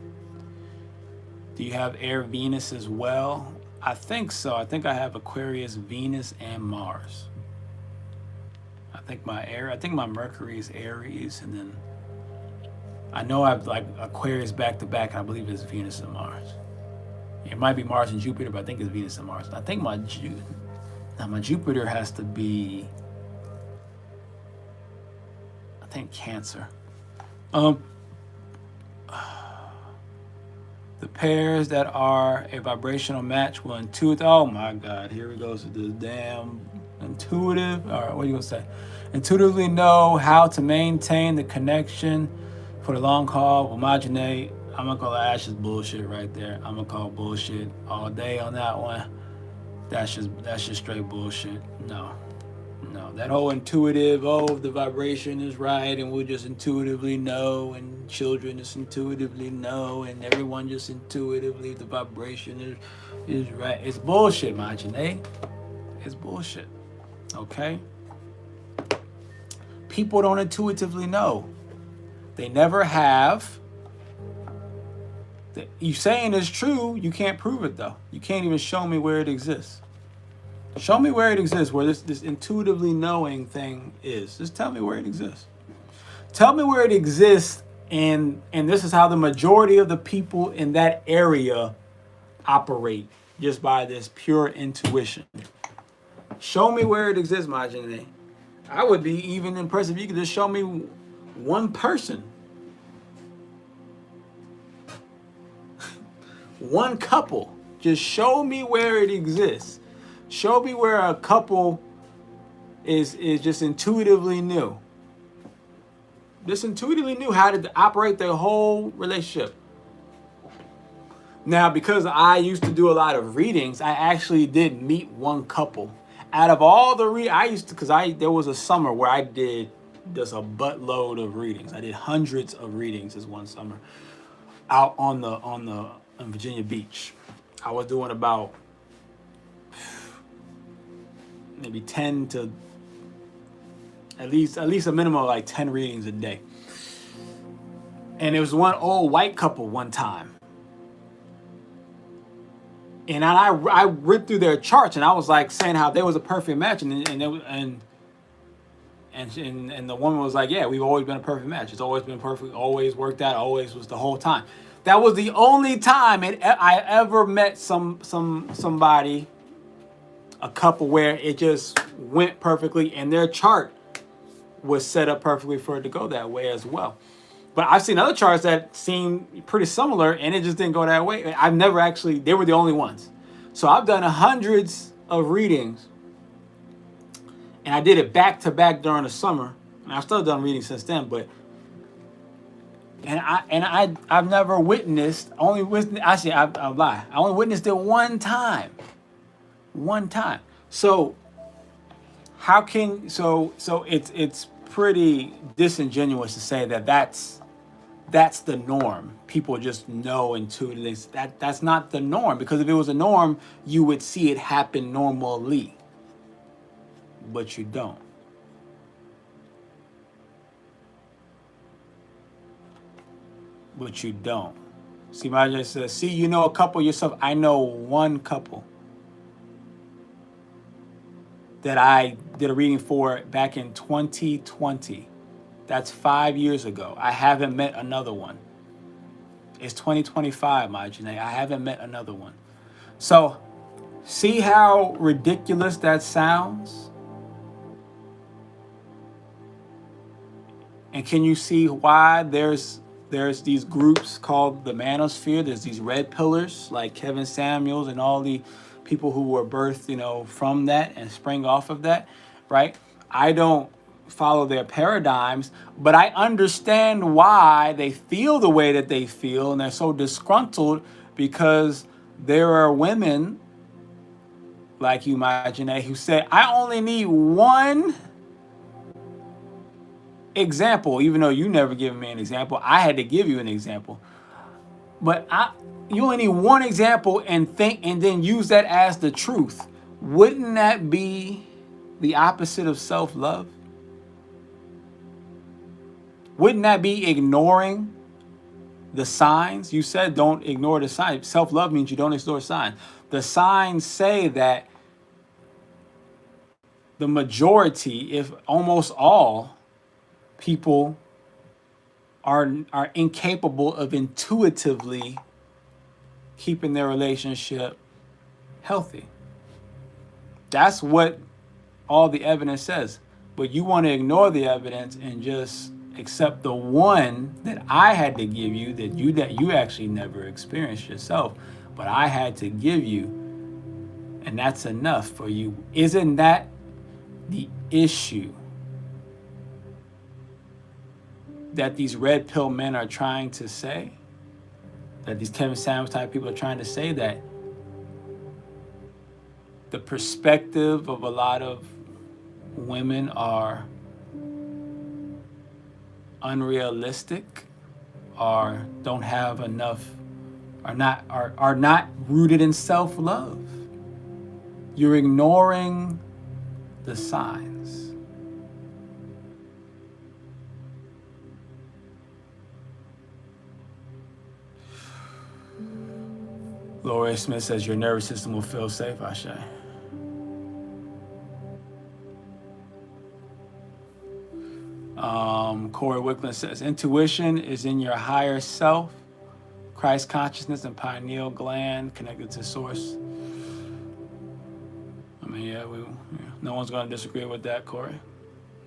Do you have air Venus as well? I think so. I think I have Aquarius, Venus, and Mars. I think my Mercury is Aries, and then I know I've like Aquarius back to back, and I believe it's Venus and Mars. It might be Mars and Jupiter, but I think it's Venus and Mars. I think my Jupiter has to be, I think, Cancer. The pairs that are a vibrational match will oh my God, here we go to the damn intuitive. All right, what are you gonna say? Intuitively know how to maintain the connection for the long haul. Homogenate. I'm gonna call that just bullshit right there. I'm gonna call bullshit all day on that one. That's just straight bullshit. No. No, that whole intuitive, oh, the vibration is right, and we'll just intuitively know, and children just intuitively know, and everyone just intuitively, the vibration is right. It's bullshit, Majine. It's bullshit. Okay? People don't intuitively know. They never have. You saying it's true, you can't prove it though. You can't even show me where it exists. Show me where it exists, where this intuitively knowing thing is. Just tell me where it exists. Tell me where it exists, and this is how the majority of the people in that area operate, just by this pure intuition. Show me where it exists, Majine. I would be even impressed if you could just show me one person. One couple. Just show me where it exists. Show me where a couple is just intuitively knew. Just intuitively knew how to operate their whole relationship. Now, because I used to do a lot of readings, I actually did meet one couple. Out of all the I used to, there was a summer where I did just a buttload of readings. I did hundreds of readings this one summer out on Virginia Beach. I was doing about maybe 10 to at least a minimum of like 10 readings a day. And it was one old white couple one time. And I ripped through their charts, and I was like saying how they was a perfect match, and the woman was like, yeah, we've always been a perfect match. It's always been perfect, always worked out, always was the whole time. That was the only time I ever met somebody, a couple, where it just went perfectly, and their chart was set up perfectly for it to go that way as well. But I've seen other charts that seem pretty similar, and it just didn't go that way. I've never actually, they were the only ones. So I've done hundreds of readings, and I did it back to back during the summer. And I've still done readings since then, but I've never witnessed, I only witnessed it one time. One time. So how can, so it's pretty disingenuous to say that that's the norm. People just know intuitively. That's not the norm, because if it was a norm, you would see it happen normally. But you don't. But you don't. See, Maja says, see, you know a couple yourself. I know one couple that I did a reading for back in 2020. That's 5 years ago. I haven't met another one. It's 2025, Majine. I haven't met another one. So, see how ridiculous that sounds? And can you see why there's these groups called the manosphere? There's these red pillars like Kevin Samuels and all the people who were birthed, from that and sprang off of that, right? I don't follow their paradigms, but I understand why they feel the way that they feel, and they're so disgruntled because there are women like you, Majine, who say, I only need one example, even though you never given me an example. I had to give you an example. But you only need one example and then use that as the truth. Wouldn't that be the opposite of self-love? Wouldn't that be ignoring the signs? You said don't ignore the signs. Self-love means you don't ignore signs. The signs say that the majority, if almost all, people are incapable of intuitively keeping their relationship healthy. That's what all the evidence says. But you want to ignore the evidence and just accept the one that I had to give you that you actually never experienced yourself, but I had to give you, and that's enough for you. Isn't that the issue that these red pill men are trying to say? That these Kevin Samuels type people are trying to say, that the perspective of a lot of women are unrealistic, or don't have enough, are not rooted in self-love. You're ignoring the signs. Laura Smith says your nervous system will feel safe, Ashe. Corey Wicklund says intuition is in your higher self, Christ consciousness and pineal gland connected to source. I mean, no one's going to disagree with that, Corey.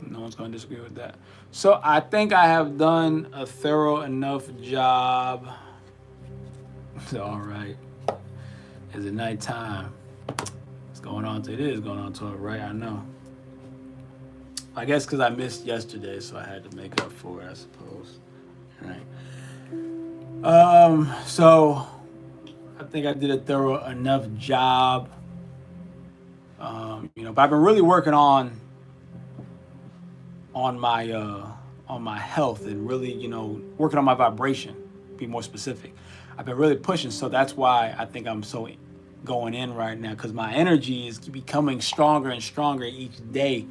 No one's going to disagree with that. So I think I have done a thorough enough job. All right. Is it nighttime? It's going on to it. Is going on to it, right? I know. I guess because I missed yesterday, so I had to make up for it, I suppose. All right. So I think I did a thorough enough job. But I've been really working on my health and really, working on my vibration, be more specific. I've been really pushing, so that's why I think I'm so going in right now, because my energy is becoming stronger and stronger each day.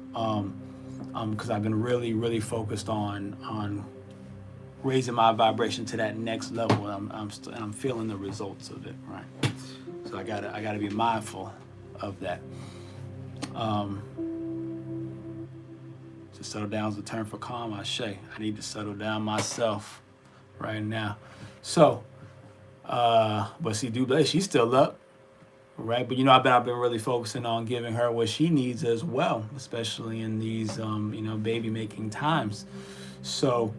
Because I've been really, really focused on raising my vibration to that next level. I'm feeling the results of it, right? So I gotta be mindful of that. To settle down is a term for calm, Ashe. I need to settle down myself right now. So, but see, Duublé, she's still up, right? But I've been really focusing on giving her what she needs as well, especially in these, baby making times. So,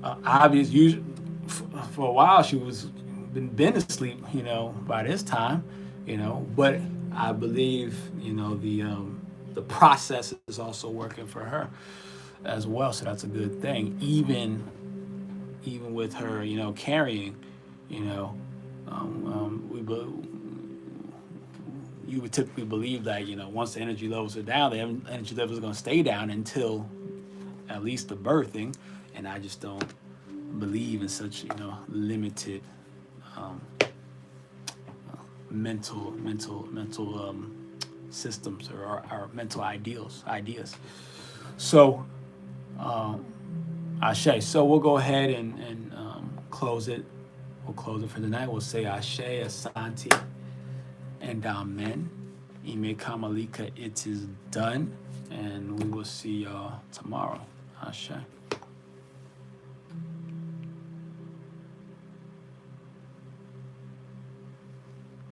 obviously, for a while she was been asleep, by this time, But I believe, the process is also working for her as well, so that's a good thing. Even with her, carrying, you would typically believe that, once the energy levels are down, the energy levels are going to stay down until at least the birthing, and I just don't believe in such, limited mental systems or our mental ideas. So, Ashe. So we'll go ahead and close it. We'll close it for the night. We'll say Ashe, Asante, and Amen. Ime Kamalika, it is done. And we will see y'all tomorrow. Ashe.